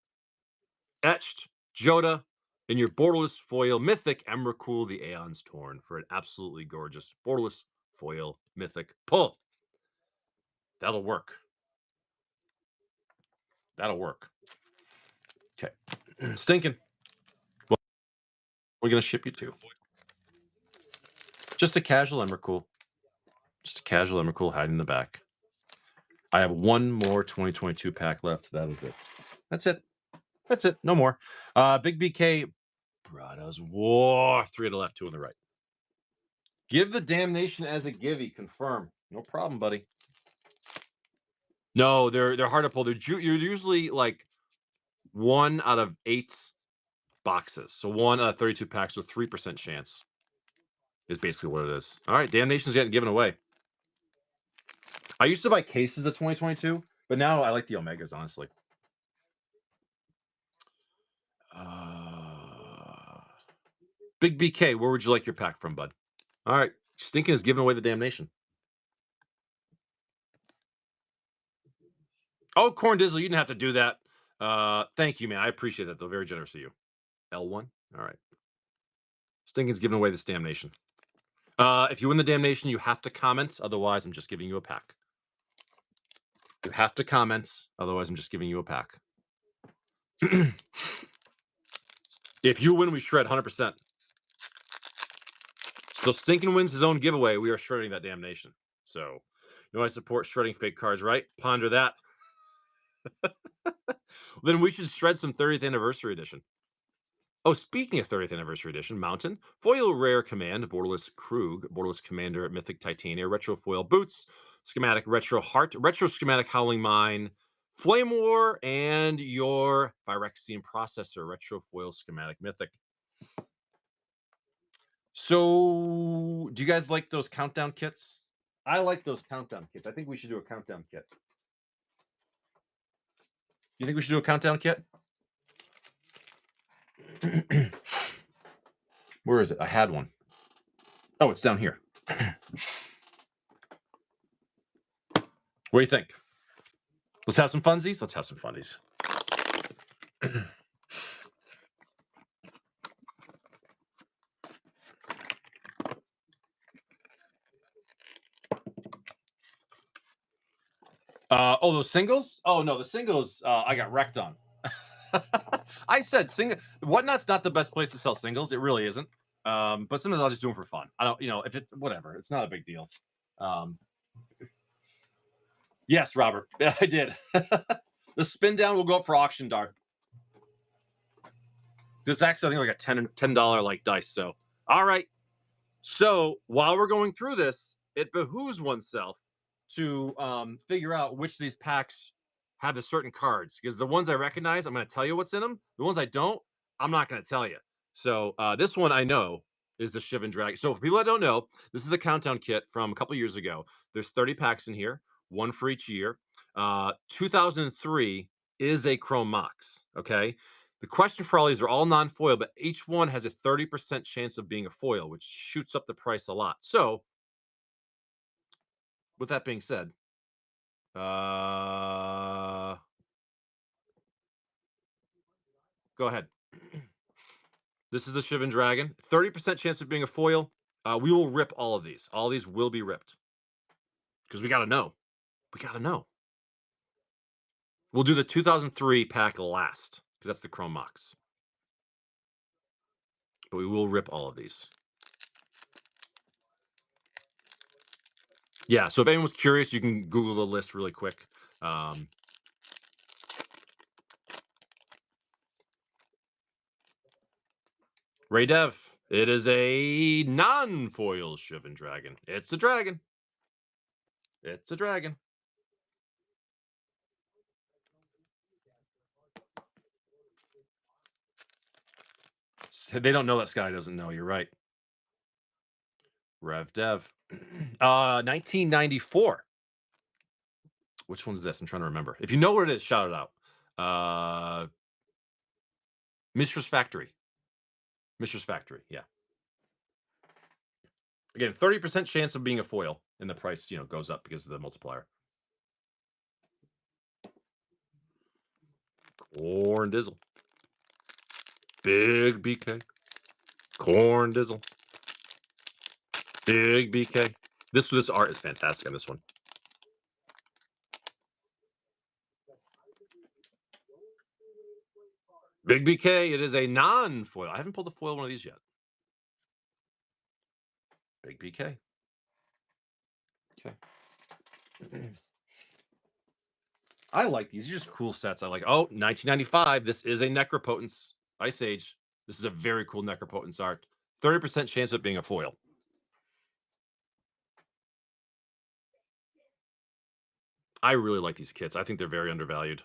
Etched, Joda, and your Borderless Foil Mythic, Emrakul, the Aeon's Torn, for an absolutely gorgeous Borderless Foil Mythic pull. That'll work. That'll work. Okay. Stinking. Well, we're going to ship you two. Just a casual Emrakul. Just a casual Emrakul hiding in the back. I have one more 2022 pack left. That is it. That's it. That's it. No more. Big BK brought us war. 3 to the left, 2 on the right. Give the damnation as a givey. Confirm. No problem, buddy. No, they're hard to pull. You're usually like 1 out of 8 boxes. So 1 out of 32 packs with 3% chance is basically what it is. All right, damnation's getting given away. I used to buy cases of 2022, but now I like the Omegas, honestly. Big BK, where would you like your pack from, bud? All right, Stinking is giving away the damnation. Oh, Corn Dizzle, you didn't have to do that. Thank you, man. I appreciate that, though. Very generous of you. L1? All right. Stinking's giving away this damnation. If you win the damnation, you have to comment. Otherwise, I'm just giving you a pack. You have to comment. Otherwise, I'm just giving you a pack. If you win, we shred 100%. So Stinking wins his own giveaway. We are shredding that damnation. So, I support shredding fake cards, right? Ponder that. Then we should shred some 30th anniversary edition. Oh, speaking of 30th anniversary edition, Mountain, Foil Rare Command, Borderless Krug, Borderless Commander, Mythic Titania, Retro Foil Boots, Schematic Retro Heart, Retro Schematic Howling Mine, Flame War, and your Phyrexian Processor, Retro Foil Schematic Mythic. So, do you guys like those countdown kits? I like those countdown kits. I think we should do a countdown kit. You think we should do a countdown kit? Where is it? I had one. Oh, it's down here. What do you think? Let's have some funsies? Let's have some funsies. Those singles? Oh, no, the singles I got wrecked on. I said single. Whatnot's not the best place to sell singles. It really isn't. But sometimes I'll just do them for fun. I don't, if it's whatever, it's not a big deal. Yes, Robert. Yeah, I did. The spin down will go up for auction, Dark. This is actually, I think, like a $10 like dice. So, all right. So while we're going through this, it behooves oneself to figure out which of these packs have the certain cards, because the ones I recognize, I'm going to tell you what's in them. The ones I don't, I'm not going to tell you. So this one I know is the Shivan Dragon. So for people that don't know, this is the countdown kit from a couple years ago. There's 30 packs in here, one for each year. 2003 is a Chrome Mox. Okay. The question for all these are all non-foil, but each one has a 30% chance of being a foil, which shoots up the price a lot. So, with that being said, go ahead. This is the Shivan Dragon. 30% chance of being a foil. We will rip all of these. All of these will be ripped. Because we got to know. We got to know. We'll do the 2003 pack last. Because that's the Chrome Mox. But we will rip all of these. Yeah, so if anyone's curious, you can Google the list really quick. Ray Dev, it is a non-foil Shivan Dragon. It's a dragon. It's a dragon. They don't know that Sky doesn't know. You're right. Rev Dev. 1994. Which one's this? I'm trying to remember. If you know what it is, shout it out. Mistress Factory. Mistress Factory, yeah. Again, 30% chance of being a foil, and the price, goes up because of the multiplier. Corn Dizzle. Big BK. Corn Dizzle. Big BK. This art is fantastic on this one. Big BK, it is a non-foil. I haven't pulled a foil one of these yet. Big BK. Okay. I like these. These are just cool sets. I like. Oh, 1995. This is a Necropotence Ice Age. This is a very cool Necropotence art. 30% chance of being a foil. I really like these kits. I think they're very undervalued.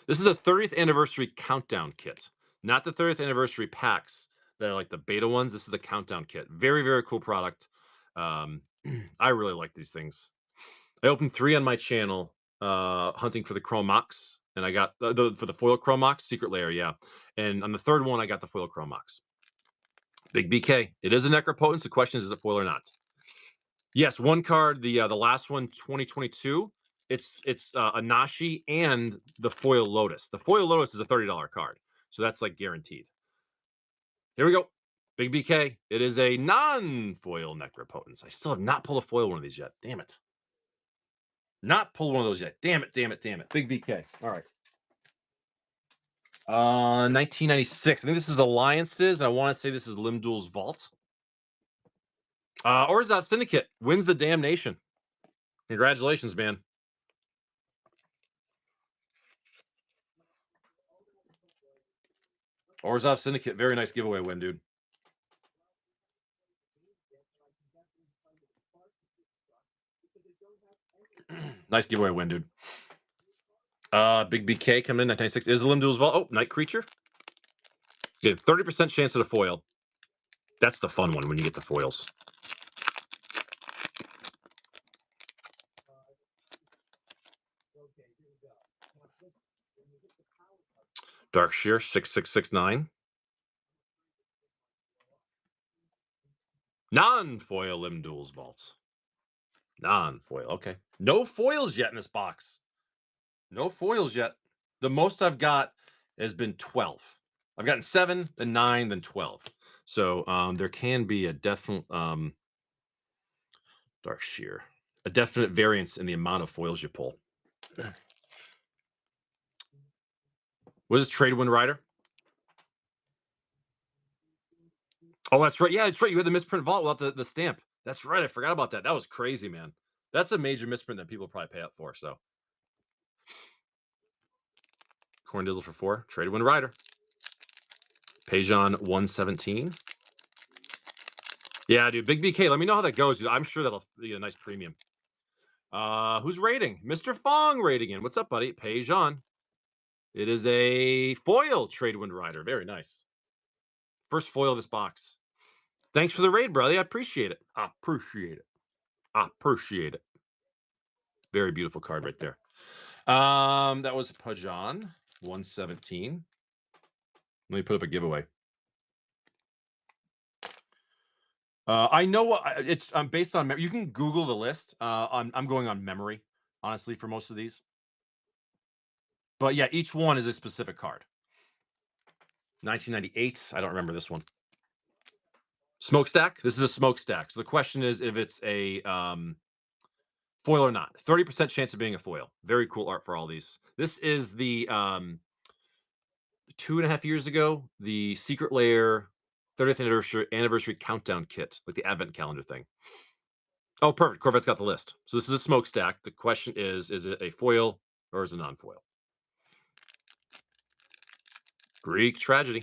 This is a 30th anniversary countdown kit, not the 30th anniversary packs that are like the beta ones. This is the countdown kit. Very, very cool product. I really like these things. I opened 3 on my channel, hunting for the Chrome Mox, and I got for the foil Chrome Mox, Secret Lair, yeah. And on the third one, I got the foil Chrome Mox. Big BK. It is a Necropotence. The question is it foil or not? Yes, one card. The last one, 2022. It's a Nashi and the foil Lotus. The foil Lotus is a $30 card, so that's like guaranteed. Here we go. Big BK. It is a non-foil Necropotence. I still have not pulled a foil one of these yet. Damn it. Not pulled one of those yet. Damn it, damn it, damn it. Big BK. All right. 1996. I think this is Alliances, and I want to say this is Limdul's Vault. Orzhov Syndicate wins the damnation. Congratulations, man. Orzhov Syndicate, very nice giveaway win, dude. Nice giveaway win, dude. Big BK coming in, 1996. Is the Limdul's Vault. Oh, Night Creature. Yeah, 30% chance of the foil. That's the fun one when you get the foils. Darkshear, 6669. Non-foil Limdul's Vaults. Non-foil. Okay. No foils yet in this box. No foils yet. The most I've got has been 12. I've gotten 7, then 9, then 12. So there can be a definite Darkshear. A definite variance in the amount of foils you pull. What is Tradewind Rider? Oh, that's right. Yeah, that's right. You had the misprint vault without the stamp. That's right. I forgot about that. That was crazy, man. That's a major misprint that people probably pay up for. So, Corn Dizzle for 4. Tradewind Rider. Pejon 117. Yeah, dude. Big BK. Let me know how that goes, dude. I'm sure that'll be a nice premium. Who's rating? Mr. Fong rating in. What's up, buddy? Pejon. It is a foil Tradewind Rider. Very nice. First foil of this box. Thanks for the raid, brother. I appreciate it. I appreciate it. I appreciate it. Very beautiful card right there. That was Pejon 117. Let me put up a giveaway. I know what it's. Based on. You can Google the list. I'm going on memory, honestly, for most of these. But yeah, each one is a specific card. 1998. I don't remember this one. Smokestack. This is a smokestack. So the question is if it's a foil or not. 30% chance of being a foil. Very cool art for all these. This is the 2.5 years ago, the Secret Lair 30th anniversary countdown kit, like the advent calendar thing. Oh, perfect. Corvette's got the list. So this is a smokestack. The question is it a foil or is it non-foil? Greek tragedy.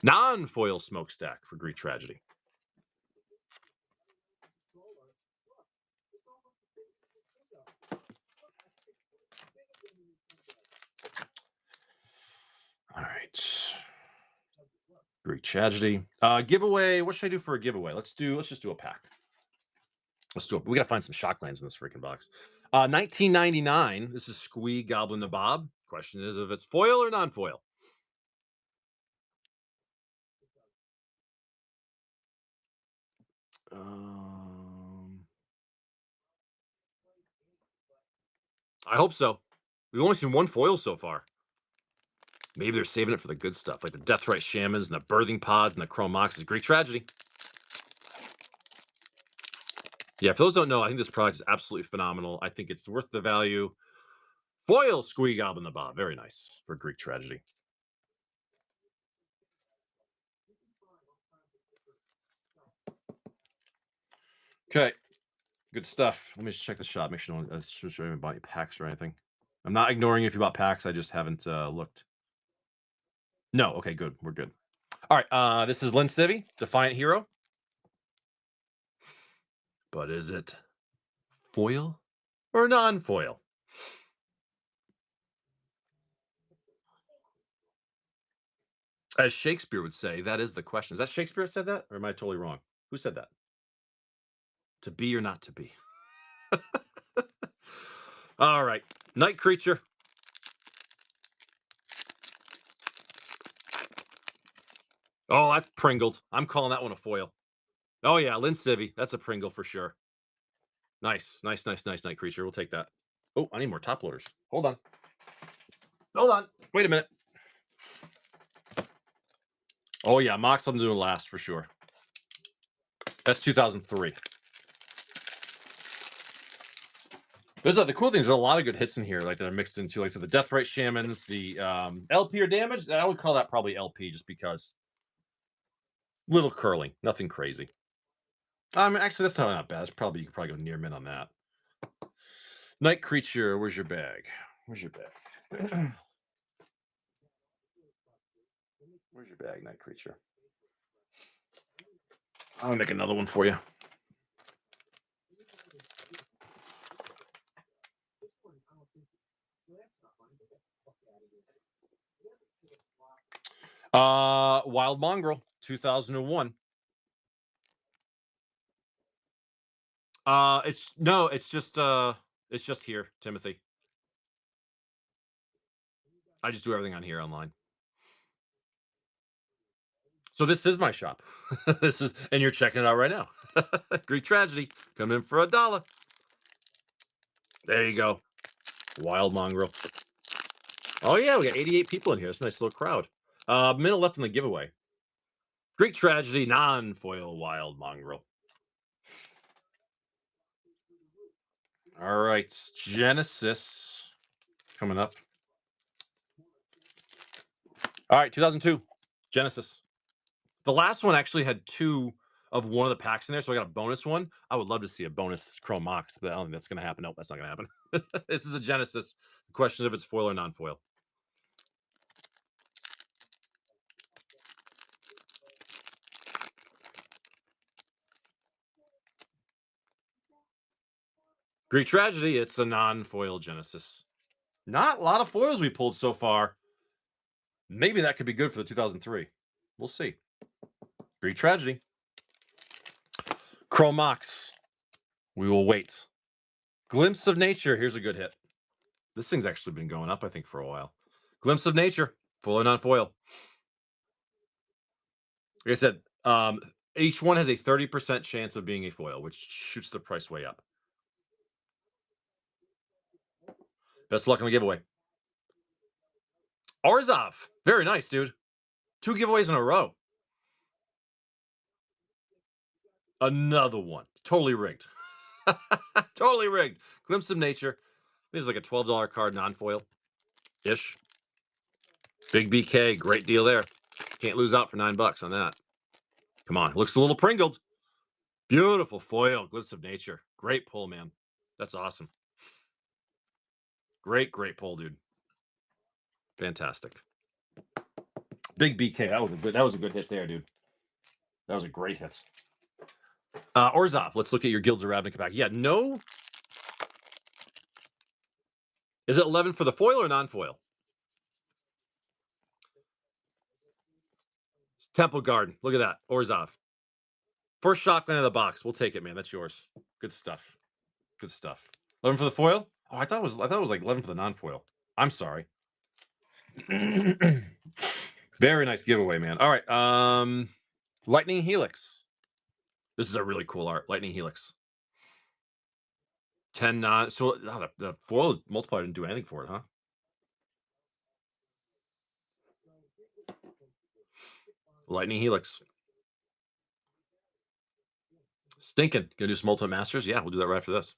Non-foil smokestack for Greek tragedy. All right. Greek tragedy. Giveaway. What should I do for a giveaway? Let's just do a pack. Let's do it. We gotta find some shocklands in this freaking box. 1999. This is Squee Goblin the Bob. Question is if it's foil or non-foil. I hope so. We've only seen one foil so far. Maybe they're saving it for the good stuff, like the Deathrite Shamans and the Birthing Pods and the Chrome Moxes. Greek tragedy. Yeah, for those who don't know, I think this product is absolutely phenomenal. I think it's worth the value. Foil Squee Goblin the Bob. Very nice for Greek tragedy. Okay. Good stuff. Let me just check the shop. Make sure no one haven't bought any packs or anything. I'm not ignoring you if you bought packs. I just haven't looked. No. Okay, good. We're good. All right. This is Lynn Civvy, Defiant Hero. But is it foil or non-foil? As Shakespeare would say, that is the question. Is that Shakespeare that said that? Or am I totally wrong? Who said that? To be or not to be? All right. Night creature. Oh, that's pringled. I'm calling that one a foil. Oh, yeah. Lynn Civvy. That's a Pringle for sure. Nice. Nice night creature. We'll take that. Oh, I need more top loaders. Hold on. Hold on. Wait a minute. Oh, yeah. Mox, I'm doing last for sure. That's 2003. The cool thing is there's a lot of good hits in here, like that are mixed into, like, so the Deathrite Shamans, the LP or damage. I would call that probably LP just because little curling, nothing crazy. Actually, that's not bad. It's probably you could probably go near min on that. Night creature, where's your bag? Where's your bag? Where's your bag, night creature? I'm gonna make another one for you. Wild Mongrel, 2001. It's just here, Timothy. I just do everything on here online. So this is my shop. And you're checking it out right now. Greek tragedy, come in for $1. There you go. Wild Mongrel. Oh yeah, we got 88 people in here. It's a nice little crowd. Minute left in the giveaway. Greek tragedy, non-foil Wild Mongrel. All right, Genesis coming up. All right, 2002, Genesis. The last one actually had 2 of one of the packs in there, so I got a bonus one. I would love to see a bonus Chrome Mox, but I don't think that's going to happen. Nope, that's not going to happen. This is a Genesis. The question is if it's foil or non-foil. Greek tragedy, it's a non-foil Genesis. Not a lot of foils we pulled so far. Maybe that could be good for the 2003. We'll see. Greek tragedy. Chrome Mox. We will wait. Glimpse of nature. Here's a good hit. This thing's actually been going up, I think, for a while. Glimpse of Nature, foil or non-foil. Like I said, each one has a 30% chance of being a foil, which shoots the price way up. Best of luck on the giveaway. Orzhov, very nice, dude. 2 giveaways in a row. Another one. Totally rigged. Totally rigged. Glimpse of Nature. This is like a $12 card, non-foil-ish. Big BK, great deal there. Can't lose out for $9 on that. Come on, looks a little pringled. Beautiful foil, Glimpse of Nature. Great pull, man. That's awesome. Great pull, dude. Fantastic. Big BK. That was a good hit there, dude. That was a great hit. Orzhov, let's look at your Guilds of Ravnica pack. Yeah, no. Is it 11 for the foil or non-foil? Temple Garden. Look at that. Orzhov. First shotgun in the box. We'll take it, man. That's yours. Good stuff. Good stuff. 11 for the foil? Oh, I thought it was like 11 for the non-foil. I'm sorry. Very nice giveaway, man. All right. Lightning Helix. This is a really cool art. Lightning Helix. 10 non. So the foil multiplier didn't do anything for it, huh? Lightning Helix. Stinking. Gonna do some Ultimate Masters? Yeah, we'll do that right after this.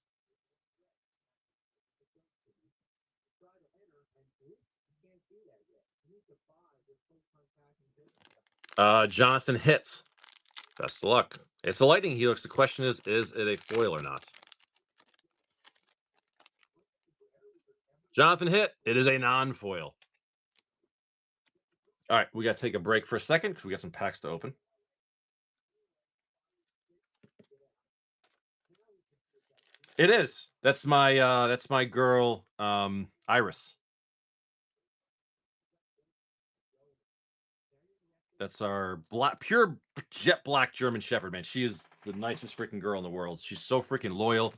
Jonathan hits. Best of luck. It's a Lightning Helix. The question is it a foil or not? Jonathan hit. It is a non-foil. All right, we got to take a break for a second because we got some packs to open. It is. That's my girl, Iris. That's our pure jet black German Shepherd, man. She is the nicest freaking girl in the world. She's so freaking loyal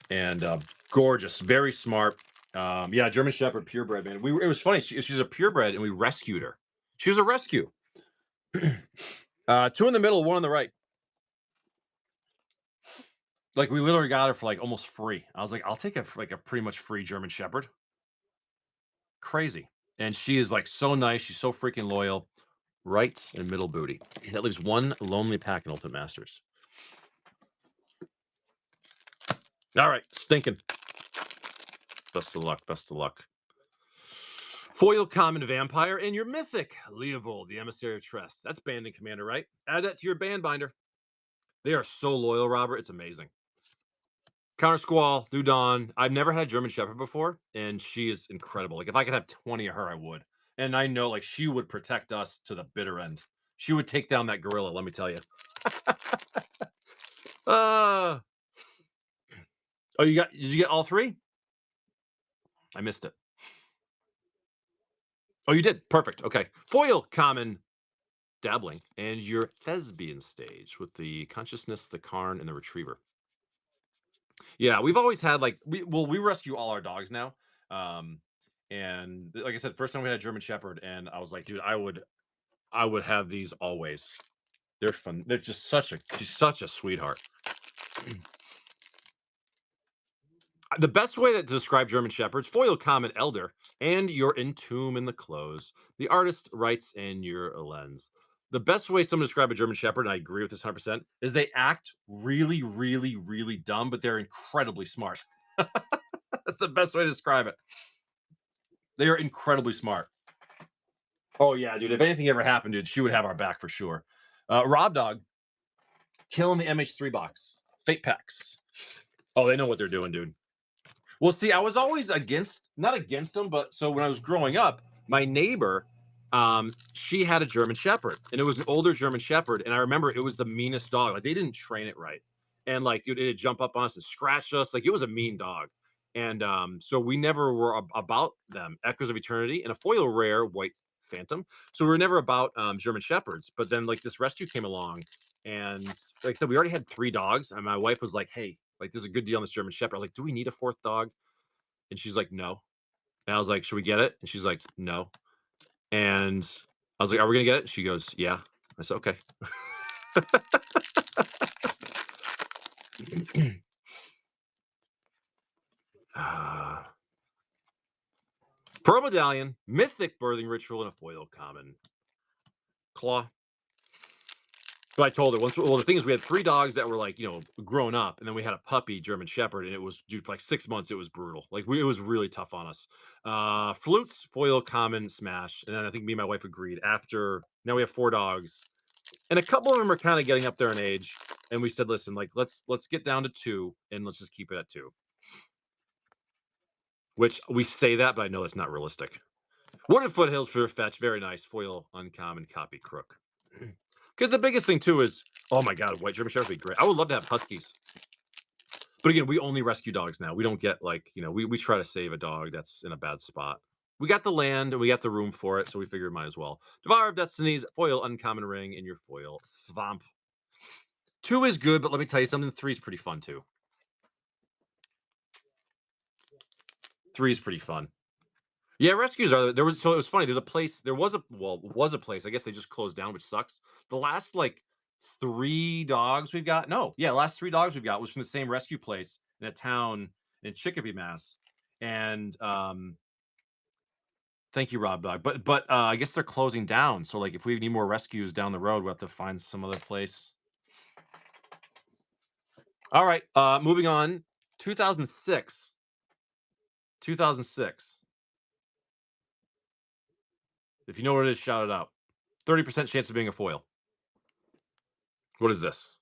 and gorgeous, very smart. Yeah, German Shepherd, purebred, man. It was funny. She's a purebred, and we rescued her. She was a rescue. 2 in the middle, 1 on the right. Like we literally got her for like almost free. I was like, I'll take a pretty much free German Shepherd. Crazy, and she is like so nice. She's so freaking loyal. Right and middle booty. That leaves 1 lonely pack in Ultimate Masters. All right, stinking. Best of luck. Best of luck. Foil Common Vampire and your Mythic Leovold, the Emissary of Trest. That's Banding Commander, right? Add that to your band binder. They are so loyal, Robert. It's amazing. Counter Squall, Ludon. I've never had a German Shepherd before, and she is incredible. Like if I could have 20 of her, I would. And I know like she would protect us to the bitter end. She would take down that gorilla, let me tell you. Oh, did you get all 3? I missed it. Oh, you did. Perfect. Okay. Foil Common Dabbling and your Thespian stage with the Consciousness, the Karn, and the Retriever. Yeah, we've always had like we rescue all our dogs now. And like I said, first time we had a German Shepherd, and I was like, dude, I would have these always. They're fun. They're just she's such a sweetheart. The best way to describe German Shepherds: foil common elder, and your entomb in the close. The artist writes in your lens. The best way someone to describe a German Shepherd, and I agree with this 100%, is they act really, really, really dumb, but they're incredibly smart. That's the best way to describe it. They are incredibly smart. Oh yeah, dude. If anything ever happened, dude, she would have our back for sure. Rob Dog, killing the MH3 box. Fate packs. Oh, they know what they're doing, dude. Well, see, I was always not against them, but so when I was growing up, my neighbor, she had a German Shepherd, and it was an older German Shepherd, and I remember it was the meanest dog. Like they didn't train it right, and like dude, it'd jump up on us and scratch us. Like it was a mean dog, and so we never were about them. Echoes of Eternity and a foil rare white Phantom. So we were never about German Shepherds. But then like this rescue came along, and like I said, we already had 3 dogs, and my wife was like, "Hey, like this is a good deal on this German Shepherd." I was like, "Do we need a 4th dog?" And she's like, "No." And I was like, "Should we get it?" And she's like, "No." And I was like, "Are we gonna get it?" She goes, "Yeah." I said, "Okay." uh, Pearl Medallion, Mythic Birthing Ritual, and a foil common. Claw. But I told her once. Well, the thing is, we had 3 dogs that were like, grown up, and then we had a puppy German Shepherd, and it was, dude, for like 6 months. It was brutal. Like it was really tough on us. Flutes, foil, common, smash, and then I think me and my wife agreed. After now, we have 4 dogs, and a couple of them are kind of getting up there in age, and we said, listen, like let's get down to 2, and let's just keep it at 2. Which we say that, but I know that's not realistic. Wooded Foothills for fetch, very nice. Foil, uncommon, copy, crook. Because the biggest thing too is, oh my god, white German Shepherd would be great. I would love to have Huskies. But again, we only rescue dogs now. We don't get like, we try to save a dog that's in a bad spot. We got the land and we got the room for it, so we figured might as well. Devourer of Destinies, foil, uncommon ring, in your foil, Swamp. 2 is good, but let me tell you something, 3 is pretty fun too. 3 is pretty fun. Yeah, rescues are there was so it was funny. There was a place. I guess they just closed down, which sucks. The last like 3 dogs we've got. No, yeah, last 3 dogs we've got was from the same rescue place in a town in Chicopee, Mass. And thank you, Rob Dog. But I guess they're closing down. So like if we need more rescues down the road, we'll have to find some other place. All right, moving on. 2006. 2006. If you know what it is, shout it out. 30% chance of being a foil. What is this?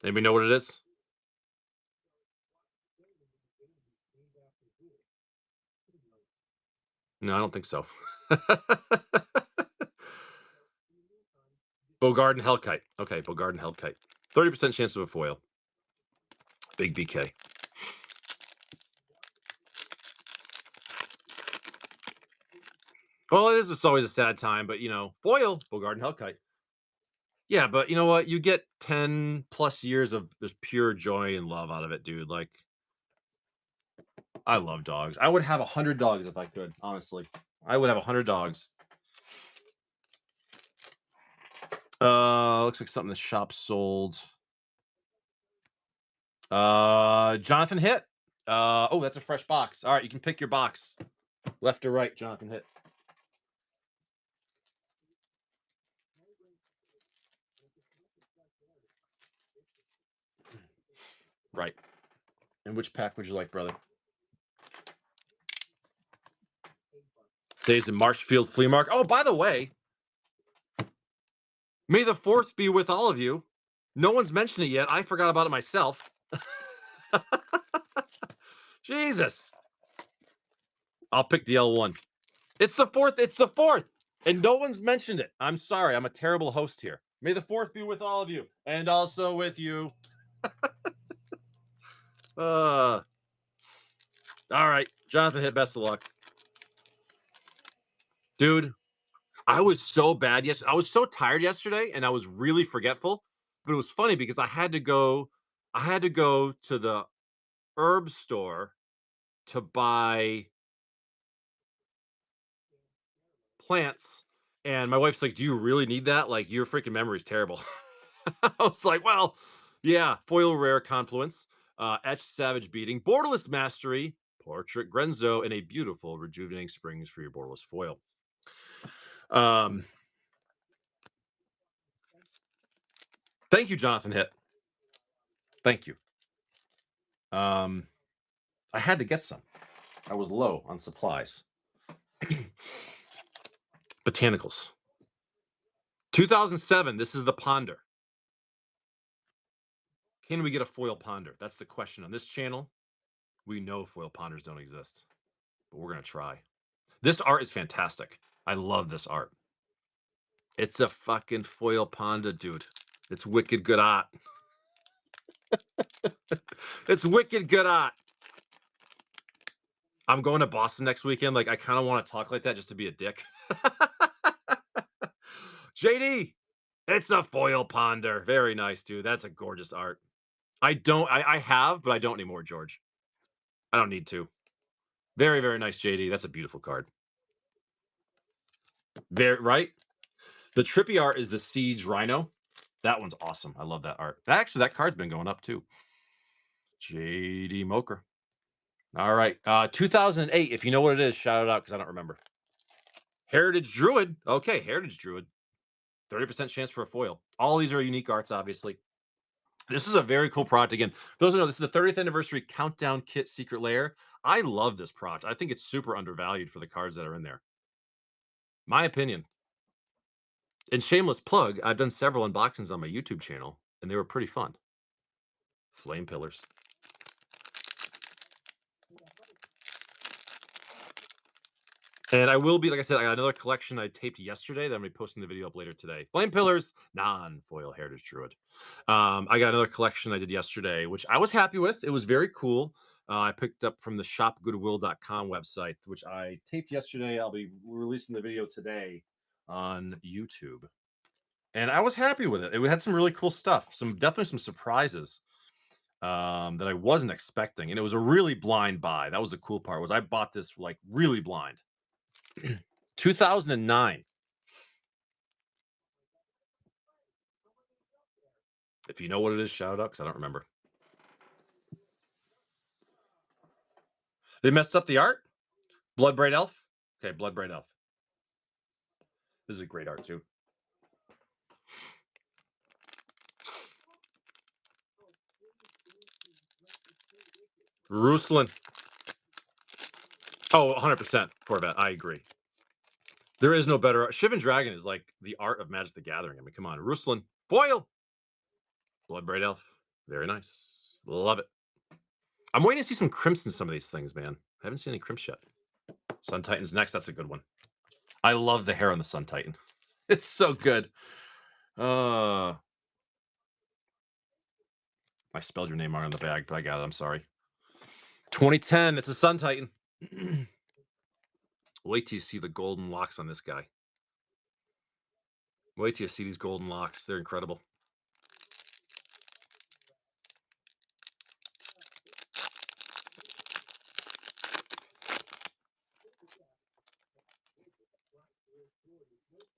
Anybody know what it is? No, I don't think so. Bogarden Hellkite. Okay, Bogarden Hellkite. 30% chance of a foil. Big BK. Well, it is. It's always a sad time, but foil Bogarden Hellkite. Yeah, but you know what? You get 10 plus years of just pure joy and love out of it, dude. Like, I love dogs. I would have 100 dogs if I could. Honestly, I would have 100 dogs. Looks like something the shop sold. Jonathan Hit. Oh, that's a fresh box. All right, you can pick your box, left or right. Jonathan Hit. Right. And which pack would you like, brother? Today's the Marshfield Flea Market. Oh, by the way, may the 4th be with all of you. No one's mentioned it yet. I forgot about it myself. Jesus. I'll pick the L1. It's the 4th. It's the 4th. And no one's mentioned it. I'm sorry. I'm a terrible host here. May the 4th be with all of you. And also with you. All right. Jonathan Hit, best of luck. Dude, I was so bad. Yes, I was so tired yesterday and I was really forgetful. But it was funny because I had to go to the herb store to buy plants. And my wife's like, "Do you really need that? Like, your freaking memory's terrible." I was like, "Well, yeah, foil rare confluence, etched savage beating, borderless mastery, portrait Grenzo, and a beautiful rejuvenating springs for your borderless foil." Um, Thank you, Jonathan Hit. Thank you. Um, I had to get some. I was low on supplies. Botanicals. 2007. This is the Ponder. Can we get a foil Ponder? That's the question on this channel. We know foil Ponders don't exist, but we're gonna try. This art is fantastic. I love this art. It's a fucking foil Panda, dude. It's wicked good art. It's wicked good art. I'm going to Boston next weekend. Like, I kind of want to talk like that just to be a dick. JD, it's a foil Ponder. Very nice, dude. That's a gorgeous art. I have, but I don't anymore, George. I don't need to. Very, very nice, JD. That's a beautiful card. Very right. The trippy art is the Siege Rhino. That one's awesome. I love that art. Actually, that card's been going up too. JD Moker. All right. 2008. If you know what it is, shout it out because I don't remember. Heritage Druid. Okay, Heritage Druid. 30% chance for a foil. All these are unique arts, obviously. This is a very cool product. Again, those who know, this is the 30th anniversary countdown kit secret layer. I love this product. I think it's super undervalued for the cards that are in there. My opinion. And shameless plug, I've done several unboxings on my YouTube channel, and they were pretty fun. Flame Pillars. And I will be, like I said, I got another collection I taped yesterday that I'm going to be posting the video up later today. Flame Pillars, non-foil Heritage Druid. I got another collection I did yesterday, which I was happy with. It was very cool. I picked up from the shopgoodwill.com website, which I taped yesterday. I'll be releasing the video today on YouTube. And I was happy with it. It had some really cool stuff. Definitely some surprises that I wasn't expecting. And it was a really blind buy. That was the cool part, was I bought this like really blind. 2009. If you know what it is, shout it out because I don't remember. They messed up the art? Bloodbraid Elf? Okay, Bloodbraid Elf. This is a great art too. Ruslan. Oh, 100% Corvette. I agree. There is no better art. Shivan Dragon is like the art of Magic the Gathering. I mean, come on. Ruslan. Foil. Bloodbraid Elf. Very nice. Love it. I'm waiting to see some crimps in some of these things, man. I haven't seen any crimps yet. Sun Titan's next. That's a good one. I love the hair on the Sun Titan. It's so good. I spelled your name wrong on the bag, but I got it. I'm sorry. 2010. It's a Sun Titan. Wait till you see the golden locks on this guy. Wait till you see these golden locks. They're incredible.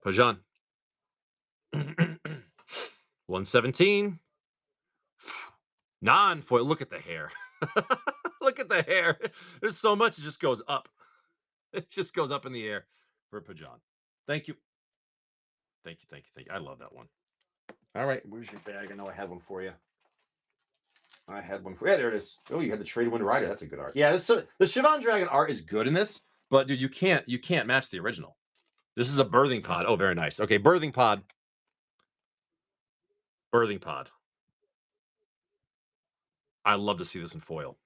Pajan. 117. Non-foil. Look at the hair. Look at the hair. There's so much. It just goes up. It just goes up in the air for Pajan. Thank you. Thank you. Thank you. Thank you. I love that one. All right. Where's your bag? I know I had one for you. I had one for you. Yeah, there it is. Oh, you had the Trade Wind Rider. That's a good art. Yeah, the Shivan Dragon art is good in this, but dude, you can't match the original. This is a birthing pod. Oh, very nice. Okay, birthing pod. Birthing pod. I love to see this in foil.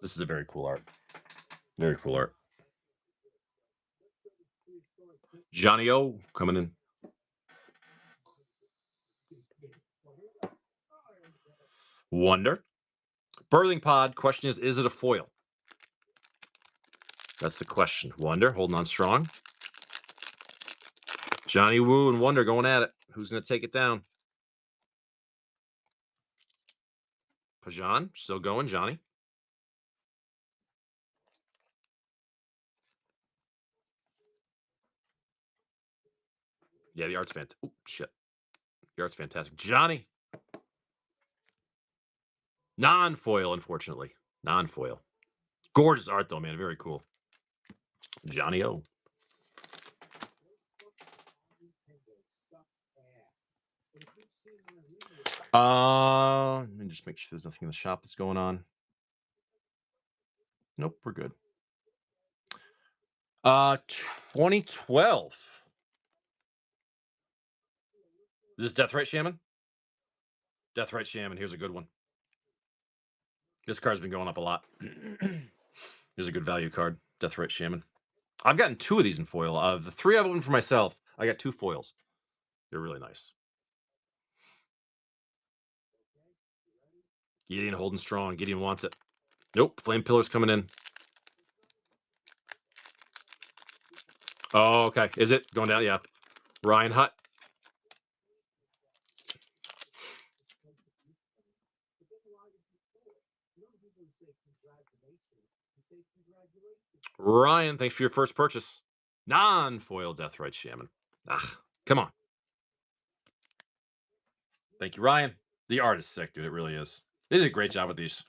This is a very cool art. Very cool art. Johnny O coming in. Wonder. Birthing pod. Question is it a foil? That's the question. Wonder, holding on strong. Johnny Woo and Wonder going at it. Who's going to take it down? Pajan, still going, Johnny. Yeah, the art's fantastic. Oh, shit. The art's fantastic. Johnny. Non-foil, unfortunately. Non-foil. Gorgeous art, though, man. Very cool. Johnny O. Let me just make sure there's nothing in the shop that's going on. Nope, we're good. 2012. Is this Deathrite Shaman? Deathrite Shaman. Here's a good one. This card's been going up a lot. Here's a good value card. Deathrite Shaman. I've gotten 2 of these in foil. The 3 I've opened for myself, I got 2 foils. They're really nice. Gideon holding strong. Gideon wants it. Nope. Flame Pillar's coming in. Oh, okay. Is it going down? Yeah. Ryan Hutt. Ryan, thanks for your first purchase. Non-foil Deathrite Shaman. Ah, come on. Thank you, Ryan. The art is sick, dude. It really is. They did a great job with these.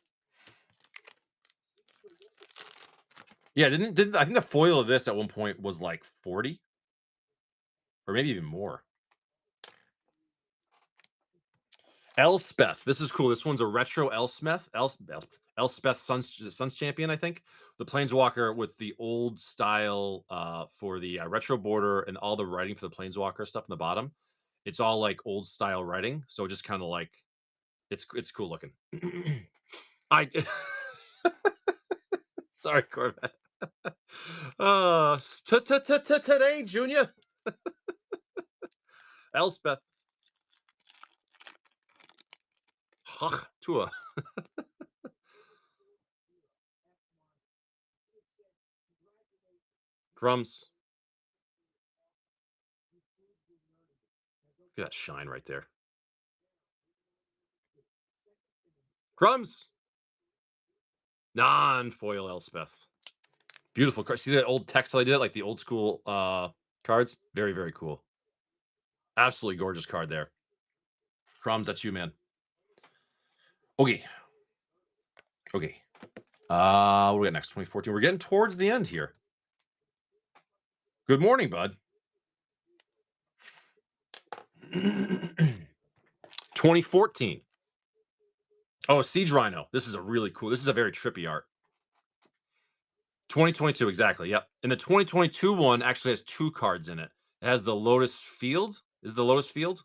Yeah, didn't I think the foil of this at one point was like 40 or maybe even more. Elspeth. This is cool. This one's a retro Elspeth Suns champion, I think. The Planeswalker with the old style for the retro border and all the writing for the Planeswalker stuff in the bottom. It's all like old style writing, so just kind of like it's cool looking. I sorry, Corvette. Today, Junior. Elspeth. Tua. Crumbs. Look at that shine right there. Crumbs. Non-foil Elspeth. Beautiful card. See that old text I did, like the old school cards? Very, very cool. Absolutely gorgeous card there. Crumbs, that's you, man. Okay. Okay. What do we got next? 2014. We're getting towards the end here. Good morning, bud. 2014. Oh, Siege Rhino. This is a really cool. This is a very trippy art. 2022, exactly. Yep. And the 2022 one actually has 2 cards in it. It has the Lotus Field. Is the Lotus Field?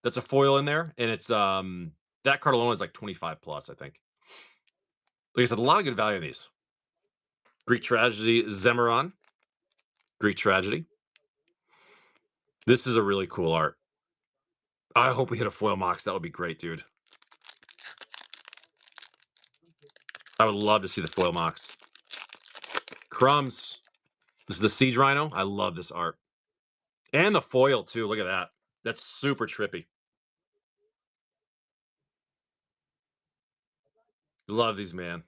That's a foil in there, and it's that card alone is like 25 plus, I think. Like I said, a lot of good value in these. Greek Tragedy, Zemeron. Greek Tragedy. This is a really cool art. I hope we hit a foil mox. That would be great, dude. I would love to see the foil mox. Crumbs. This is the Siege Rhino. I love this art. And the foil, too. Look at that. That's super trippy. Love these, man.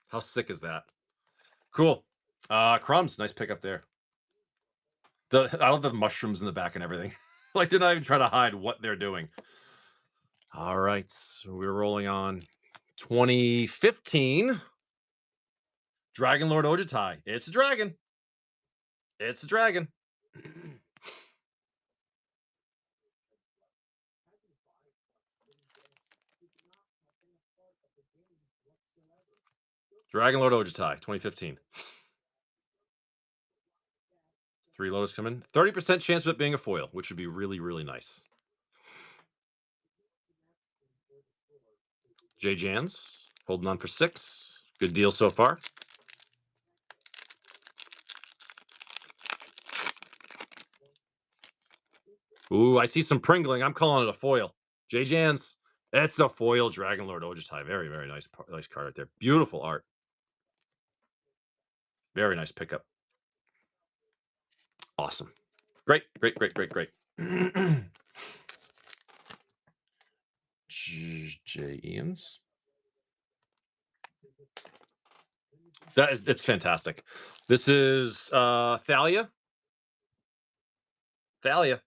How sick is that? Cool. Crumbs. Nice pickup there. I love the mushrooms in the back and everything. Like, they're not even trying to hide what they're doing. All right. So we're rolling on 2015. Dragon Lord Ojitai. It's a dragon. It's a dragon. Dragon Lord Ojitai, 2015. 3 Lotus come in. 30% chance of it being a foil, which would be really, really nice. J Jans, holding on for 6. Good deal so far. Ooh, I see some pringling. I'm calling it a foil. J Jans, it's a foil Dragon Lord Ojitai. Very, very nice card right there. Beautiful art. Very nice pickup. Awesome. Great, great, great, great, great. J Ian's. That's fantastic. This is Thalia. Thalia.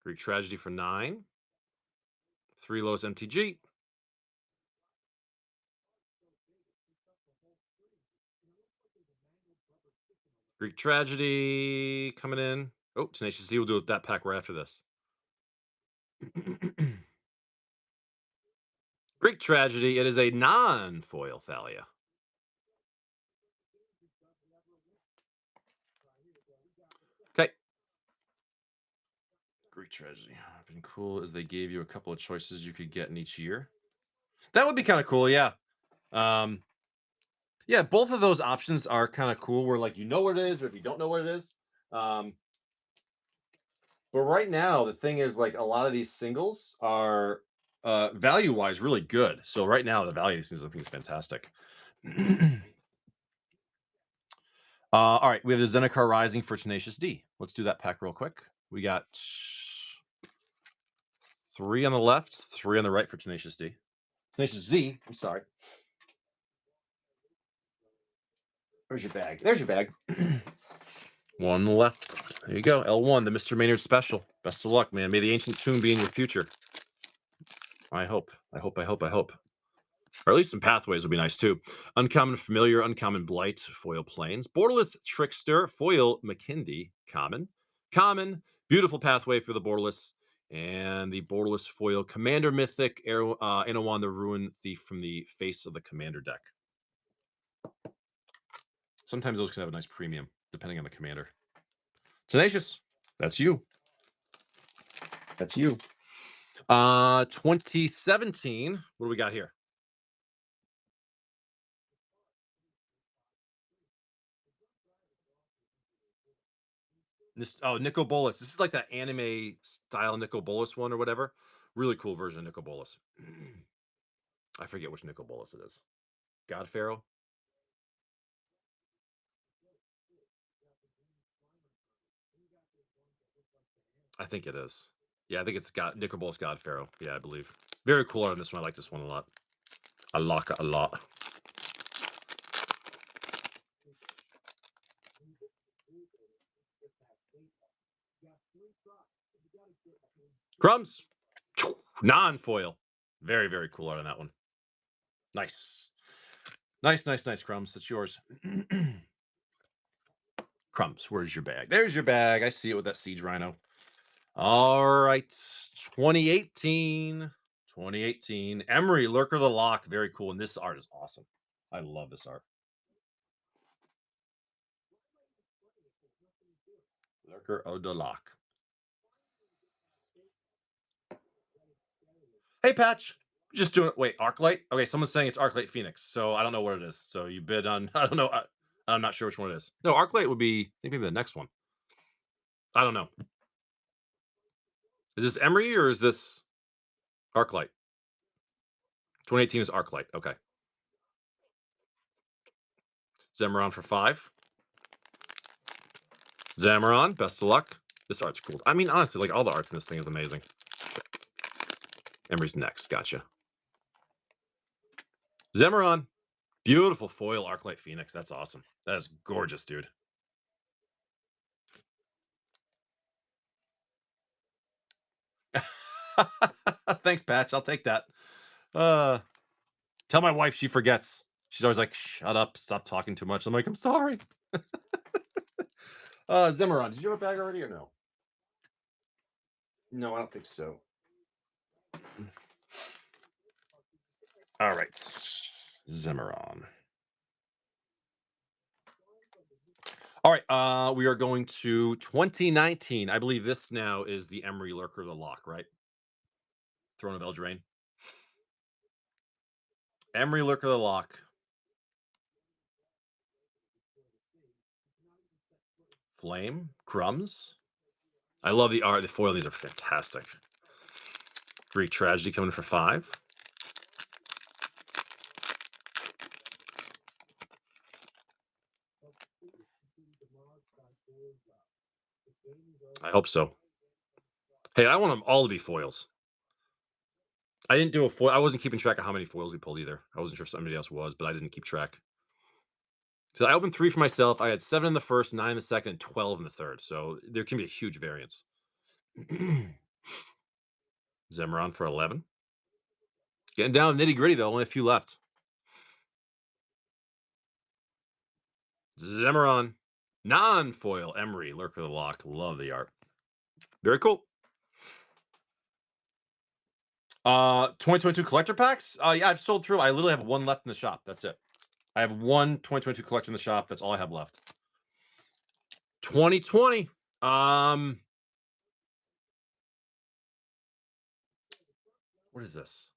Greek Tragedy for 9. 3 Lotus MTG. Greek Tragedy coming in. Oh, Tenacious Z will do that pack right after this. Greek Tragedy. It is a non-foil Thalia. Okay. Greek Tragedy. Been cool as they gave you a couple of choices you could get in each year. That would be kind of cool, yeah. Yeah, both of those options are kind of cool where like you know what it is, or if you don't know what it is. But right now, the thing is, like, a lot of these singles are value-wise really good. So right now, the value of these things I think is fantastic. All right, we have the Zendikar Rising for Tenacious D. Let's do that pack real quick. We got 3 on the left, 3 on the right for Tenacious D. Tenacious Z, I'm sorry. There's your bag. There's your bag. 1 on the left. There you go. L1, the Mr. Maynard special. Best of luck, man. May the ancient tomb be in your future. I hope. I hope. I hope. I hope. Or at least some pathways would be nice too. Uncommon Familiar, Uncommon Blight, foil planes. Borderless Trickster, foil McKindy, common. Common, beautiful pathway for the Borderless. And the Borderless foil Commander Mythic, Inowan the Ruin Thief from the face of the Commander deck. Sometimes those can have a nice premium, depending on the commander. Tenacious, that's you. That's you. 2017, what do we got here? This Nico Bolas. This is like that anime style Nico Bolas one or whatever. Really cool version of Nico Bolas. I forget which Nico Bolas it is. God Pharaoh? I think it is. Yeah, I think it's Nico Bolas God Pharaoh. Yeah, I believe. Very cool art on this one. I like this one a lot. I like it a lot. Crumbs. Non-foil. Very, very cool art on that one. Nice. Nice, nice, nice, Crumbs. That's yours. Crumbs, where's your bag? There's your bag. I see it with that Siege Rhino. All right. 2018. 2018. Emery, Lurker the Lock. Very cool. And this art is awesome. I love this art. Lurker of the Lock. Hey, Patch. Just doing it. Wait, Arclight? Okay, someone's saying it's Arclight Phoenix. So I don't know what it is. So you bid on, I don't know. I'm not sure which one it is. No, Arclight would be, I think maybe the next one. I don't know. Is this Emery or is this Arclight? 2018 is Arclight. Okay. Zemaron for 5. Zamaron, best of luck. This art's cool. I mean, honestly, like all the arts in this thing is amazing. Emery's next. Gotcha. Zemaron, beautiful foil Arclight Phoenix. That's awesome. That is gorgeous, dude. Thanks, Patch. I'll take that. Tell my wife she forgets. She's always like, "Shut up, stop talking too much." I'm like, "I'm sorry." Zemaron, did you have a bag already or no? No, I don't think so. All right, Zemaron. All right, we are going to 2019. I believe this now is the Emery Lurker of the Lock, right? Throne of Eldraine. Emery Lurker of the Lock. Flame. Crumbs. I love the art. The foil, these are fantastic. Greek Tragedy coming for 5. I hope so. Hey, I want them all to be foils. I didn't do a foil. I wasn't keeping track of how many foils we pulled either. I wasn't sure if somebody else was, but I didn't keep track. So I opened 3 for myself. I had 7 in the first, 9 in the second, and 12 in the third. So there can be a huge variance. Zemaron for 11. Getting down nitty gritty though. Only a few left. Zemaron. Non-foil Emery, Lurker of the Lock. Love the art. Very cool. 2022 collector packs. Yeah, I've sold through. I literally have 1 left in the shop. That's it. I have 1 2022 collector in the shop. That's all I have left. 2020. What is this?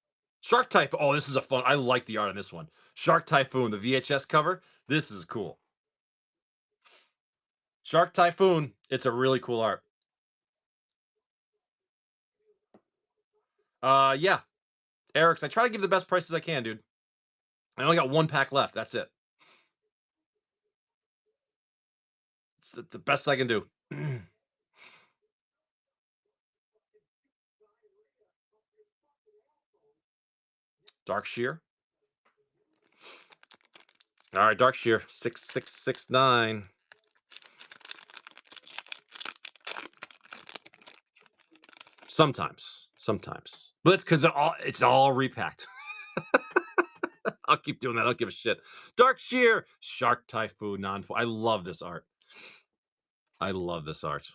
Shark Typhoon. Oh, this is a fun. I like the art on this one. Shark Typhoon, the VHS cover. This is cool. Shark Typhoon. It's a really cool art. Yeah, Eric's. I try to give the best prices I can, dude. I only got one pack left. That's it. It's the best I can do. Dark Shear. All right, Dark Shear. 6669. Sometimes, but it's because it's all repacked. I'll keep doing that. I don't give a shit. Dark Shear, Shark Typhoon, I love this art. I love this art.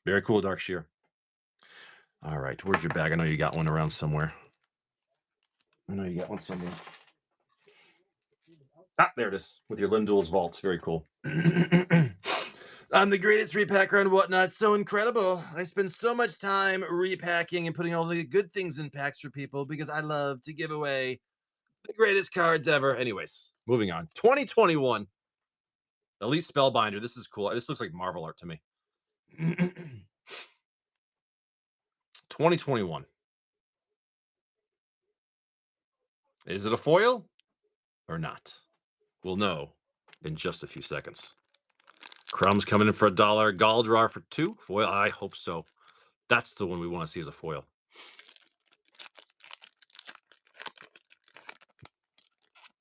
Very cool, Dark Shear. All right, where's your bag? I know you got one around somewhere. I know you got one somewhere. Ah, there it is, with your Lindul's vaults. Very cool. I'm the greatest repacker and whatnot. So incredible. I spend so much time repacking and putting all the good things in packs for people because I love to give away the greatest cards ever. Anyways, moving on. 2021. Elite Spellbinder. This is cool. This looks like Marvel art to me. 2021. Is it a foil or not? We'll know in just a few seconds. Crumbs coming in for $1. Galdrar for 2. Foil. I hope so. That's the one we want to see as a foil.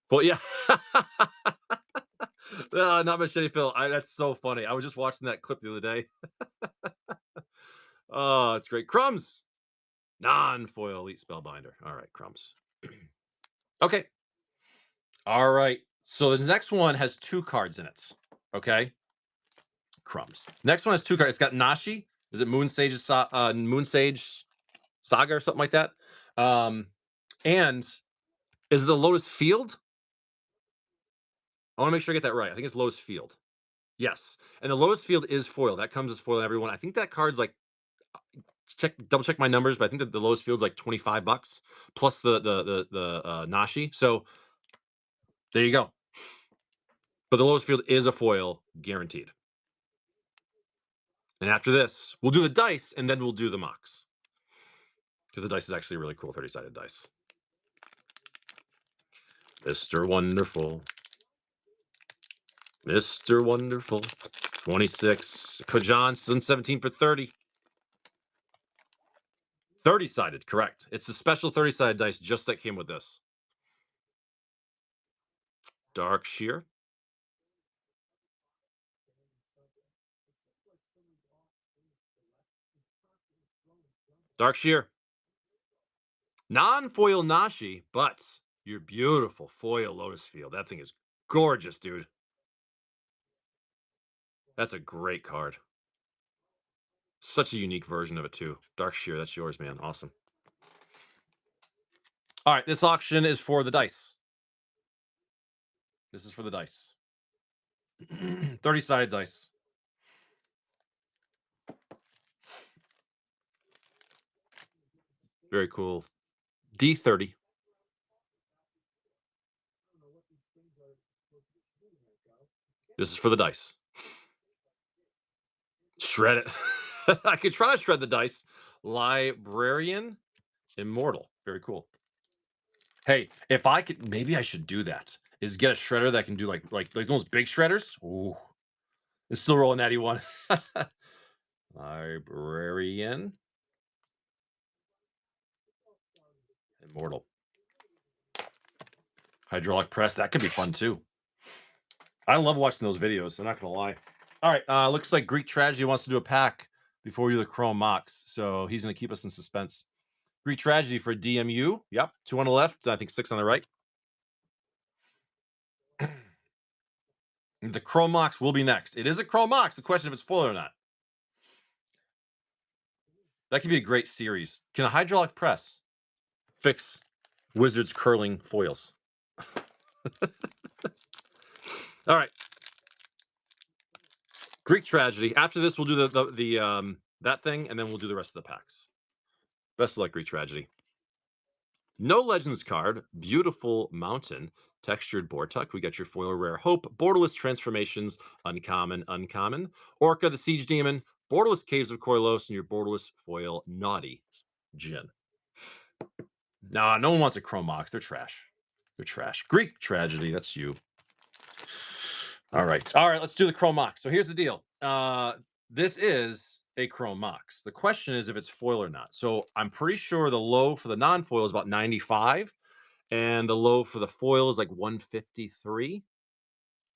Well, yeah. Not Machete Phil. That's so funny. I was just watching that clip the other day. Oh, it's great. Crumbs. Non-foil Elite Spellbinder. All right, Crumbs. Okay. All right. So the next one has 2 cards in it. Okay. Crumbs. Next one has 2 cards. It's got Nashi. Is it Moon Sage Saga or something like that? And is it the Lotus Field? I want to make sure I get that right. I think it's Lotus Field. Yes. And the Lotus Field is foil. That comes as foil in everyone. I think that card's like double check my numbers, but I think that the Lotus Field's like $25 plus the Nashi. So there you go. But the Lotus Field is a foil guaranteed. And after this, we'll do the dice and then we'll do the mocks. Because the dice is actually a really cool 30-sided dice. Mr. Wonderful. Mr. Wonderful. 26. Kajan 17 for 30. 30-sided, correct. It's the special 30-sided dice just that came with this. Dark Shear. Dark Shear. Non-foil Nashi, but your beautiful foil Lotus Field. That thing is gorgeous, dude. That's a great card. Such a unique version of it, too. Dark Shear, that's yours, man. Awesome. All right, this auction is for the dice. This is for the dice. 30-sided dice. Very cool. D30. This is for the dice. Shred it. I could try to shred the dice. Librarian Immortal. Very cool. Hey, if I could, maybe I should do that. Is get a shredder that can do like those big shredders. Ooh, it's still rolling natty one. Librarian Immortal. Hydraulic press. That could be fun too. I love watching those videos. I'm not gonna lie. All right, looks like Greek Tragedy wants to do a pack before we do the Chrome Mox, so he's gonna keep us in suspense. Greek Tragedy for DMU. Yep, 2 on the left. I think 6 on the right. The Chrome Mox will be next. It is a Chrome Mox. The question if it's full or not. That could be a great series. Can a hydraulic press fix Wizards curling foils? All right. Greek Tragedy. After this, we'll do the that thing, and then we'll do the rest of the packs. Best of luck, Greek Tragedy. No Legends card. Beautiful Mountain. Textured Bortuk. We got your foil rare Hope. Borderless Transformations. Uncommon. Orca the Siege Demon. Borderless Caves of Koilos. And your borderless foil Naughty Jin. Nah, no one wants a Chrome Mox. They're trash. They're trash. Greek tragedy. That's you. All right. All right. Let's do the Chrome Mox. So here's the deal. This is a Chrome Mox. The question is if it's foil or not. So I'm pretty sure the low for the non-foil is about 95, and the low for the foil is like 153,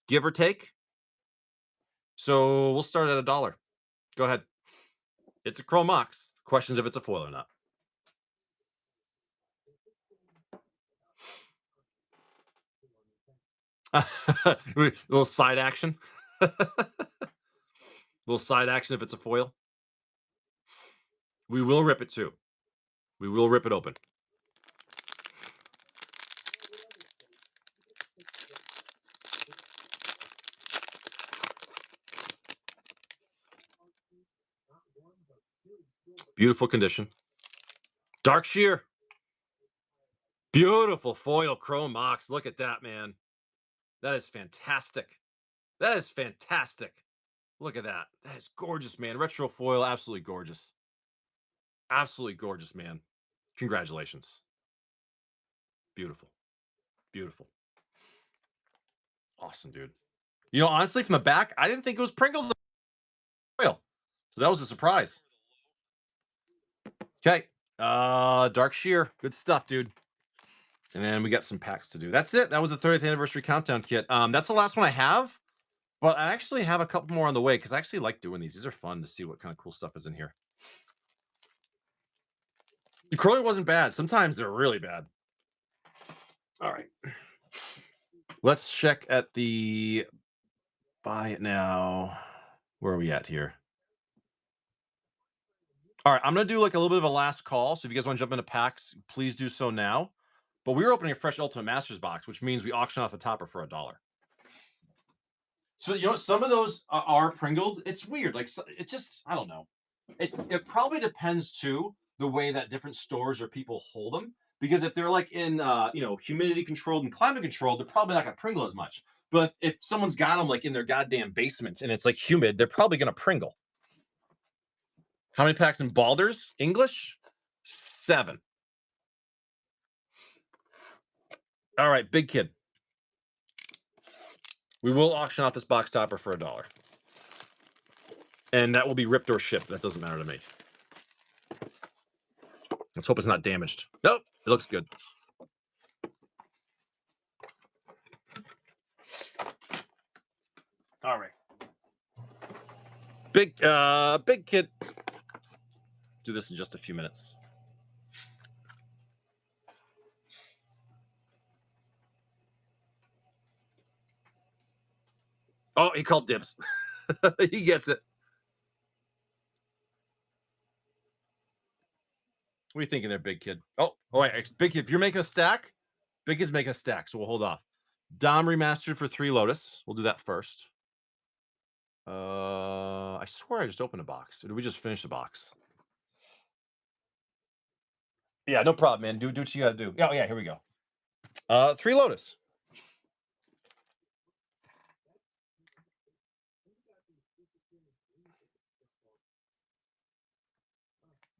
give or take. So we'll start at $1. Go ahead. It's a Chrome Mox. The question is if it's a foil or not. Little side action. Little side action if it's a foil. We will rip it too. We will rip it open. Beautiful condition. Dark sheer. Beautiful foil Chrome Mox. Look at that, man. That is fantastic. That is fantastic. Look at that. That is gorgeous, man. Retro foil, absolutely gorgeous. Absolutely gorgeous, man. Congratulations. Beautiful. Beautiful. Awesome, dude. You know, honestly, from the back, I didn't think it was Pringle foil. So that was a surprise. Okay. Dark sheer. Good stuff, dude. And then we got some packs to do. That's it. That was the 30th anniversary countdown kit. That's the last one I have, but I actually have a couple more on the way because I actually like doing these. These are fun to see what kind of cool stuff is in here. The Curly wasn't bad. Sometimes they're really bad. All right. Let's check at the buy it now. Where are we at here? All right, I'm gonna do like a little bit of a last call. So if you guys want to jump into packs, please do so now. But we're opening a fresh Ultimate Masters box, which means we auction off the topper for $1. So you know, some of those are Pringled. It's weird. Like it's just I don't know. It probably depends too the way that different stores or people hold them. Because if they're like in humidity controlled and climate controlled, they're probably not gonna Pringle as much. But if someone's got them like in their goddamn basement and it's like humid, they're probably gonna Pringle. How many packs in Baldur's English? 7. All right, big kid. We will auction off this box topper for $1. And that will be ripped or shipped. That doesn't matter to me. Let's hope it's not damaged. Nope, it looks good. All right. Big kid. Do this in just a few minutes. Oh, he called dibs. He gets it. What are you thinking there, big kid? Oh, wait, big kid. If you're making a stack, big kid's making a stack, so we'll hold off. Dom remastered for 3 Lotus. We'll do that first. I swear I just opened a box. Or did we just finish the box? Yeah, no problem, man. Do what you gotta do. Oh, yeah, here we go. 3 Lotus.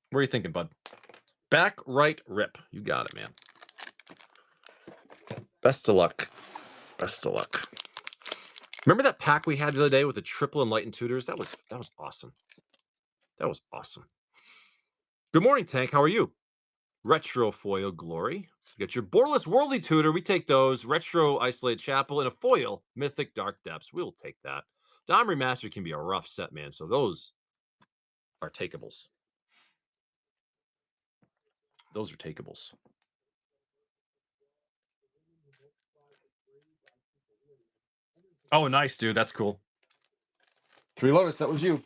What are you thinking, bud? Back right rip. You got it, man. Best of luck. Best of luck. Remember that pack we had the other day with the triple enlightened tutors? That was awesome. That was awesome. Good morning, Tank. How are you? Retro foil glory. You got your borderless worldly tutor. We take those. Retro isolated chapel and a foil mythic dark depths. We'll take that. Dom remastered can be a rough set, man. So those are takeables. Those are takeables. Oh, nice, dude. That's cool. 3 Lotus. That was you.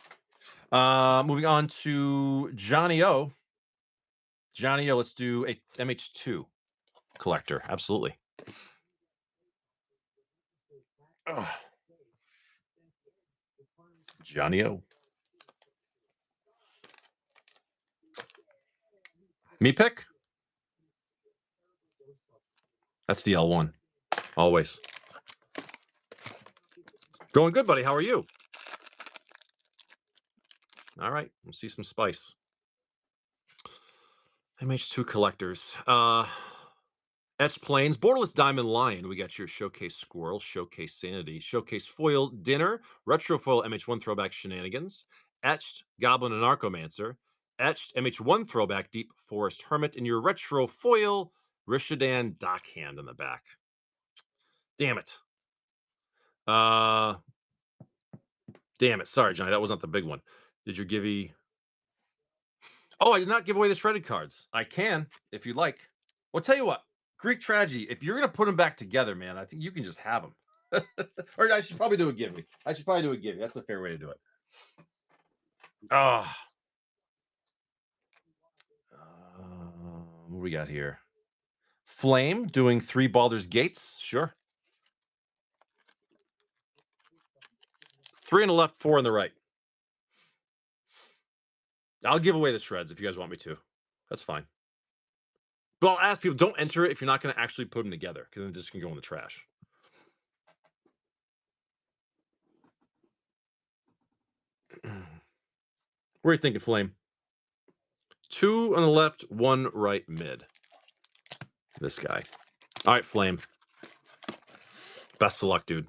Moving on to Johnny O. Johnny O, let's do a MH2 collector. Absolutely. Ugh. Johnny O. Me pick? That's the L1. Always. Going good, buddy. How are you? All right. Let's see some spice. MH2 collectors. Etched Plains, Borderless Diamond Lion. We got your Showcase Squirrel, Showcase Sanity, Showcase Foil Dinner, Retro Foil MH1 Throwback Shenanigans, Etched Goblin and Archomancer, Etched MH1 Throwback Deep Forest Hermit, and your Retro Foil Rishadan Dockhand in the back. Damn it. Damn it. Sorry, Johnny. That was not the big one. Did you give me? Oh, I did not give away the shredded cards. I can, if you'd like. Well, tell you what, Greek Tragedy, if you're going to put them back together, man, I think you can just have them. Or I should probably do a give me. I should probably do a give me. That's a fair way to do it. Ah. What we got here? Flame doing 3 Baldur's Gates. Sure. 3 on the left, 4 on the right. I'll give away the shreds if you guys want me to. That's fine. But I'll ask people, don't enter it if you're not going to actually put them together, because then just can go in the trash. What are you thinking, Flame? 2 on the left, 1 right mid. This guy. All right, Flame. Best of luck, dude.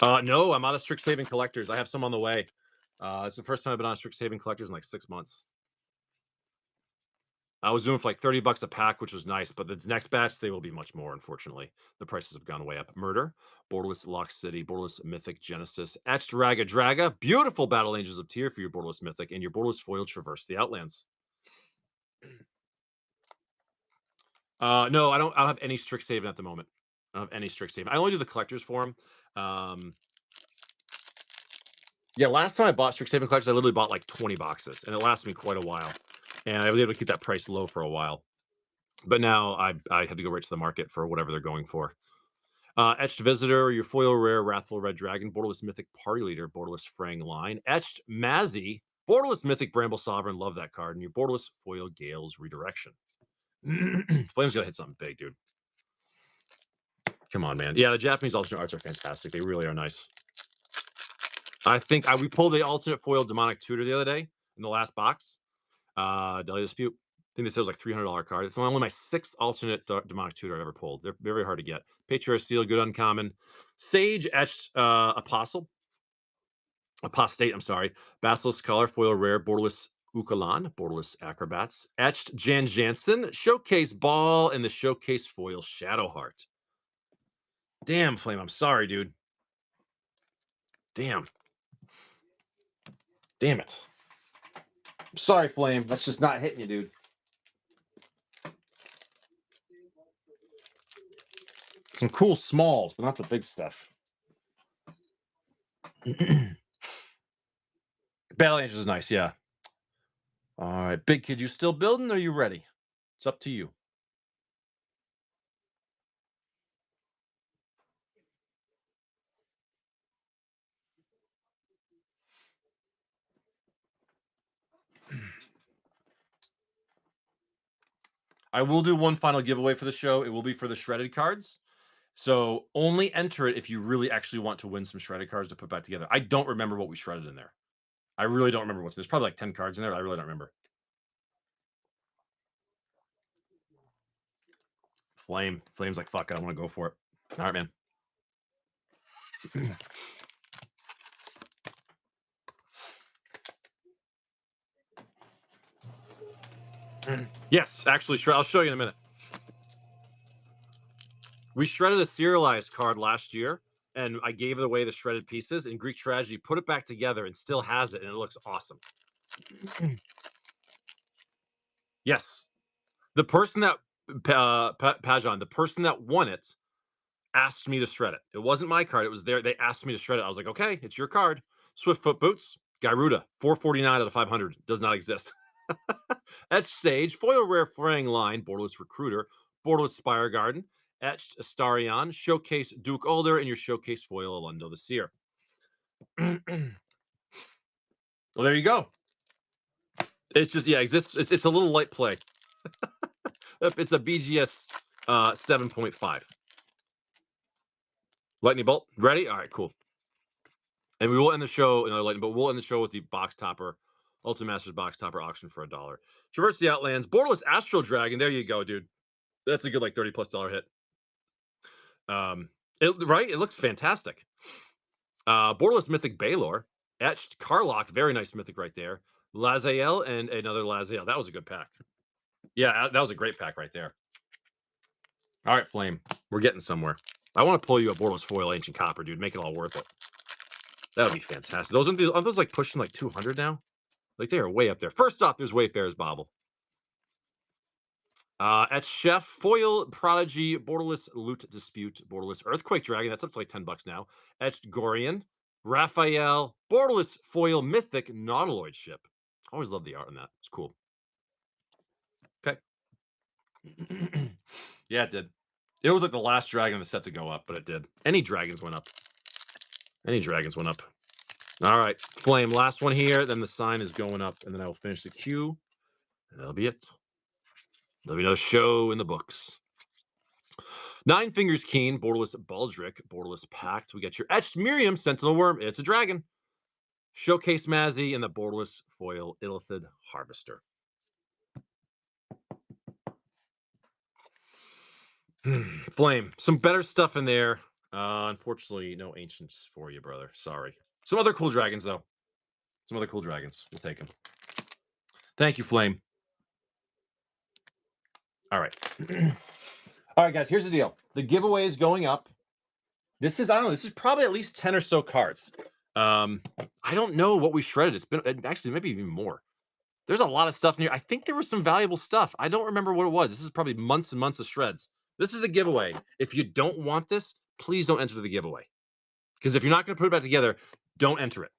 No, I'm out of Strixhaven collectors. I have some on the way. It's the first time I've been on Strixhaven collectors in like 6 months. I was doing for like $30 a pack, which was nice, but the next batch, they will be much more, unfortunately. The prices have gone way up. Murder, Borderless Lock City, Borderless Mythic Genesis, Etched Raga Draga, beautiful Battle Angels of Tyr for your Borderless Mythic, and your Borderless Foil Traverse the Outlands. No, I don't have any Strixhaven at the moment. I don't have any Strixhaven. I only do the collectors for them. Yeah, last time I bought Strixhaven collectors, I literally bought like 20 boxes, and it lasted me quite a while. And I was able to keep that price low for a while. But now I had to go right to the market for whatever they're going for. Etched Visitor, your Foil Rare, Wrathful Red Dragon, Borderless Mythic Party Leader, Borderless Frang Line, Etched Mazzy, Borderless Mythic Bramble Sovereign, love that card, and your Borderless Foil Gales Redirection. Flame's gotta hit something big, dude. Come on, man. Yeah, the Japanese alternate arts are fantastic. They really are nice. I think we pulled the alternate foil Demonic Tutor the other day in the last box. Delia Dispute. I think this was like $300 card. It's only my 6th alternate Demonic Tutor I've ever pulled. They're very hard to get. Patriarch Seal, good uncommon. Sage Etched Apostate, I'm sorry. Basilisk Color, Foil Rare, Borderless Ukalan, Borderless Acrobats. Etched Jan Jansen, Showcase Ball, and the Showcase Foil Shadowheart. Damn, Flame, I'm sorry, dude. Damn. Damn it. I'm sorry, Flame. That's just not hitting you, dude. Some cool smalls, but not the big stuff. Battle Angels is nice, yeah. All right, Big Kid, you still building or are you ready? It's up to you. I will do one final giveaway for the show. It will be for the shredded cards. So only enter it if you really actually want to win some shredded cards to put back together. I don't remember what we shredded in there. I really don't remember what's. There's probably like 10 cards in there. I really don't remember. Flame's like, fuck it, I want to go for it. All right, man. Yes, actually, I'll show you in a minute. We shredded a serialized card last year, and I gave it away the shredded pieces. And Greek Tragedy put it back together and still has it, and it looks awesome. Yes, the person that Pajan, the person that won it, asked me to shred it. It wasn't my card; it was there. They asked me to shred it. I was like, okay, it's your card. Swiftfoot Boots, Gyruda, 449 out of 500. Does not exist. Etched Sage, Foil Rare Frang Line, Borderless Recruiter, Borderless Spire Garden, Etched Astarion, Showcase Duke Older, and your Showcase Foil Alundo the Seer. Well, there you go. It's just, yeah, it's a little light play. It's a BGS 7.5. Lightning Bolt, ready? All right, cool. And we will end the show in lightning, but we'll end the show with the box topper, Ultimate Masters box topper auction for $1. Traverse the Outlands, Borderless Astral Dragon. There you go, dude. That's a good like $30+ hit. Right? It looks fantastic. Borderless Mythic Balor, Etched Carlock, very nice mythic right there. Lazael and another Lazael. That was a good pack. Yeah, that was a great pack right there. All right, Flame. We're getting somewhere. I want to pull you a Borderless Foil Ancient Copper, dude. Make it all worth it. That would be fantastic. Aren't those like pushing like 200 now? Like they are way up there. First off, there's Wayfarer's Bauble. At Chef, Foil Prodigy, Borderless Loot Dispute, Borderless Earthquake Dragon. That's up to like $10 now. Etched Gorian, Raphael, Borderless Foil Mythic Nautiloid Ship. Always love the art on that. It's cool. Okay. Yeah, it did. It was like the last dragon in the set to go up, but it did. Any dragons went up. Any dragons went up. All right, Flame. Last one here. Then the sign is going up, and then I will finish the queue. And that'll be it. There'll be another show in the books. Nine Fingers Keen, Borderless Baldric, Borderless Pact. We got your Etched Miriam, Sentinel Worm. It's a dragon. Showcase Mazzy and the Borderless Foil Illithid Harvester. Flame. Some better stuff in there. Unfortunately, no ancients for you, brother. Sorry. Some other cool dragons, though. Some other cool dragons. We'll take them. Thank you, Flame. All right. All right, guys, here's the deal. The giveaway is going up. This is, I don't know, this is probably at least 10 or so cards. I don't know what we shredded. It's been actually maybe even more. There's a lot of stuff in here. I think there was some valuable stuff. I don't remember what it was. This is probably months and months of shreds. This is a giveaway. If you don't want this, please don't enter the giveaway. Because if you're not going to put it back together, don't enter it.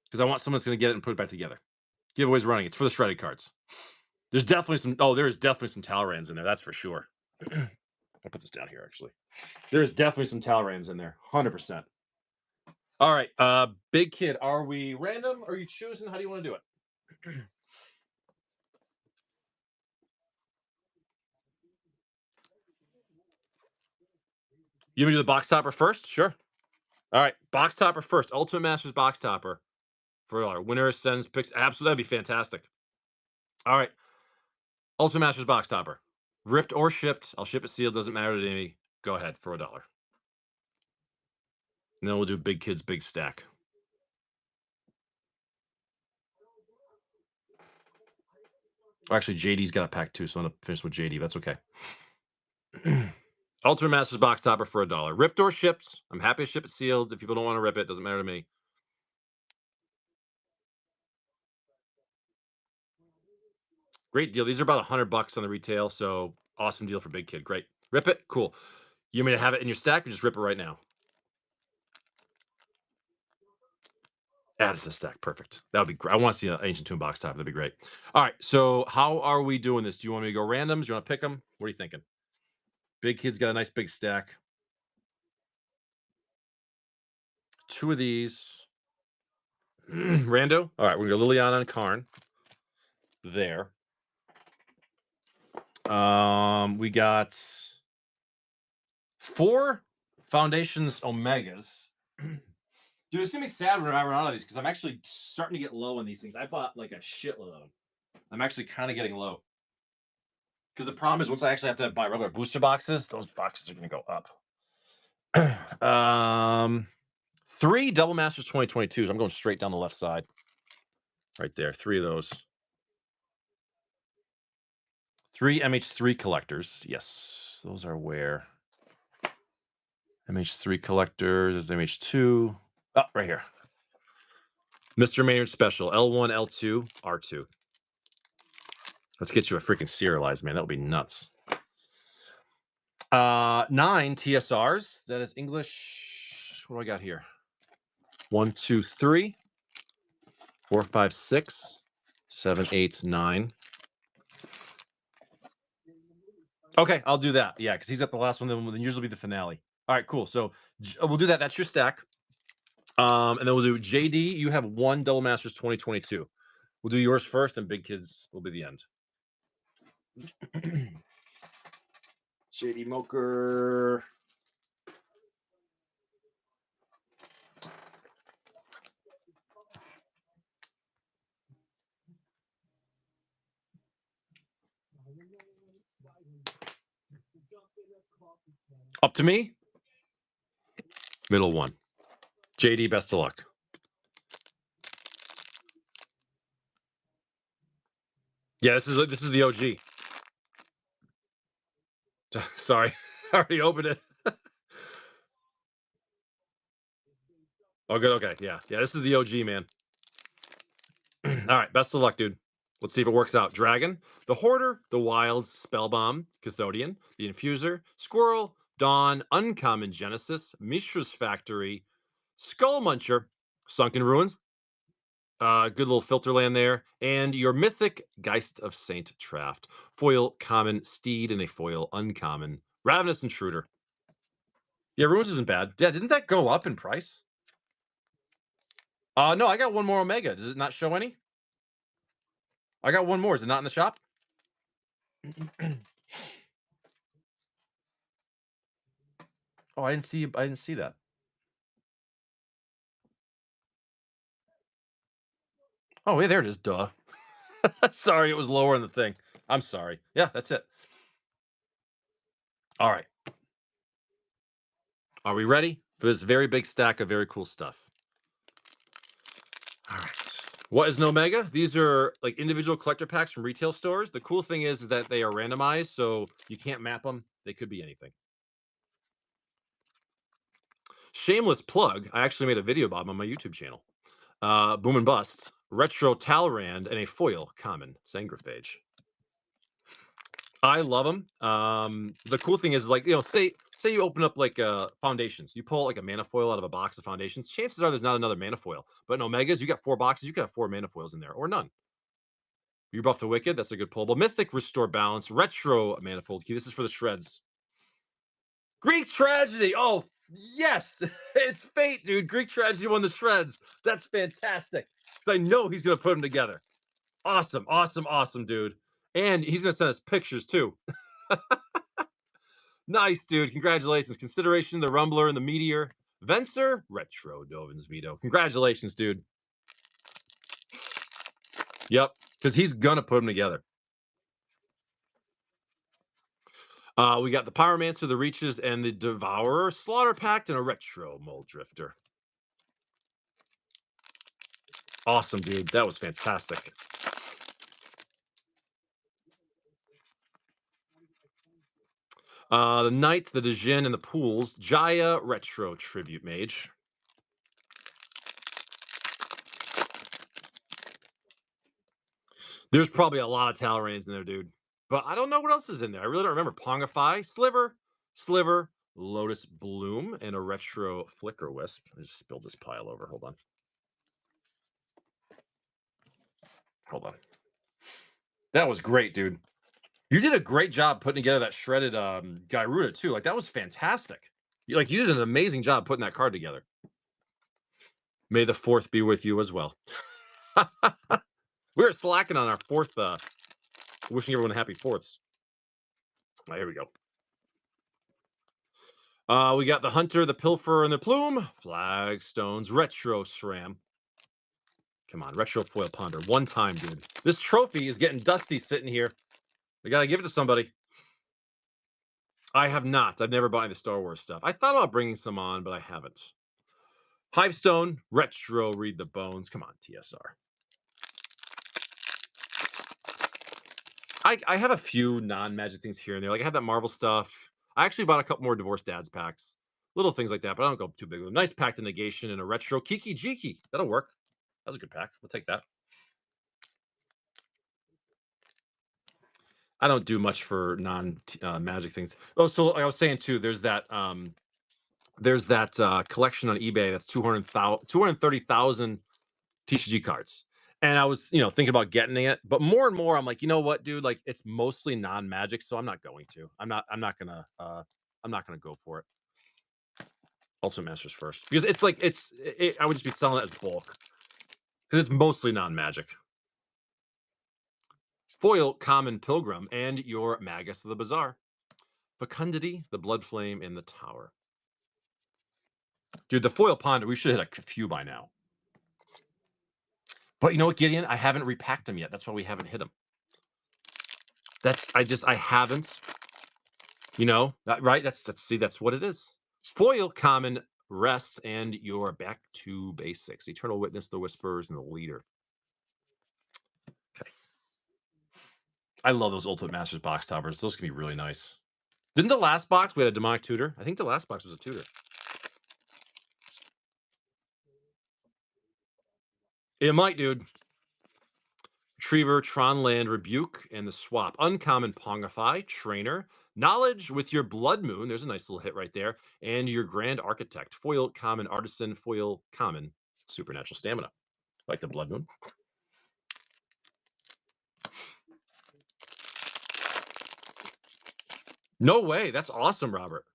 Because I want someone that's going to get it and put it back together. Giveaway's running. It's for the shredded cards. There's definitely some. Oh, there is definitely some Talrans in there. That's for sure. I'll put this down here, actually. There is definitely some Talrans in there. 100%. All right. Big Kid, are we random? Are you choosing? How do you want to do it? You want me to do the box topper first? Sure. All right. Box topper first. Ultimate Masters box topper. For our winner sends picks. Absolutely. That'd be fantastic. All right. Ultimate Masters box topper. Ripped or shipped. I'll ship it sealed. Doesn't matter to me. Go ahead for $1. And then we'll do Big Kid's big stack. Actually, JD's got a pack too, so I'm going to finish with JD. That's okay. Ultimate Masters box topper for $1. Ripped or shipped. I'm happy to ship it sealed. If people don't want to rip it, doesn't matter to me. Great deal. These are about $100 on the retail, so awesome deal for Big Kid. Great. Rip it? Cool. You want me to have it in your stack or just rip it right now? Add it to the stack. Perfect. That would be great. I want to see an Ancient Tomb box top. That'd be great. All right. So how are we doing this? Do you want me to go randoms? Do you want to pick them? What are you thinking? Big Kid's got a nice big stack. 2 of these. Rando. All right. We're going to go Liliana and Karn. There. We got 4 Foundations Omegas. Dude, it's gonna be sad when I run out of these because I'm actually starting to get low on these things. I bought like a shitload of them. I'm actually kind of getting low. Because the problem is once I actually have to buy regular booster boxes, those boxes are gonna go up. 3 Double Masters 2022s. I'm going straight down the left side. Right there. 3 of those. 3 MH3 collectors. Yes. Those are where? MH3 collectors is MH2. Oh, right here. Mr. Maynard Special. L1, L2, R2. Let's get you a freaking serialized, man. That would be nuts. 9 TSRs. That is English. What do I got here? 1, 2, 3, 4, 5, 6, 7, 8, 9. Okay, I'll do that. Yeah, because he's got the last one. Then usually be the finale. All right, cool. So we'll do that. That's your stack. And then we'll do JD. You have 1 Double Masters 2022. We'll do yours first, and Big Kids will be the end. JD Moker. Up to me. Middle one. JD, best of luck. Yeah, this is the OG. Sorry, I already opened it. Oh, good. Okay, yeah. This is the OG, man. All right, best of luck, dude. Let's see if it works out. Dragon, the Hoarder, the Wilds, Spellbomb, Cathodian, the Infuser, Squirrel, Dawn, Uncommon Genesis, Mishra's Factory, Skull Muncher, Sunken Ruins, good little filter land there, and your Mythic Geist of Saint Traft, foil common Steed, and a foil uncommon Ravenous Intruder. Yeah, Ruins isn't bad. Yeah, didn't that go up in price? No, I got one more Omega. Does it not show any? I got one more. Is it not in the shop? Oh, I didn't see that. Oh, yeah, there it is. Duh. Sorry, it was lower in the thing. I'm sorry. Yeah, that's it. All right. Are we ready for this very big stack of very cool stuff? All right. What is an Omega? These are like individual collector packs from retail stores. The cool thing is that they are randomized, so you can't map them. They could be anything. Shameless plug. I actually made a video about them on my YouTube channel. Boom and Busts, Retro Talrand, and a foil common Sangrophage. I love them. The cool thing is, like, say you open up like foundations, you pull like a mana foil out of a box of foundations. Chances are there's not another mana foil, but in Omegas, you got 4 boxes, you could have 4 mana foils in there, or none. You buff the Wicked, that's a good pullable. Mythic Restore Balance, Retro Manifold Key. This is for the shreds. Greek Tragedy. Oh yes, it's fate, dude. Greek Tragedy won the shreds. That's fantastic because I know he's gonna put them together. Awesome, awesome, awesome, dude. And he's gonna send us pictures too. Nice, dude. Congratulations. Consideration, the Rumbler and the Meteor. Venser, Retro Dovin's Veto. Congratulations, dude. Yep, because he's gonna put them together. We got the Pyromancer, the Reaches, and the Devourer, Slaughter Pact, and a Retro Mold Drifter. Awesome, dude. That was fantastic. The Knight, the Djinn, and the Pools. Jaya, Retro Tribute Mage. There's probably a lot of Talrains in there, dude. But I don't know what else is in there. I really don't remember. Pongify, Sliver, Lotus Bloom, and a Retro Flicker Wisp. I just spilled this pile over. Hold on. That was great, dude. You did a great job putting together that shredded Gyruda too. Like, that was fantastic. You did an amazing job putting that card together. May the 4th be with you as well. We were slacking on our 4th. Wishing everyone happy 4ths. Right, here we go. We got the Hunter, the Pilfer, and the Plume. Flagstones, Retro SRAM. Come on, Retro Foil Ponder. One time, dude. This trophy is getting dusty sitting here. I gotta give it to somebody. I have not. I've never bought any of the Star Wars stuff. I thought about bringing some on, but I haven't. Hivestone, Retro Read the Bones. Come on, TSR. I have a few non-magic things here and there. Like, I have that Marvel stuff. I actually bought a couple more Divorced Dads packs. Little things like that, but I don't go too big with them. Nice Pact of Negation and a Retro Kiki Jiki. That'll work. That was a good pack. We'll take that. I don't do much for non-magic things. Oh, so like I was saying too, there's that collection on eBay that's 230,000 TCG cards. And I was, thinking about getting it, but more and more I'm like, you know what, dude? Like, it's mostly non-magic, so I'm not going to. I'm not gonna go for it. Ultimate Masters first. Because it's like I would just be selling it as bulk. Because it's mostly non-magic. Foil Common Pilgrim and your Magus of the Bazaar. Fecundity, the Blood Flame, and the Tower. Dude, the Foil Ponder, we should hit a few by now. But you know what, Gideon? I haven't repacked them yet. That's why we haven't hit them. I haven't. You know, right? That's what it is. Foil common rest, and you're back to basics. Eternal Witness, the Whisperers, and the Leader. Okay. I love those Ultimate Masters box toppers. Those can be really nice. Didn't the last box we had a demonic tutor? I think the last box was a tutor. It might, dude. Retriever, Tronland, Rebuke, and the swap. Uncommon Pongify, Trainer, Knowledge with your Blood Moon. There's a nice little hit right there. And your Grand Architect. Foil Common Artisan, Foil Common Supernatural Stamina. Like the Blood Moon. No way. That's awesome, Robert.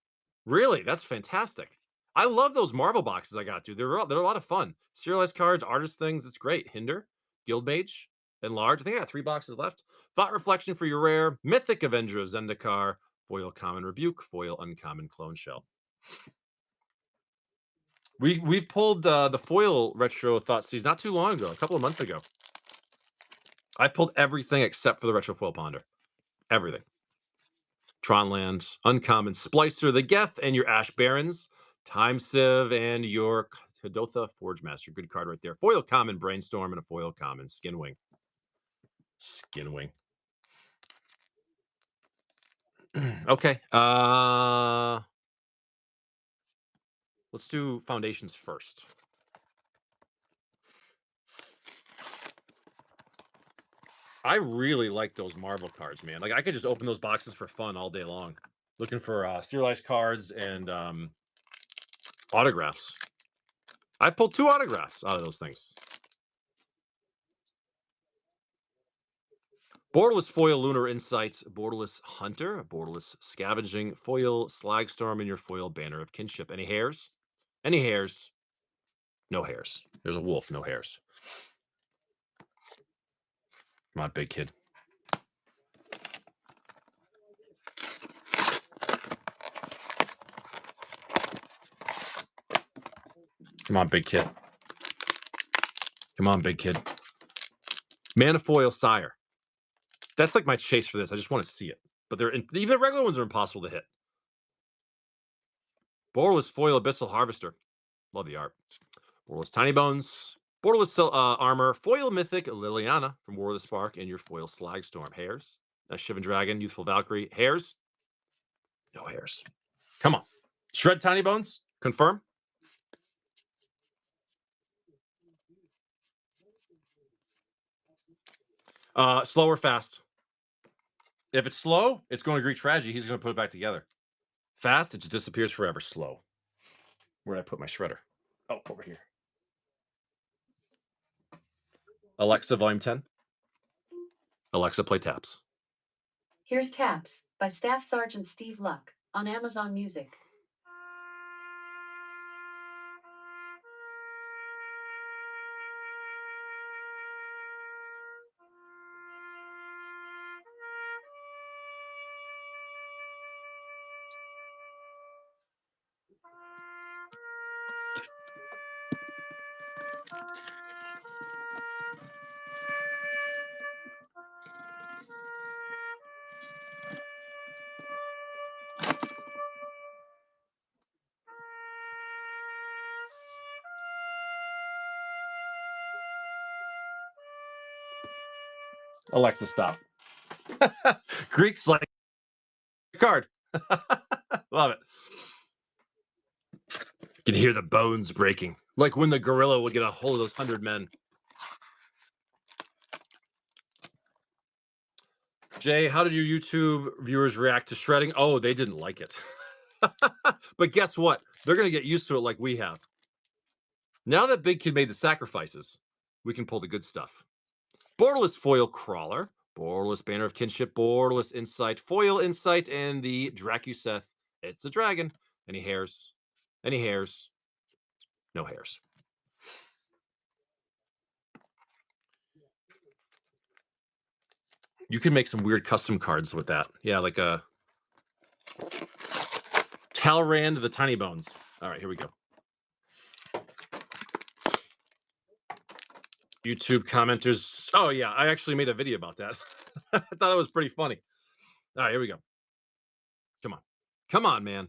Really? That's fantastic. I love those Marvel boxes I got, dude. They're a lot of fun. Serialized cards, artist things. It's great. Hinder, Guild Mage, Enlarge. I think I got 3 boxes left. Thought Reflection for your rare. Mythic Avenger of Zendikar. Foil Common Rebuke. Foil Uncommon Clone Shell. We've pulled the foil retro Thoughtseize not too long ago, a couple of months ago. I pulled everything except for the retro foil ponder. Everything. Tronlands, Uncommon Splicer, the Geth, and your Ash Barons, Time Sieve, and your Kadotha Forge Master. Good card right there. Foil Common Brainstorm and a foil common Skinwing. Skinwing. Okay. Let's do foundations first. I really like those Marvel cards, man. Like I could just open those boxes for fun all day long. Looking for serialized cards and autographs. I pulled 2 autographs out of those things. Borderless Foil Lunar Insights, Borderless Hunter, Borderless Scavenging, Foil Slagstorm, and your Foil Banner of Kinship. Any hairs? Any hairs? No hairs. There's a wolf, no hairs. Come on, big kid. Come on, big kid. Come on, big kid. Manifoil Sire. That's like my chase for this. I just want to see it. But even the regular ones are impossible to hit. Borderless Foil Abyssal Harvester. Love the art. Borderless Tiny Bones. Borderless Armor. Foil Mythic Liliana from War of the Spark. And your Foil Slagstorm. Hairs. Shivan Dragon. Youthful Valkyrie. Hairs. No hairs. Come on. Shred Tiny Bones. Confirm. Slow or fast? If it's slow, it's going to Greek Tragedy. He's going to put it back together. Fast, it just disappears forever. Slow. Where did I put my shredder? Oh, over here. Alexa, volume 10. Alexa, play Taps. Here's Taps by Staff Sergeant Steve Luck on Amazon Music. Alexa, stop. Greek's like card. Love it. You can hear the bones breaking, like when the gorilla would get a hold of those 100 men. Jay, how did your YouTube viewers react to shredding? Oh, they didn't like it. But guess what? They're going to get used to it like we have. Now that Big Kid made the sacrifices, we can pull the good stuff. Borderless Foil Crawler, Borderless Banner of Kinship, Borderless Insight, Foil Insight, and the Dracuseth. It's a dragon. Any hairs? Any hairs? No hairs. You can make some weird custom cards with that. Yeah, like a Talrand the Tiny Bones. All right, here we go. YouTube commenters. Oh, yeah, I actually made a video about that. I thought it was pretty funny. All right, here we go. Come on. Come on, man.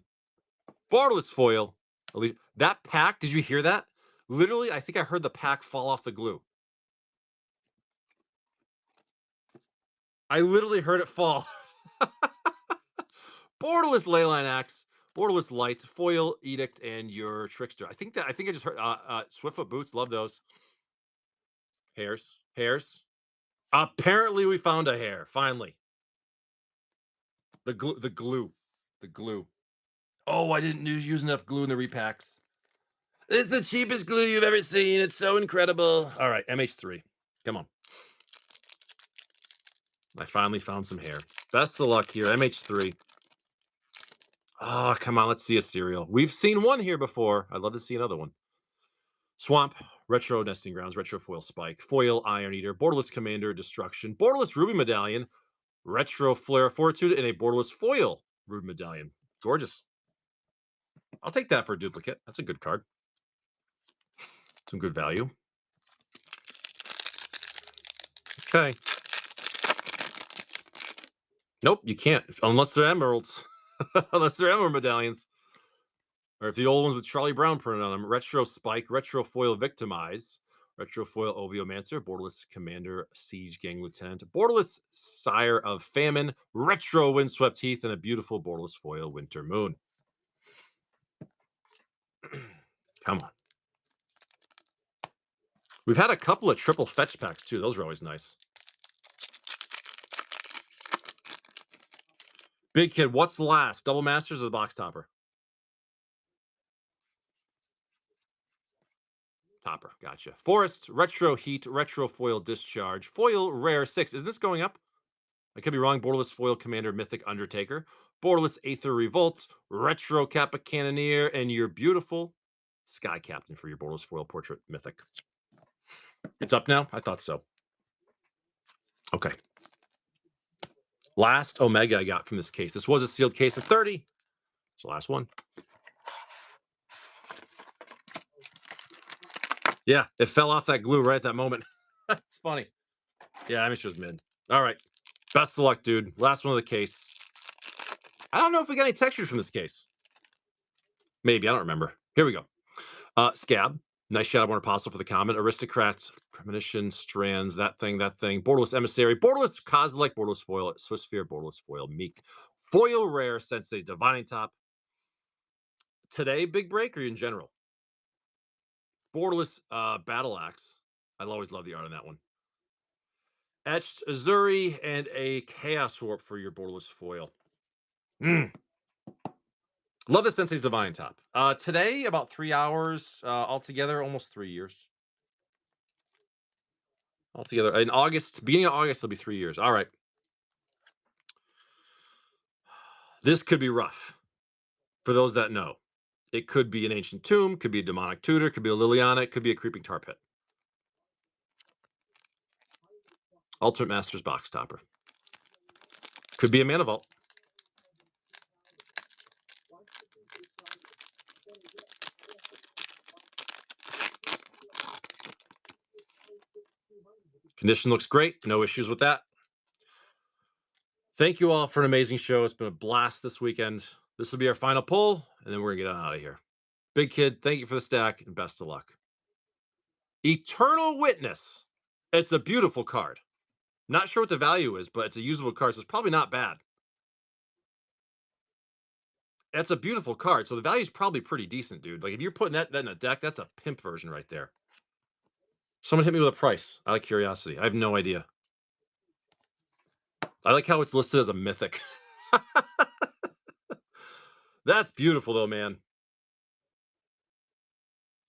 Borderless foil. At least that pack, did you hear that? Literally, I think I heard the pack fall off the glue. I literally heard it fall. Borderless Leyline Axe, Borderless Light, Foil Edict, and your Trickster. I think I just heard Swiftfoot Boots. Love those. Hairs. Apparently, we found a hair. Finally, the glue. Oh, I didn't use enough glue in the repacks. It's the cheapest glue you've ever seen. It's so incredible. All right, MH3. Come on. I finally found some hair. Best of luck here, MH3. Oh, come on. Let's see a cereal. We've seen one here before. I'd love to see another one. Swamp, Retro Nesting Grounds, Retro Foil Spike, Foil Iron Eater, Borderless Commander Destruction, Borderless Ruby Medallion, Retro Flare Fortitude, and a Borderless Foil Ruby Medallion. Gorgeous. I'll take that for a duplicate. That's a good card. Some good value. Okay. Nope, you can't. Unless they're emeralds. Unless they're emerald medallions. Or if the old ones with Charlie Brown printed on them. Retro Spike, Retro Foil Victimize, Retro Foil Oviomancer, Borderless Commander Siege Gang Lieutenant, Borderless Sire of Famine, Retro Windswept Heath, and a beautiful Borderless Foil Winter Moon. Come on. We've had a couple of triple fetch packs too. Those are always nice. Big Kid, what's last? Double Masters or the box topper? Topper, gotcha. Forest, Retro Heat, Retro Foil Discharge, Foil Rare 6. Is this going up? I could be wrong. Borderless Foil Commander Mythic Undertaker, Borderless Aether Revolt, Retro Kappa Cannoneer, and your beautiful Sky Captain for your Borderless Foil Portrait Mythic. It's up now? I thought so. Okay. Last Omega I got from this case. This was a sealed case of 30. It's the last one. Yeah, it fell off that glue right at that moment. That's funny. Yeah, I mean, she was mid. All right. Best of luck, dude. Last one of the case. I don't know if we got any textures from this case. Maybe. I don't remember. Here we go. Scab. Nice shout out, Warren Apostle, for the comment. Aristocrats, Premonition, Strands, that thing. Borderless Emissary, Borderless Kozilek, Borderless Foil, Swiss Sphere, Borderless Foil, Meek, Foil Rare, Sensei, Divining Top. Today, big break or in general? Borderless Battle Axe. I'll always love the art on that one. Etched Azuri and a Chaos Warp for your Borderless Foil. Love the Sensei's Divine Top. Today, about 3 hours altogether, almost 3 years. Altogether, in August, beginning of August, it'll be 3 years. All right. This could be rough for those that know. It could be an Ancient Tomb, could be a Demonic Tutor, could be a Liliana, it could be a Creeping Tar Pit. Ultimate Masters Box Topper. Could be a Mana Vault. Condition looks great. No issues with that. Thank you all for an amazing show. It's been a blast this weekend. This will be our final pull, and then we're going to get on out of here. Big Kid, thank you for the stack, and best of luck. Eternal Witness. It's a beautiful card. Not sure what the value is, but it's a usable card, so it's probably not bad. That's a beautiful card, so the value is probably pretty decent, dude. Like, if you're putting that in a deck, that's a pimp version right there. Someone hit me with a price, out of curiosity. I have no idea. I like how it's listed as a mythic. That's beautiful, though, man.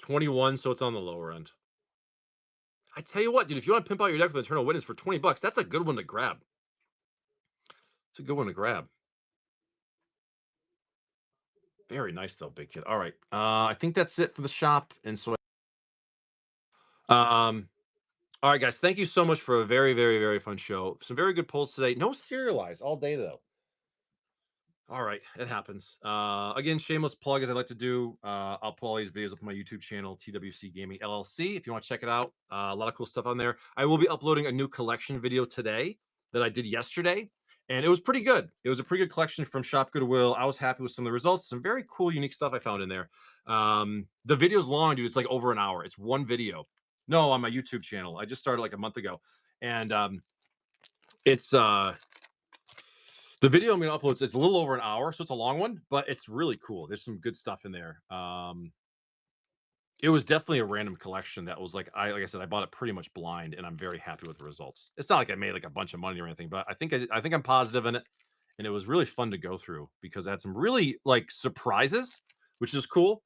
21, so it's on the lower end. I tell you what, dude, if you want to pimp out your deck with Eternal Witness for $20, that's a good one to grab. It's a good one to grab. Very nice, though, Big Kid. All right. I think that's it for the shop. And so, all right, guys. Thank you so much for a very, very, very fun show. Some very good polls today. No serialized all day, though. All right, it happens. Again, shameless plug as I like to do. I'll put all these videos up on my YouTube channel, TWC Gaming LLC. If you want to check it out, a lot of cool stuff on there. I will be uploading a new collection video today that I did yesterday, and it was pretty good. It was a pretty good collection from Shop Goodwill. I was happy with some of the results. Some very cool, unique stuff I found in there. The video's long, dude. It's like over an hour. It's one video. No, on my YouTube channel. I just started like a month ago, and it's the video I'm going to upload. It's a little over an hour, so it's a long one, but it's really cool. There's some good stuff in there. It was definitely a random collection that was like I said, I bought it pretty much blind, and I'm very happy with the results. It's not like I made like a bunch of money or anything, but I think I'm positive in it, and it was really fun to go through because I had some really like surprises, which is cool,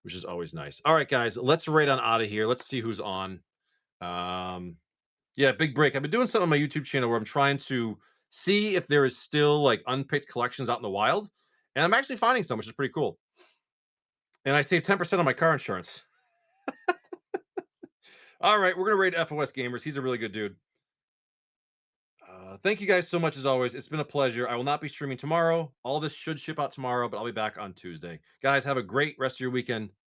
which is always nice. All right, guys, let's rate on out of here. Let's see who's on. Um, yeah, big break. I've been doing something on my YouTube channel where I'm trying to see if there is still like unpicked collections out in the wild, and I'm actually finding some, which is pretty cool. And I saved 10% on my car insurance. All right, we're gonna rate FOS Gamers. He's a really good dude. Thank you guys so much as always. It's been a pleasure. I will not be streaming tomorrow. All this should ship out tomorrow, but I'll be back on Tuesday. Guys, have a great rest of your weekend.